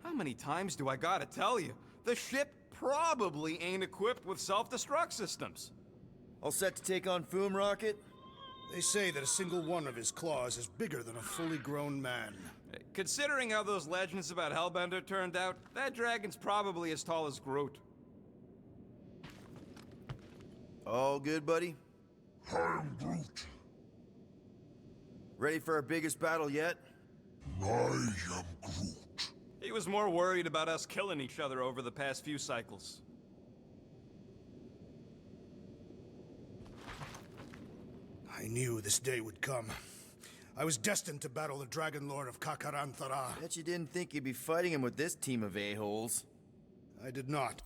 How many times do I gotta tell you? The ship probably ain't equipped with self-destruct systems. All set to take on Foom Rocket? They say that a single one of his claws is bigger than a fully grown man. Considering how those legends about Hellbender turned out, that dragon's probably as tall as Groot. All good, buddy? I'm Groot. Ready for our biggest battle yet? I am Groot. He was more worried about us killing each other over the past few cycles. I knew this day would come. I was destined to battle the Dragon Lord of Kakaranthara. Bet you didn't think you'd be fighting him with this team of a-holes. I did not.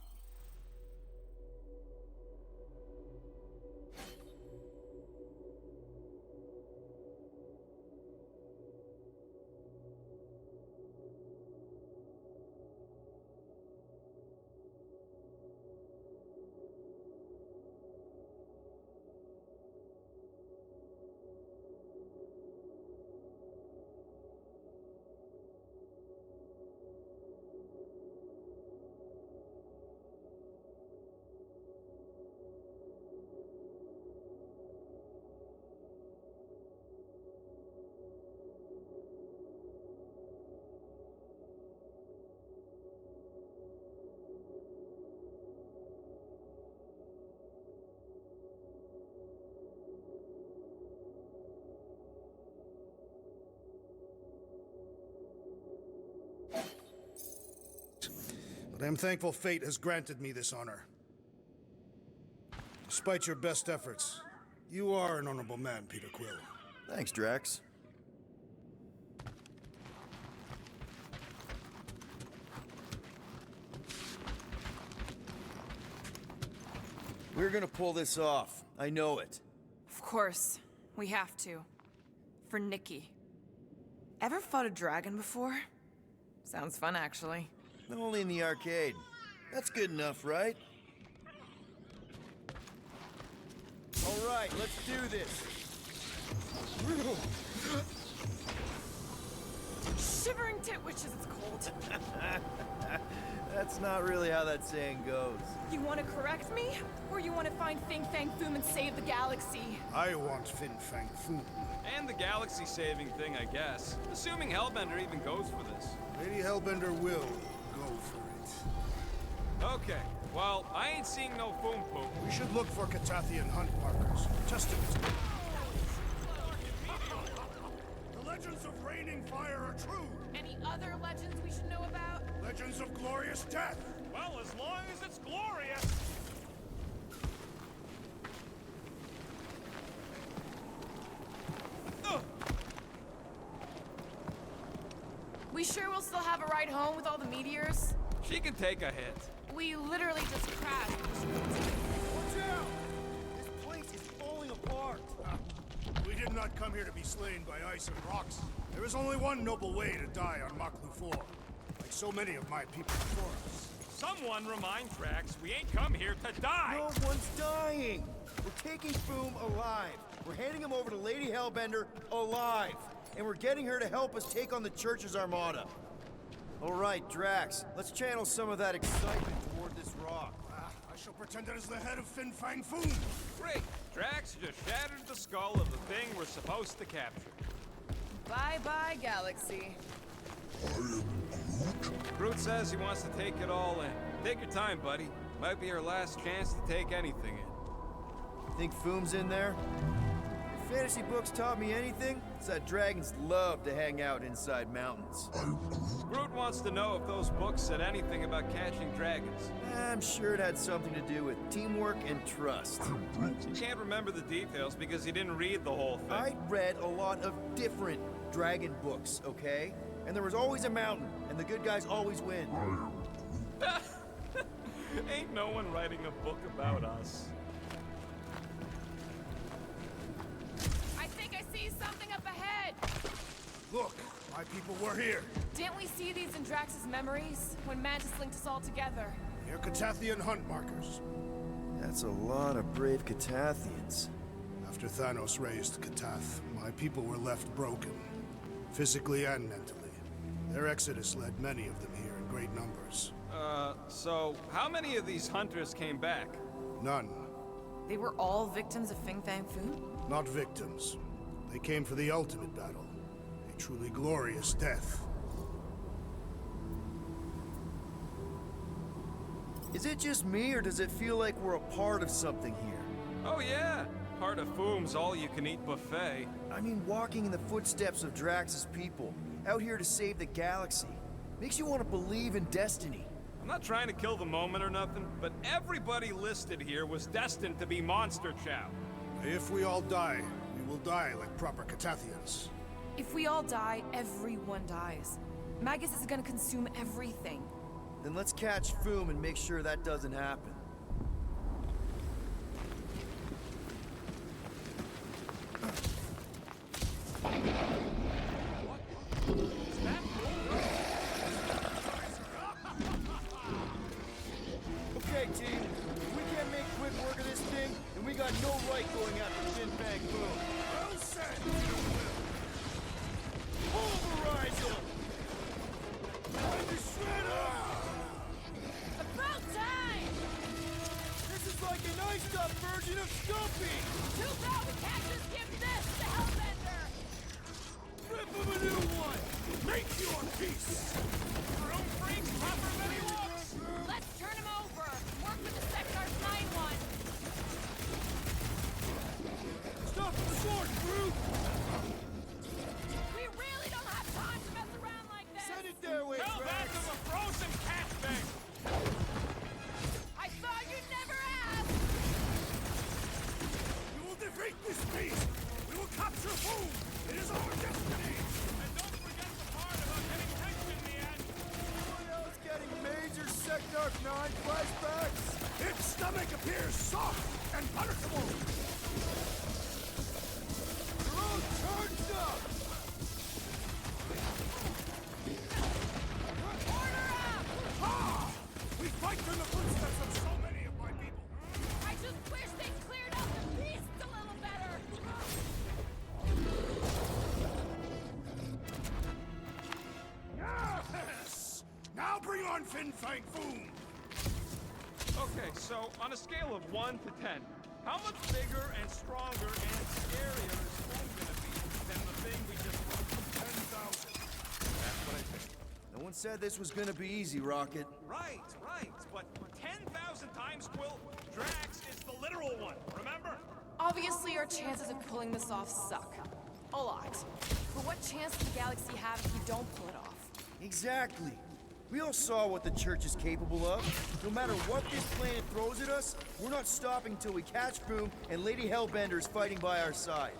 But I am thankful fate has granted me this honor. Despite your best efforts, you are an honorable man, Peter Quill. Thanks, Drax. We're gonna pull this off. I know it. Of course. We have to. For Nikki. Ever fought a dragon before? Sounds fun, actually. Only in the arcade. That's good enough, right? All right, let's do this. Shivering titwitches, it's cold. That's not really how that saying goes. You want to correct me? Or you want to find Fin Fang Foom and save the galaxy? I want Fin Fang Foom. And the galaxy-saving thing, I guess. Assuming Hellbender even goes for this. Lady Hellbender will go for it. Okay, well, I ain't seeing no Foom Poop. We should look for Catathian hunt markers. Testaments. The legends of raining fire are true. Any other legends we should know about? Legends of glorious death. Well, as long as it's glorious. We sure will still have a ride home with all the meteors? She can take a hit. We literally just crashed. Watch out! This place is falling apart. We did not come here to be slain by ice and rocks. There is only one noble way to die on Maklu 4, like so many of my people before us. Someone remind Drax we ain't come here to die! No one's dying! We're taking Foom alive. We're handing him over to Lady Hellbender alive. And we're getting her to help us take on the Church's armada. All right, Drax, let's channel some of that excitement toward this rock. I shall pretend it is the head of Fin Fang Foom. Great! Drax just shattered the skull of the thing we're supposed to capture. Bye-bye, galaxy. I am Groot. Groot says he wants to take it all in. Take your time, buddy. Might be our last chance to take anything in. Think Foom's in there? If fantasy books taught me anything, it's that dragons love to hang out inside mountains. Groot wants to know if those books said anything about catching dragons. I'm sure it had something to do with teamwork and trust. He can't remember the details because he didn't read the whole thing. I read a lot of different dragon books, okay? And there was always a mountain, and the good guys always win. Ain't no one writing a book about us. I think I see something up ahead. Look, my people were here. Didn't we see these in Drax's memories when Mantis linked us all together? They're Catathian hunt markers. That's a lot of brave Catathians. After Thanos raised Katath, my people were left broken. physically and mentally. Their exodus led many of them here in great numbers. So how many of these hunters came back? None. They were all victims of Fin Fang Foom? Not victims. They came for the ultimate battle. A truly glorious death. Is it just me, or does it feel like we're a part of something here? Oh yeah, part of Foom's all-you-can-eat buffet. I mean, walking in the footsteps of Drax's people, out here to save the galaxy. Makes you want to believe in destiny. I'm not trying to kill the moment or nothing, but everybody listed here was destined to be Monster Chow. If we all die, we will die like proper Catathians. If we all die, everyone dies. Magus is gonna consume everything. Then let's catch Foom and make sure that doesn't happen. Okay, team. If we can't make quick work of this thing, then we got no right going after Fin Fang Foom. Well said, Peter Quill. Pulverize him! Time to shred him! About time! This is like an iced-up version of Stumpy! Too bad we can't just give this to Hellbender! Rip him a new one! Make your peace! Room freaks, proper many looks! Let's turn him over! Work with the Sector 9-1! Stop the sword, Groot! We really don't have time to mess around like this! Send it their way, Tell that Drax! to the frozen cat thing! I thought you'd never ask! We will defeat this beast! We will capture Foom! It is our destiny! And don't forget the part about getting rich in the end! Anyone else getting major Sector 9 flashbacks? Its stomach appears soft and palatable! You're all charged up! Order up! Ah! We fight in the footsteps of so many of my people! I just wish they cleared out the beasts a little better! Yes! Now bring on Fin Fang Foom! Okay, so on a scale of 1 to 10, how much bigger and stronger and scarier is Foom gonna be than the thing we just fought? 10,000. That's what I think. No one said this was gonna be easy, Rocket. Right, but 10,000 times, Quill, Drax is the literal one, remember? Obviously, our chances of pulling this off suck. A lot. But what chance does the galaxy have if we don't pull it off? Exactly. We all saw what the Church is capable of. No matter what this planet throws at us, we're not stopping until we catch Foom and Lady Hellbender is fighting by our side.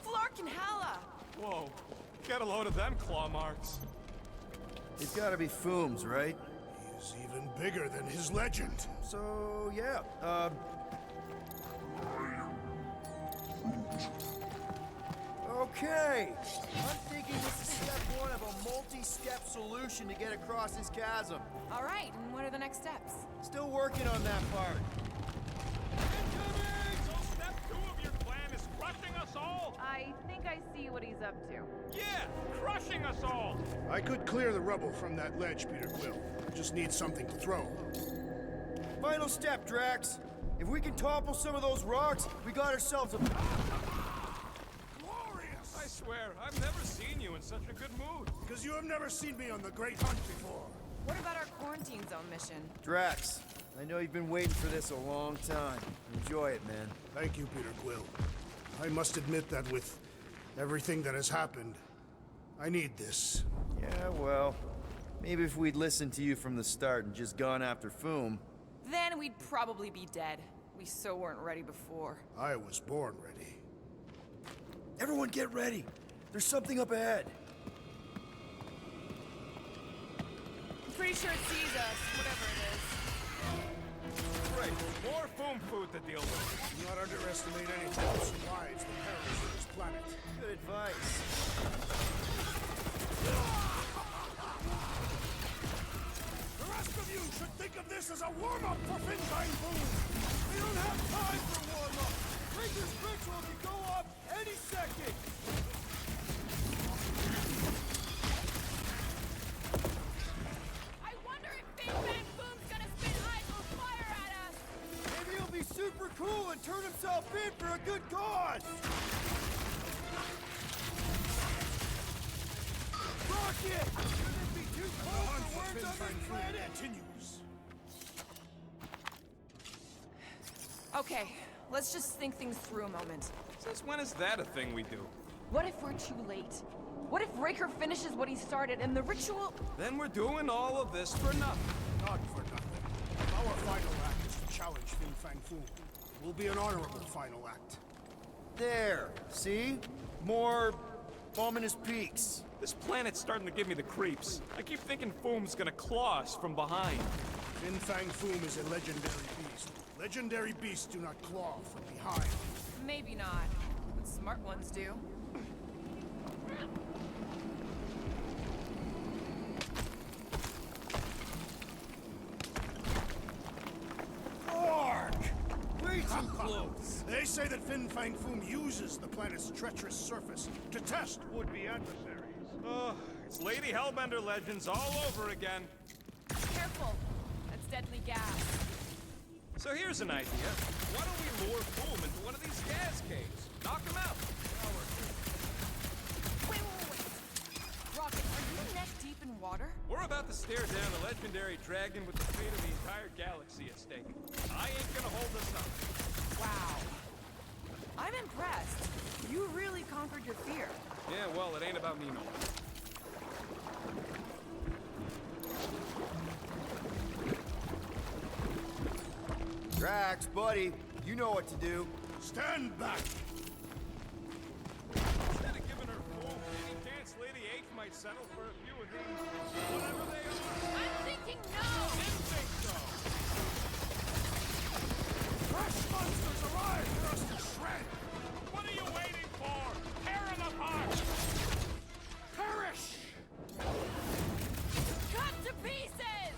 Flark and Hala! Whoa, get a load of them claw marks. It's gotta be Foom's, right? He is even bigger than his legend. So, yeah, okay. I'm thinking this is step one of a multi-step solution to get across this chasm. All right, and what are the next steps? Still working on that part. So step 2 of your plan is crushing us all? I think I see what he's up to. Yeah, crushing us all! I could clear the rubble from that ledge, Peter Quill. I just need something to throw. Final step, Drax. If we can topple some of those rocks, we got ourselves a... Glorious! I swear, I've never seen you in such a good mood. Because you have never seen me on the Great Hunt before. What about our quarantine zone mission? Drax, I know you've been waiting for this a long time. Enjoy it, man. Thank you, Peter Quill. I must admit that with everything that has happened, I need this. Yeah, well, maybe if we'd listened to you from the start and just gone after Foom... Then we'd probably be dead. We so weren't ready before. I was born ready. Everyone get ready. There's something up ahead. I'm pretty sure it sees us, whatever it is. Great, more Foom food to deal with. Do not underestimate any thousand lives the perils of this planet. Good advice. The rest of you should think of this as a warm-up for Fin Fang Foom! We don't have time for warm-up! Rangers Ritual can go off any second! cool and turn himself in for a good cause! Rocket! Shouldn't it be too cold for words on this planet? Continues. Okay, let's just think things through a moment. Since when is that a thing we do? What if we're too late? What if Raker finishes what he started and the ritual... Then we're doing all of this for nothing. Not for nothing. Our final act is to challenge Fin Fang Foom. It will be an honorable final act. There, see? More ominous peaks. This planet's starting to give me the creeps. I keep thinking Foom's gonna claw us from behind. Fin Fang Foom is a legendary beast. Legendary beasts do not claw from behind. Maybe not, but smart ones do. Mark! Way too close! They say that Fin Fang Foom uses the planet's treacherous surface to test would-be adversaries. Oh, it's Lady Hellbender legends all over again. Careful! That's deadly gas. So here's an idea. Why don't we lure Foom into one of these gas caves? Knock him out. Wait. Rocket, are you neck deep in water? We're about to stare down a legendary dragon with the fate of the entire galaxy at stake. I ain't gonna hold us up. Wow. I'm impressed. You really conquered your fear. Yeah, well, it ain't about me no more. Drax, buddy, you know what to do. Stand back! Instead of giving her Foom, any chance Lady H might settle for a few of these, whatever they are? I'm thinking no! Didn't think so! Fresh monsters arrive for us to shred! What are you waiting for? Tear them apart! Perish! Cut to pieces!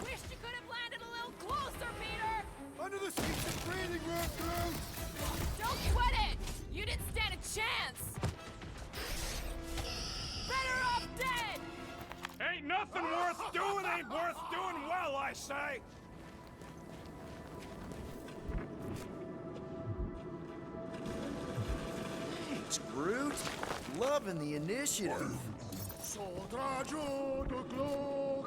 Wish you could have landed a little closer, Peter! Under the seats and breathing room, Groot! Don't sweat it! You didn't stand a chance! Better off dead! Ain't nothing worth doing ain't worth doing well, I say! Thanks, Groot. Loving the initiative. Soldrajo de Glog!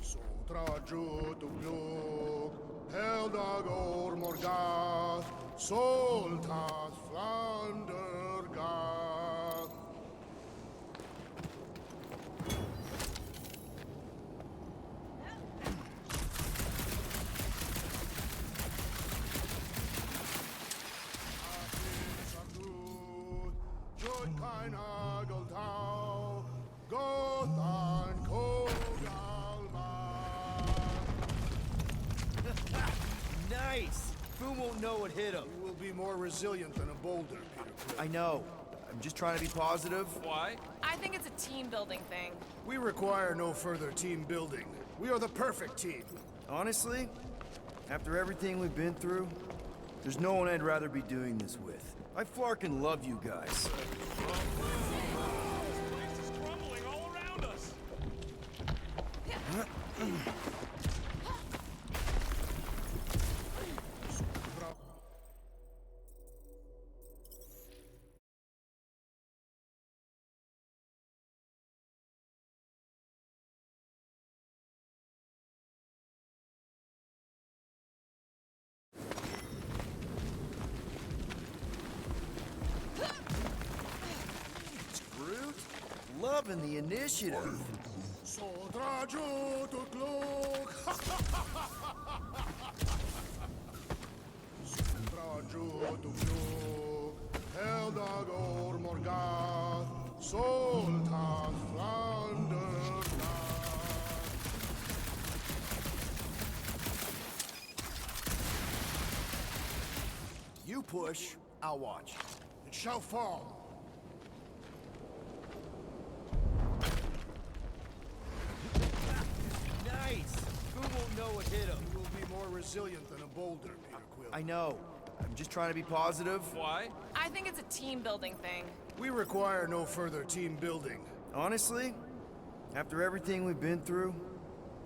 Soldrajo de Glog! Heldagor Morgath! Soltas Flandergath! Nice! Foom won't know what hit him. You will be more resilient than a boulder, Peter Quill. I know. I'm just trying to be positive. Why? I think it's a team building thing. We require no further team building. We are the perfect team. Honestly, after everything we've been through, there's no one I'd rather be doing this with. I flarkin' love you guys. This place is crumbling all around us! Groot, loving the initiative. Soldrajo de Glog! Soldrajo de Glog! Heldagor Morgath! Soltas Flandergath! You push, I'll watch. It shall fall. Nice! Foom won't know what hit him. You will be more resilient than a boulder, Peter Quill. I know. I'm just trying to be positive. Why? I think it's a team building thing. We require no further team building. Honestly, after everything we've been through,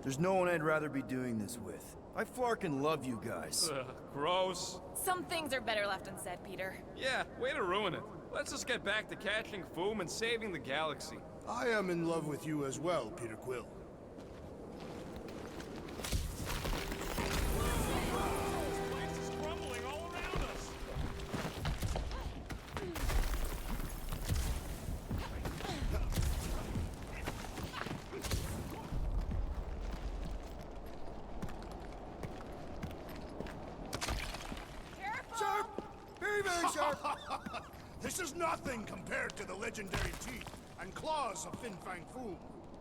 There's no one I'd rather be doing this with. I flarkin' love you guys. Ugh, gross. Some things are better left unsaid, Peter. Yeah, way to ruin it. Let's just get back to catching Foom and saving the galaxy. I am in love with you as well, Peter Quill. This is nothing compared to the legendary teeth and claws of Fin Fang Foom.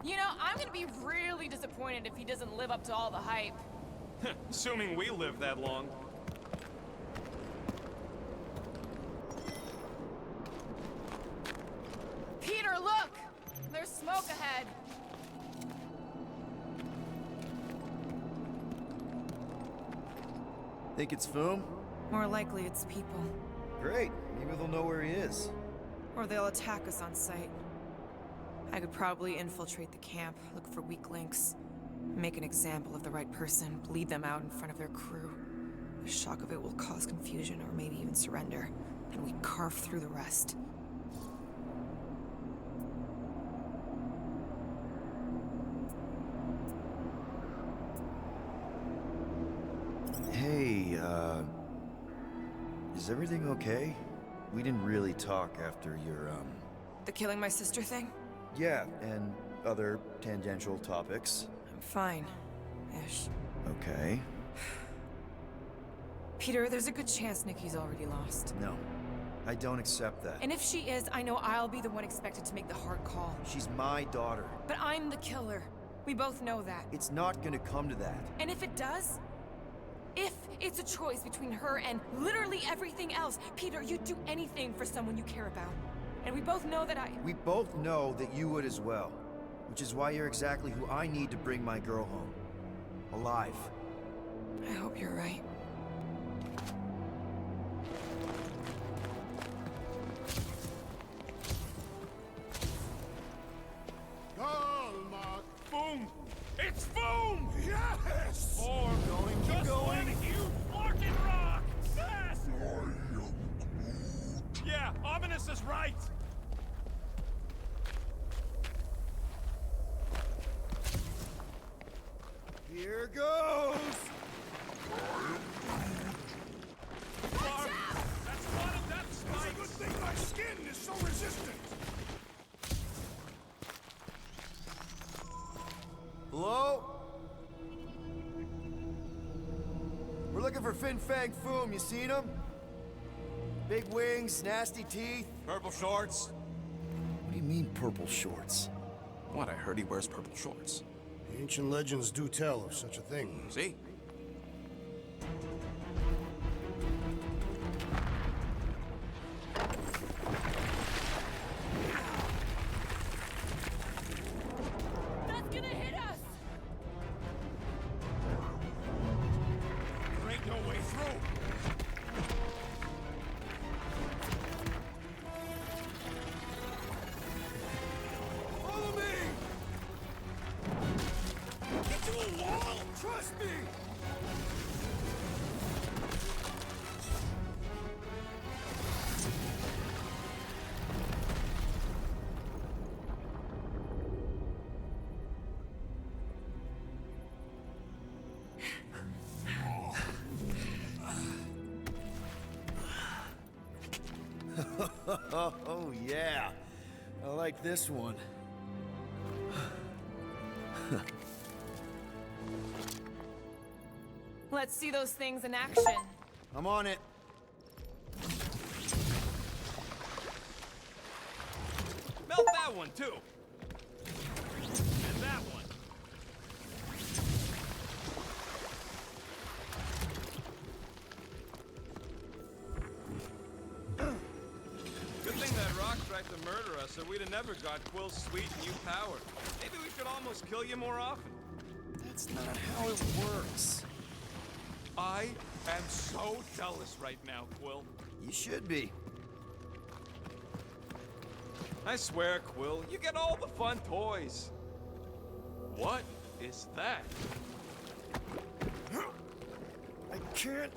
You know, I'm gonna be really disappointed if he doesn't live up to all the hype. Assuming we live that long. Peter, look! There's smoke ahead. Think it's Foom? More likely it's people. Great. Maybe they'll know where he is. Or they'll attack us on sight. I could probably infiltrate the camp, look for weak links, make an example of the right person, bleed them out in front of their crew. The shock of it will cause confusion or maybe even surrender. Then we carve through the rest. Hey, is everything okay? We didn't really talk after your, The killing my sister thing? Yeah, and other tangential topics. I'm fine. Ish. Okay. Peter, there's a good chance Nikki's already lost. No, I don't accept that. And if she is, I know I'll be the one expected to make the hard call. She's my daughter. But I'm the killer. We both know that. It's not gonna come to that. And if it does? If it's a choice between her and literally everything else, Peter, you'd do anything for someone you care about. And we both know that We both know that you would as well. Which is why you're exactly who I need to bring my girl home. Alive. I hope you're right. Galmat! Foom! It's Foom! Yes! Or keep going. You fucking rock! Fast! Yeah, Ominous is right! Here goes! Clark, that's one of them spikes! It's a good thing my skin is so resistant! Hello? We're looking for Fin Fang Foom. You seen him? Big wings, nasty teeth. Purple shorts? What do you mean, purple shorts? What, I heard he wears purple shorts. The ancient legends do tell of such a thing. See? That's gonna hit us! There ain't no way through! Follow me! Get to a wall! Trust me! Oh, yeah. I like this one. Let's see those things in action. I'm on it. Melt that one, too! And that one! Good thing that rock tried to murder us, or we'd have never got Quill's sweet new power. Maybe we should almost kill you more often. That's not how it works. I am so jealous right now, Quill. You should be. I swear, Quill, you get all the fun toys. What? is that? I can't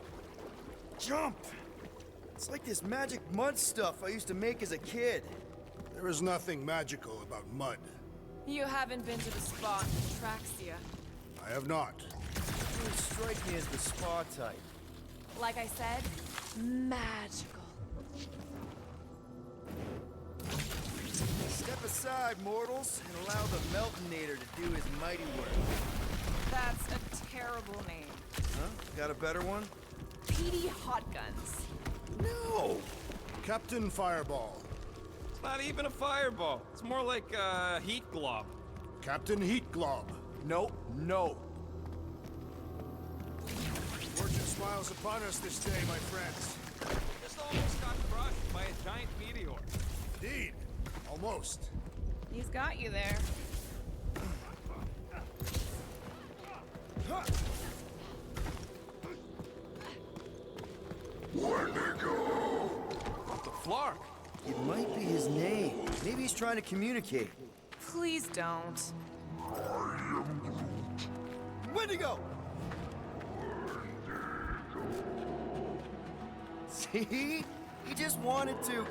jump. It's like this magic mud stuff I used to make as a kid. There is nothing magical about mud. You haven't been to the spa in Traxia. I have not. You strike me as the spa type. Like I said, magical. Step aside, mortals, and allow the Meltonator to do his mighty work. That's a terrible name. Huh? Got a better one? Petey Hotguns. No! Captain Fireball. It's not even a fireball. It's more like a heat glob. Captain Heat Glob. Nope, no. Fortune smiles upon us this day, my friends. Just almost got crushed by a giant meteor. Indeed. Almost. He's got you there. The Flark. It might be his name. Maybe he's trying to communicate. Please don't. Wendigo! See? He just wanted to.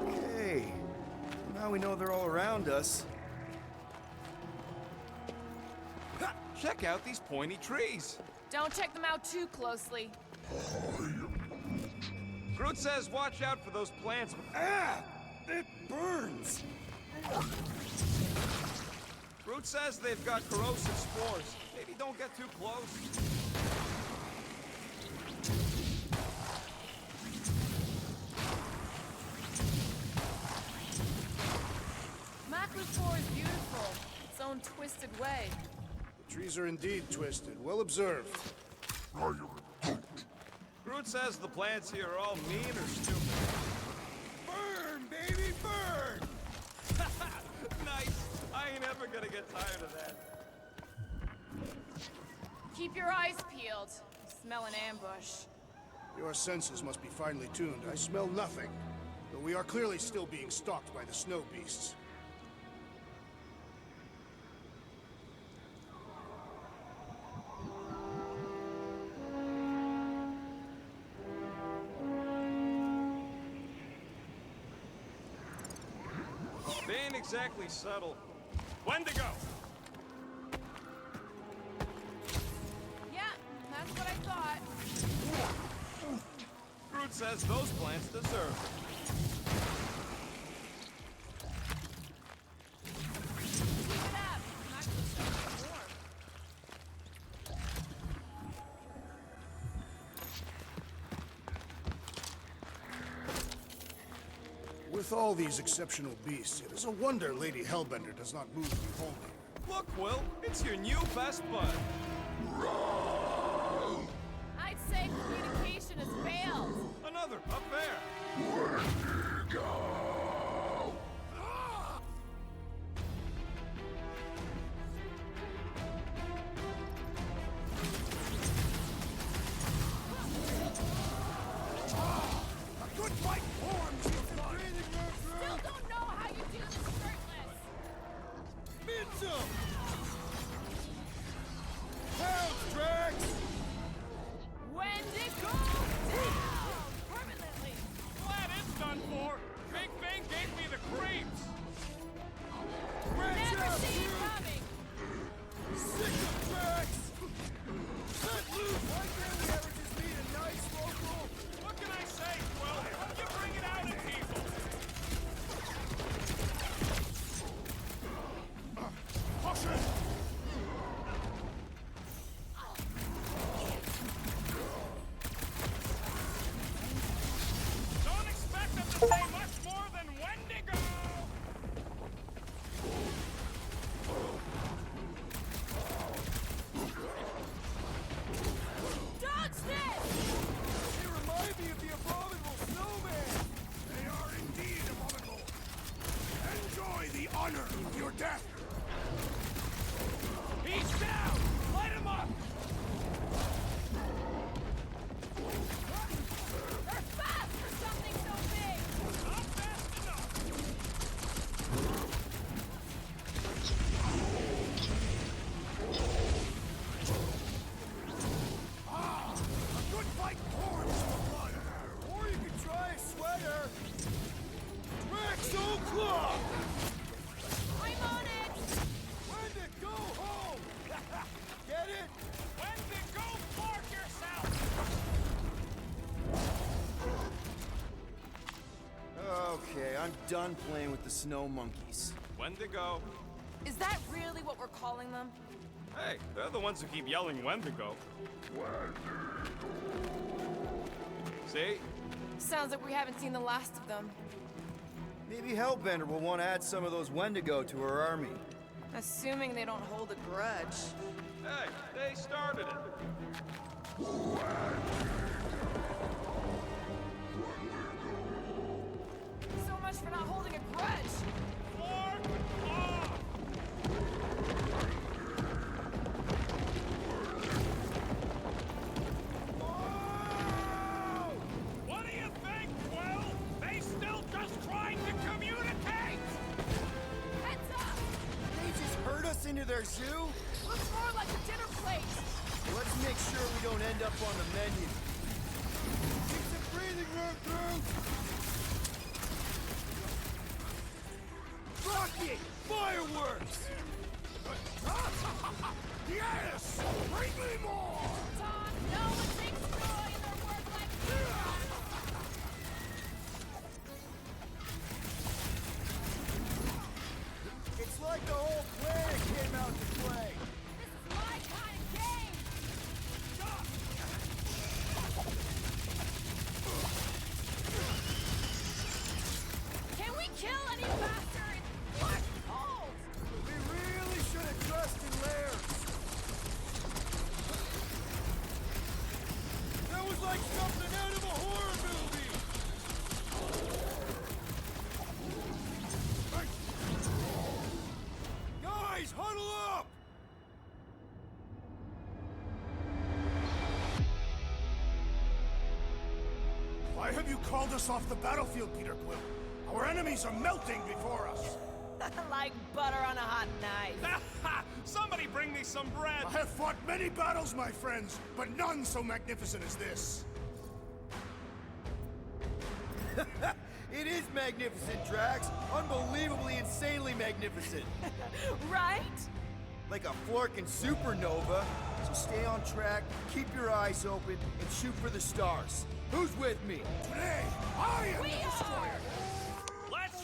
Okay. Now we know they're all around us. Check out these pointy trees. Don't check them out too closely. Groot says watch out for those plants. Ah! It burns! Groot says they've got corrosive spores. Maybe don't get too close. Maklufor is beautiful. Its own twisted way. The trees are indeed twisted. Well observed. Groot says the plants here are all mean or stupid. Burn, baby, burn! Nice. I ain't ever gonna get tired of that. Keep your eyes peeled. You smell an ambush. Your senses must be finely tuned. I smell nothing. But we are clearly still being stalked by the snow beasts. They ain't exactly subtle. Wendigo! Yeah, that's what I thought. Groot says those plants deserve it. Keep it up. Maklufor's warm. With all these exceptional beasts, it is a wonder Lady Hellbender does not move you home here. Look, Will, it's your new best bud. I'd say communication has failed. Another up there. A good fight forms in blood! Still don't know how you do this shirtless. Mitchell! Pounce, Drax! Wendigo down! Permanently. Glad it's done for. Big Fang gave me the creeps. Never see it coming. Sick of Drax! Let loose! Why can't we ever just meet a nice local? What can I say, Will? You bring it out in people. Push it! Don't expect them to say much more than Wendigo! Dodge this! They remind me of the abominable snowman! They are indeed abominable! Enjoy the honor of your death! He's down! Light him up! They're fast for something so big! Not Claw! I'm on it! Wendigo, go home! Get it? Wendigo, park yourself! Okay, I'm done playing with the snow monkeys. Wendigo. Is that really what we're calling them? Hey, they're the ones who keep yelling Wendigo. See? Sounds like we haven't seen the last of them. Maybe Hellbender will want to add some of those Wendigo to her army. Assuming they don't hold a grudge. Hey, they started it. So much for not holding a grudge. Mark off! What do you think, Quill? They still just trying to communicate! Heads up! They just herd us into their zoo? Looks more like a dinner plate. Let's make sure we don't end up on the menu. Keep some breathing room through! Rocket! Fireworks! Yes! Bring me more! Tom, no one takes joy in their work like you. It's like the whole planet came out to play! This is my kind of game. Can we kill any faster? It's fucking cold. We really should have dressed in layers! That was like something out of a horror movie! Guys, huddle up! Why have you called us off the battlefield, Peter Quill? Our enemies are melting before us. Like butter on a hot knife. Somebody bring me some bread! I have fought many battles, my friends, but none so magnificent as this. It is magnificent, Drax. Unbelievably, insanely magnificent. Right? Like a florkin' supernova. So stay on track, keep your eyes open, and shoot for the stars. Who's with me? Today, I am We the destroyer. Let's...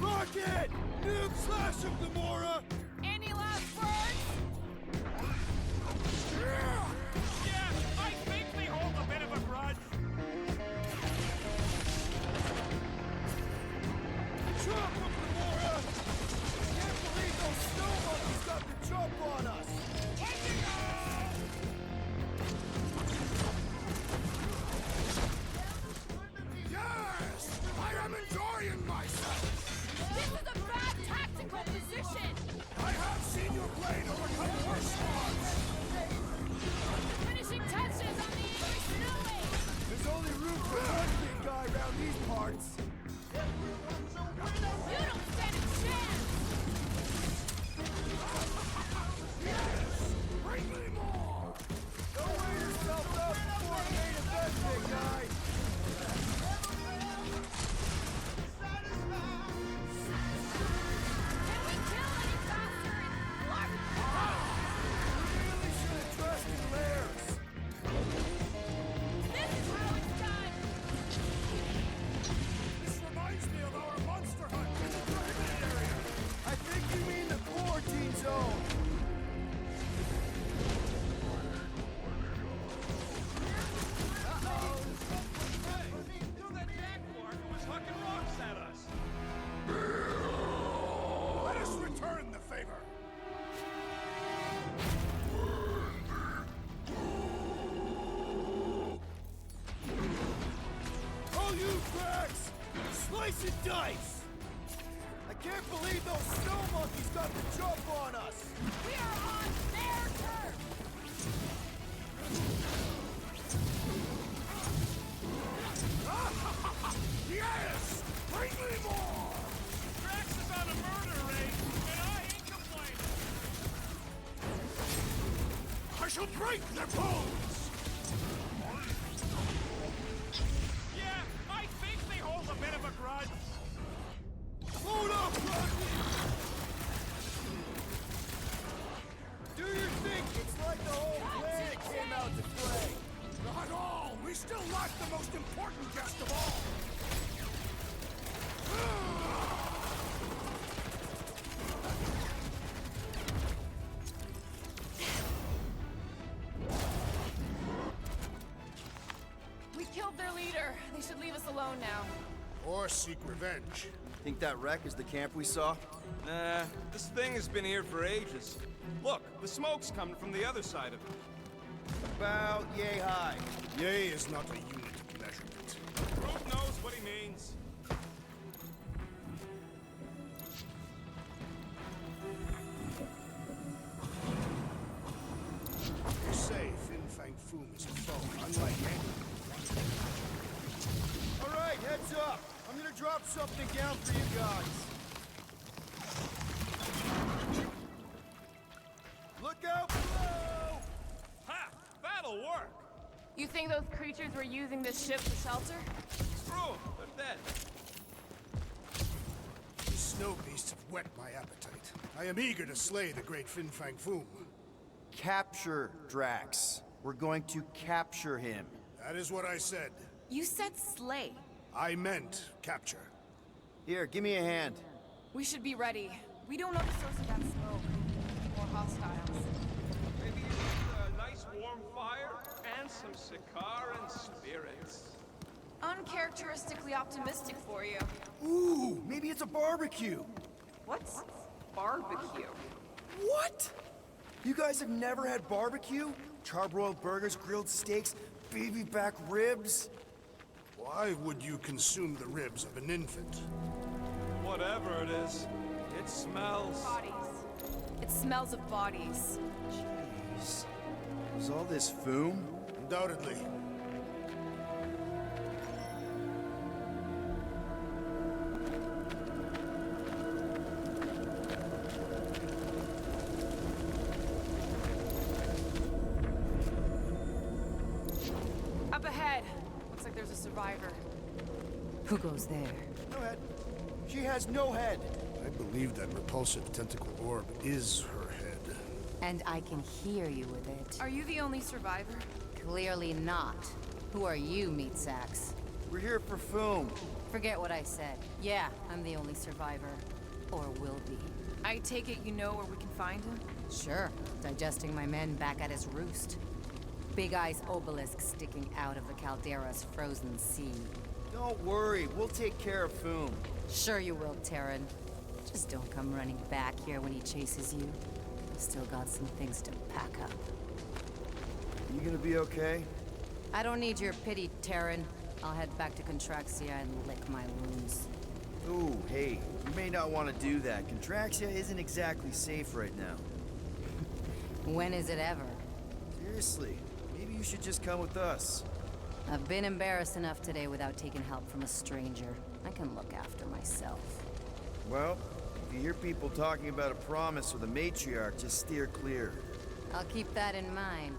Rocket! Noob slash him, Gamora! Any last words? Yeah, I think they hold a bit of a grudge. Chop him, Gamora! Can't believe those snow monkeys got the jump on us! Yes! I am enjoying myself! This is a bad tactical position. I have seen your blade overcome worse odds! The finishing touches on the angry snow wave. There's only room for one big guy around these parts! You don't stand a chance. Bring me more! Don't wear yourself out before the main event, big guy! Can we kill any faster? It's Really should have dressed in layers! This is how it's done. This reminds me of our monster hunt in the prohibited area! I think you mean the quarantine zone! That jaguar who was hucking rocks at us. Let us return the favor! Oh, you Drax! Slice and dice! I can't believe those snow monkeys got the jump on us! We are on their turf. Yes! Bring me more! Drax is on a murder race, and I ain't complaining. I shall break their bones! Yeah, I think they hold a bit of a grudge. own now. Or seek revenge. Think that wreck is the camp we saw? Nah, this thing has been here for ages. Look, the smoke's coming from the other side of it. About yay high. Yay is not a unit of measurement. Groot knows what he means. You say Fin Fang Foom is a foe, unlike any. All right, heads up. I'm gonna drop something down for you guys. Look out below! Ha! That'll work! You think those creatures were using this ship for shelter? Screw 'em, they're dead. These snow beasts have whet my appetite. I am eager to slay the great Fin Fang Foom. Capture Drax. We're going to capture him. That is what I said. You said slay. I meant capture. Here, give me a hand. We should be ready. We don't know the source of that smoke. Or hostiles. Maybe you need a nice warm fire and some Sakaran spirits. Uncharacteristically optimistic for you. Ooh, maybe it's a barbecue. What's barbecue? What? You guys have never had barbecue? Charbroiled burgers, grilled steaks, baby back ribs? Why would you consume the ribs of an infant? Whatever it is, it smells. Bodies. It smells of bodies. Jeez. Is all this foom? Undoubtedly. Up ahead. Looks like there's a survivor. Who goes there? No head. She has no head. I believe that repulsive tentacle orb is her head. And I can hear you with it. Are you the only survivor? Clearly not. Who are you, meat sacks? We're here for Foom. Forget what I said. Yeah, I'm the only survivor. Or will be. I take it you know where we can find him? Sure. Digesting my men back at his roost. Big Eye's obelisk sticking out of the Caldera's frozen sea. Don't worry, we'll take care of Foom. Sure you will, Terran. Just don't come running back here when he chases you. I've still got some things to pack up. You gonna be okay? I don't need your pity, Terran. I'll head back to Contraxia and lick my wounds. Ooh, hey, you may not want to do that. Contraxia isn't exactly safe right now. When is it ever? Seriously, maybe you should just come with us. I've been embarrassed enough today without taking help from a stranger. I can look after myself. Well, if you hear people talking about a promise with a matriarch, just steer clear. I'll keep that in mind.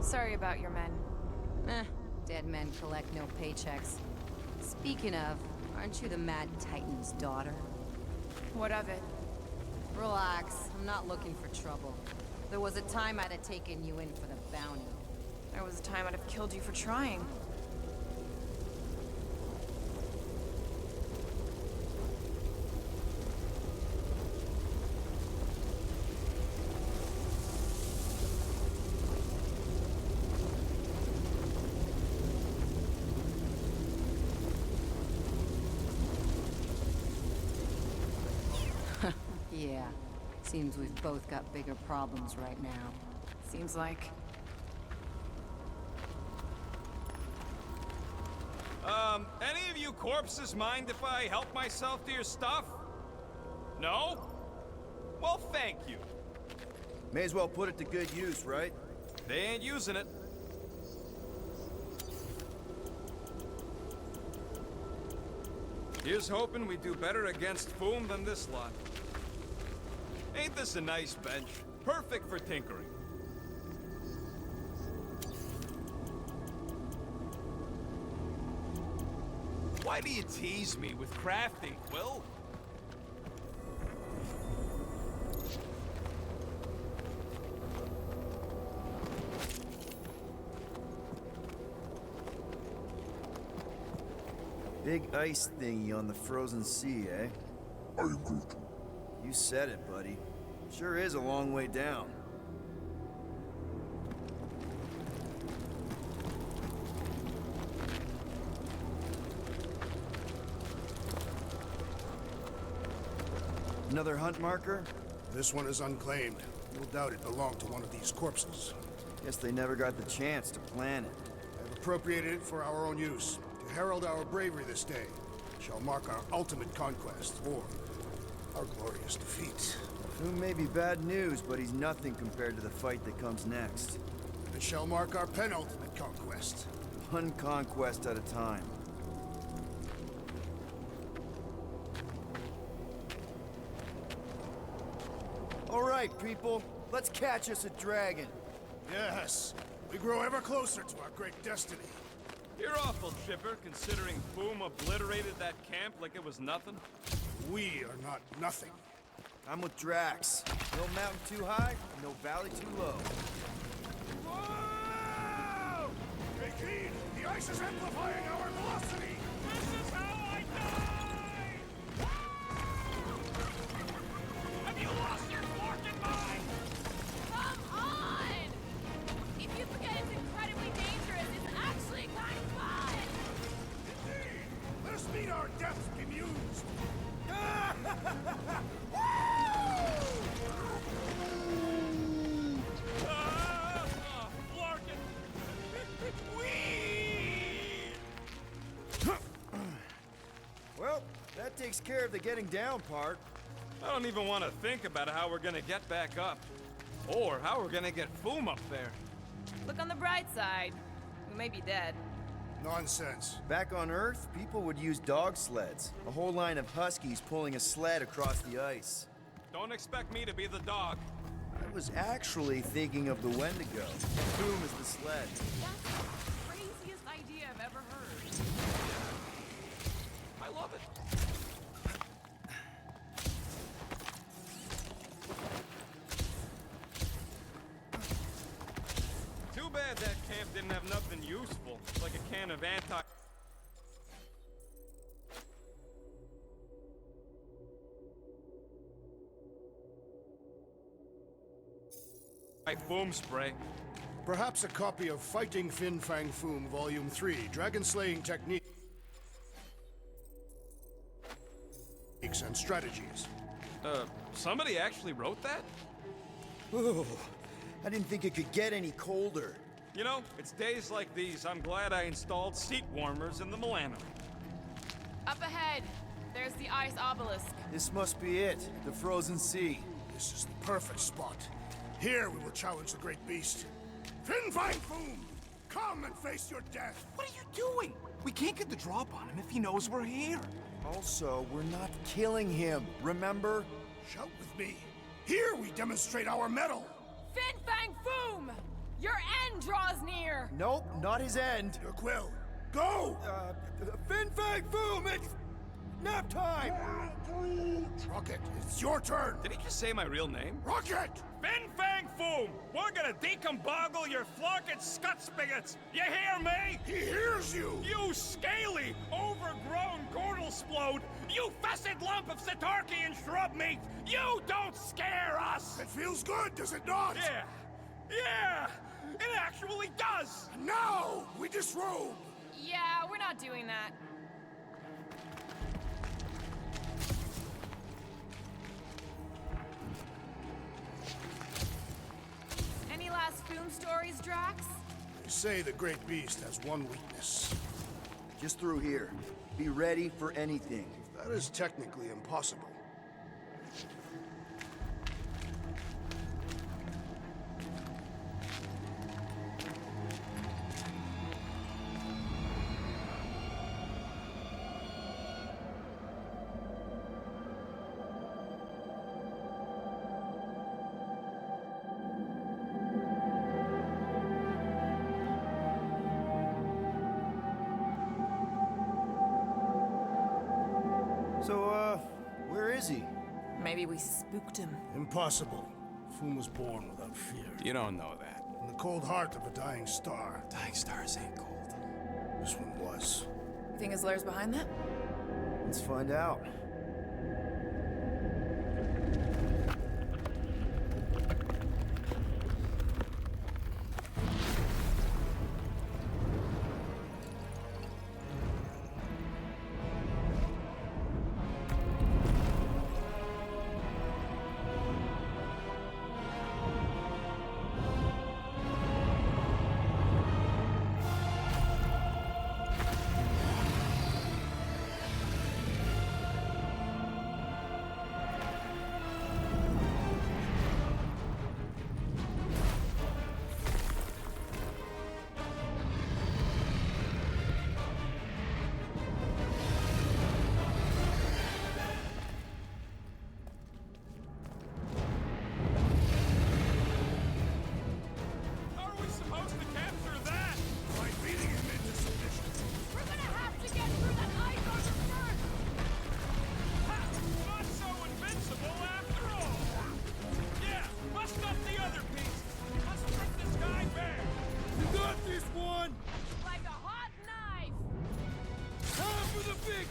Sorry about your men. Dead men collect no paychecks. Speaking of, aren't you the Mad Titan's daughter? What of it? Relax, I'm not looking for trouble. There was a time I'd have taken you in for the bounty. There was a time I'd have killed you for trying. Yeah. Seems we've both got bigger problems right now. Seems like. Any of you corpses mind if I help myself to your stuff? No? Well, thank you. May as well put it to good use, right? They ain't using it. Here's hoping we do better against Foom than this lot. Ain't this a nice bench? Perfect for tinkering. Why do you tease me with crafting, Quill? Big ice thingy on the frozen sea, eh? I am Groot. You said it, buddy. Sure is a long way down. Another hunt marker? This one is unclaimed. No doubt it belonged to one of these corpses. Guess they never got the chance to plan it. I've appropriated it for our own use, to herald our bravery this day. It shall mark our ultimate conquest, or our glorious defeat. Foom may be bad news, but he's nothing compared to the fight that comes next. It shall mark our penultimate conquest. One conquest at a time. All right, people. Let's catch us a dragon. Yes. We grow ever closer to our great destiny. You're awful chipper, considering Boom obliterated that camp like it was nothing. We are not nothing. I'm with Drax. No mountain too high, no valley too low. Whoa! Take heed! The ice is amplifying our velocity! This is how I die! Have you lost your forking mind? Come on! If you forget it's incredibly dangerous, it's actually kind of fun! Indeed! Let us meet our deaths bemused! Well, that takes care of the getting down part. I don't even want to think about how we're gonna get back up. Or how we're gonna get Foom up there. Look on the bright side. We may be dead. Nonsense. Back on Earth, people would use dog sleds. A whole line of huskies pulling a sled across the ice. Don't expect me to be the dog. I was actually thinking of the Wendigo. Foom is the sled. That's the craziest idea I've ever heard. I love it. Too bad that camp didn't have nothing useful, like a can of anti... Foom spray. Perhaps a copy of Fighting Fin Fang Foom, Volume 3, Dragon Slaying Techniques and Strategies. Somebody actually wrote that? Ooh, I didn't think it could get any colder. You know, it's days like these I'm glad I installed seat warmers in the Milano. Up ahead, there's the ice obelisk. This must be it, the frozen sea. This is the perfect spot. Here we will challenge the great beast. Fin Fang Foom, come and face your death. What are you doing? We can't get the drop on him if he knows we're here. Also, we're not killing him, remember? Shout with me. Here we demonstrate our mettle. Fin Fang Foom! Your end draws near! Nope, not his end. Your quill. Go! Fin Fang Foom, it's nap time! Rocket, it's your turn. Did he just say my real name? Rocket! Fin Fang Foom! We're gonna decomboggle your flunking scut spigots! You hear me? He hears you! You scaly, overgrown Gordlesplode! You fessed lump of Satarkian shrub meat! You don't scare us! It feels good, does it not? Yeah! Yeah! It actually does! Now, we disrobe! Yeah, we're not doing that. Any last Foom stories, Drax? They say the great beast has one weakness. Just through here. Be ready for anything. That is technically impossible. So, where is he? Maybe we spooked him. Impossible. Foom was born without fear. You don't know that. In the cold heart of a dying star. Dying stars ain't cold. This one was. You think his lair's behind that? Let's find out.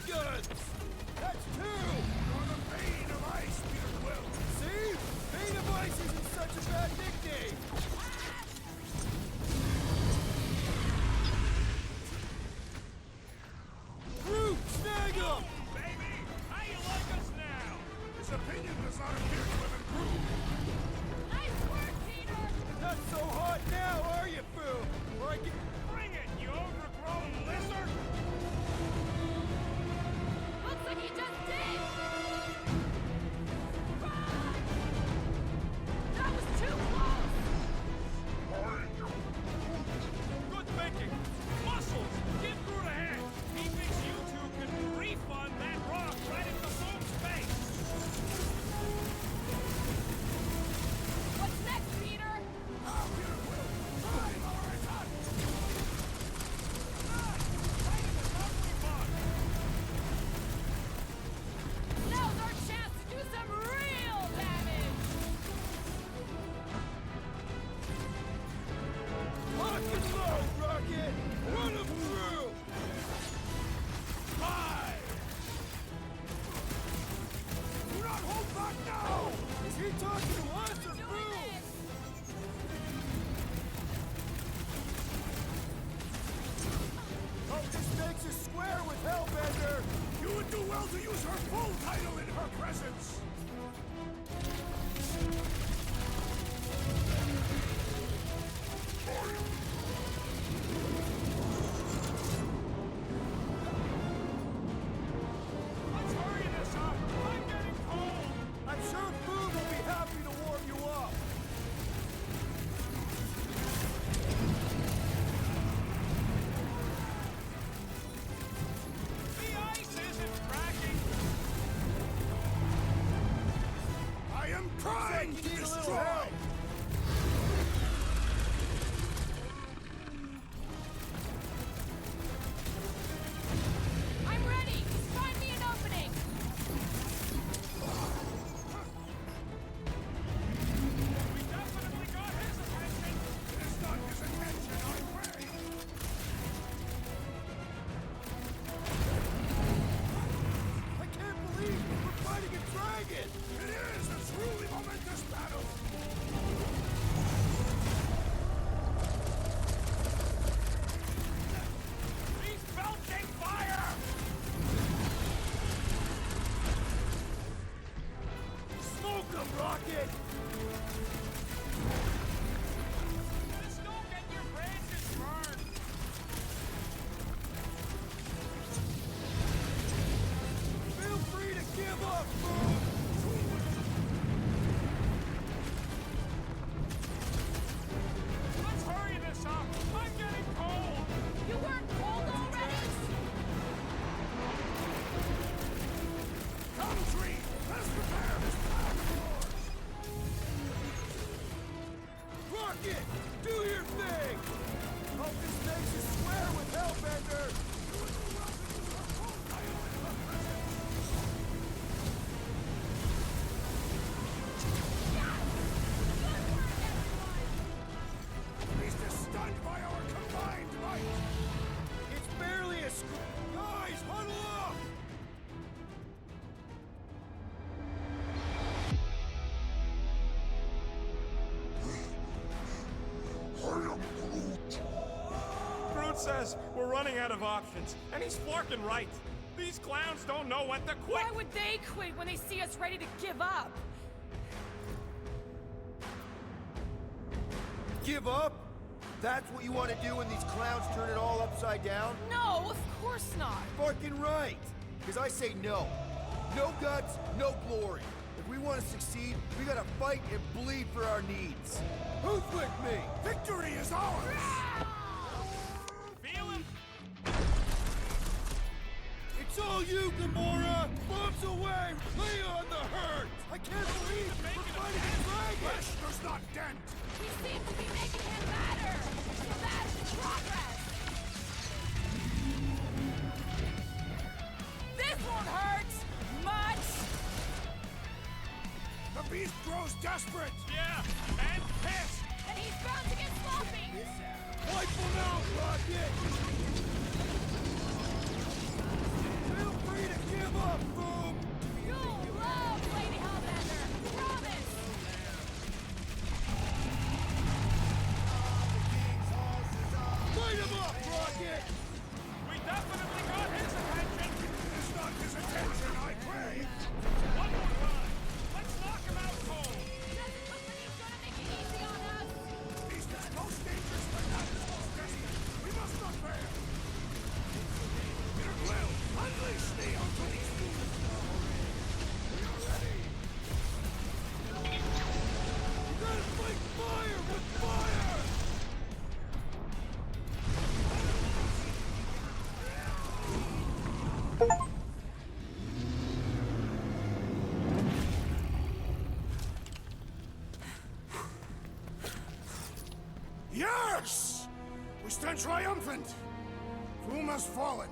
guns! That's two! You're the Bane of Ice, Peter Quill! See? Bane of Ice isn't such a bad nickname! Groot, snag him! Baby, how you like us now? His opinion does not appear to have improved. Nice work, Peter! Not so hot now, are you, Boo? Or I can... Bring it, you overgrown lizard! Looks like he just did! That was too close! Good thinking. Muscles, give Groot a hand. He thinks you two can refund that rock right into Boom's face. What's next, Peter? Now's our chance to do some real damage! Lock and load, Rocket! Run him through! Fire! Do not hold back now! Is he talking to us or Boo? Hope this makes us square with Hellbender! You would do well to use her full title in her presence! Let's hurry this up. I'm getting cold. I'm sure Boo will be happy to warm you up! The ice isn't cracking. I am trying to destroy! I'm ready! Find me an opening! We definitely got his attention. It is not his attention, I pray. I can't believe we're fighting a dragon! It is a truly momentous battle. He's belching fire. Smoke him, Rocket! Just don't get your branches burned. Feel free to give up, Boo! Let's hurry this up. I'm getting cold. You weren't cold already? Come, Tree! Let's prepare this path of yours! Rocket! Do your thing! Hope this makes us square with Hellbender! Beast is stunned by our combined might! It's barely a Guys, huddle up! Groot says we're running out of options, and he's flarking right. These clowns don't know when to quit. Why would they quit when they see us ready to give up? Give up? That's what you want to do when these clowns turn it all upside down? No, of course not. Fucking right! Because I say no. No guts, no glory. If we want to succeed, we gotta fight and bleed for our needs. Who's with me? Victory is ours! Feel him? It's all you, Gamora! Bombs away! Lay on the hurt! I can't believe we're fighting a dragon! Flesh does not dent! We seem to be making him better. That's progress. This won't hurt much. The beast grows desperate! Yeah, and pissed. And he's bound to get sloppy. Wipe him out, Rocket! Feel free Light him up, Rocket! We definitely got his attention! It's not his attention I crave! One more time! Let's knock him out cold! He's the most dangerous, but not the most desperate. We must not fail! Peter Quill, unleash me onto these fools! We are ready! You gotta fight fire with fire! Yes! We stand triumphant! Foom has fallen.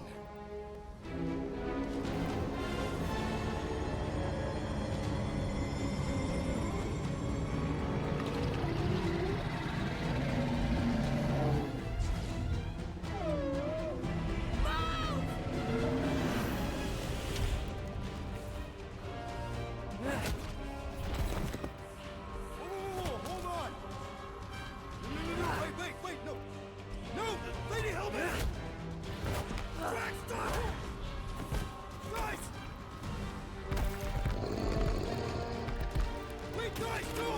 Whoa, hold on! No, wait, no! No! Lady Helmet! Drax, stop! Guys! Wait, guys, no!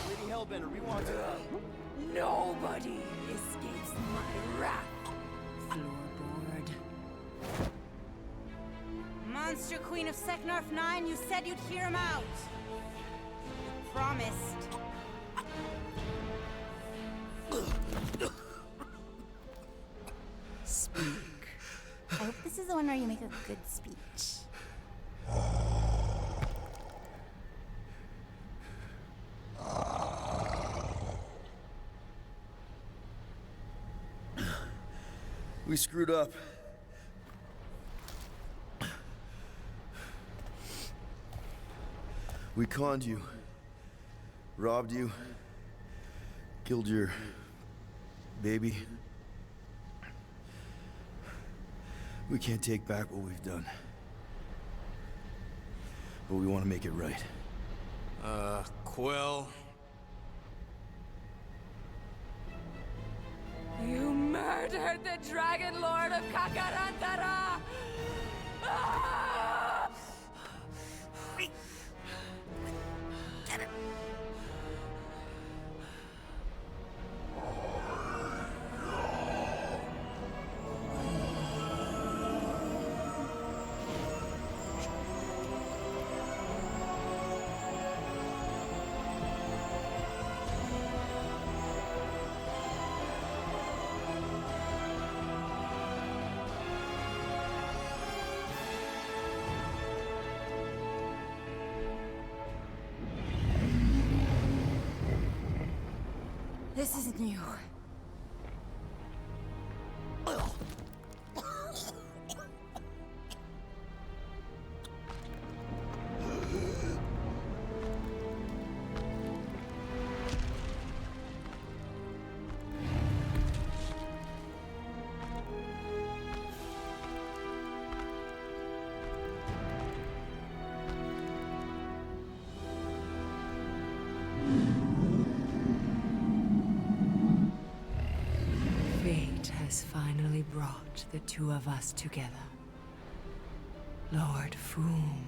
Lady Hellbender, we want to... Nobody escapes my wrath. Floorboard. Monster Queen of Seknarf 9, you said you'd hear him out. You promised. Speak. I hope this is the one where you make a good speech. We screwed up. We conned you. Robbed you. Killed your... baby. We can't take back what we've done. But we want to make it right. Quill. You murdered the Dragon Lord of Kakarantara! Ah! This isn't you. Fate has finally brought the two of us together. Lord Foom.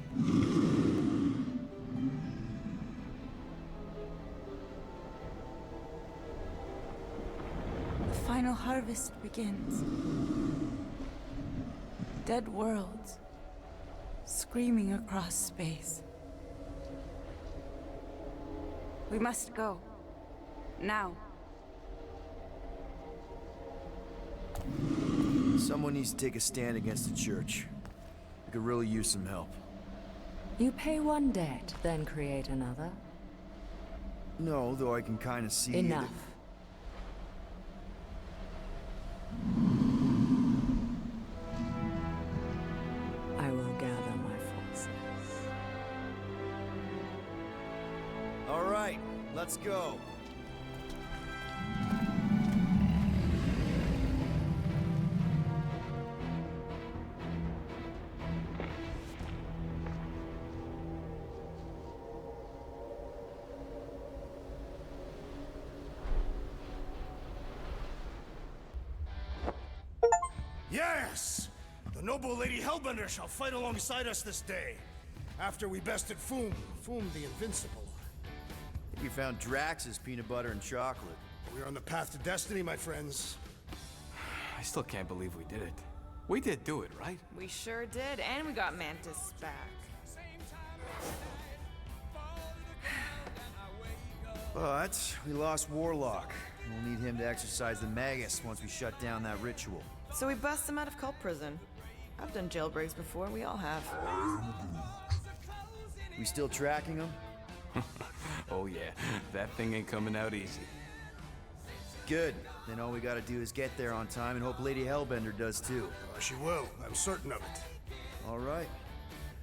The final harvest begins. Dead worlds, screaming across space. We must go. Now. Someone needs to take a stand against the church. We could really use some help. You pay one debt, then create another. No, though I can kind of see... Enough. I will gather my forces. All right, let's go. Yes! The noble Lady Hellbender shall fight alongside us this day. After we bested Foom the Invincible. We found Drax's peanut butter and chocolate. We're on the path to destiny, my friends. I still can't believe we did it. We did do it, right? We sure did, and we got Mantis back. But we lost Warlock. We'll need him to exercise the Magus once we shut down that ritual. So we bust him out of cult prison. I've done jailbreaks before, we all have. We still tracking him? Oh yeah, that thing ain't coming out easy. Good. Then all we gotta do is get there on time and hope Lady Hellbender does too. She will. I'm certain of it. All right.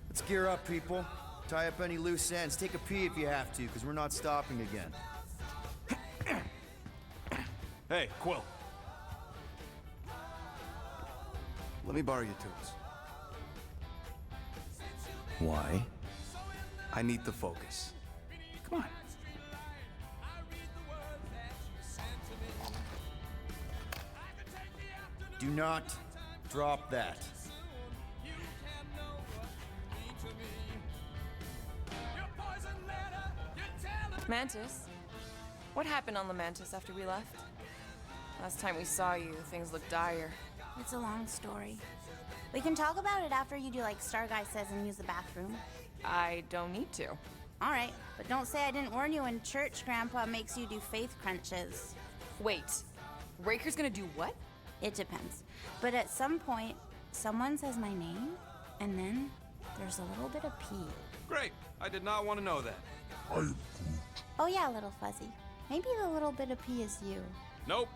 Let's gear up, people. Tie up any loose ends. Take a pee if you have to, because we're not stopping again. Hey, Quill. Let me borrow your tools. Why? I need to focus. Come on. Do not drop that. Mantis? What happened on Lamentis after we left? Last time we saw you, things looked dire. It's a long story. We can talk about it after you do like Starguy says and use the bathroom. I don't need to. Alright, but don't say I didn't warn you in church Grandpa makes you do faith crunches. Wait, Raker's gonna do what? It depends. But at some point, someone says my name, and then there's a little bit of pee. Great. I did not want to know that. Oh yeah, little fuzzy. Maybe the little bit of pee is you. Nope.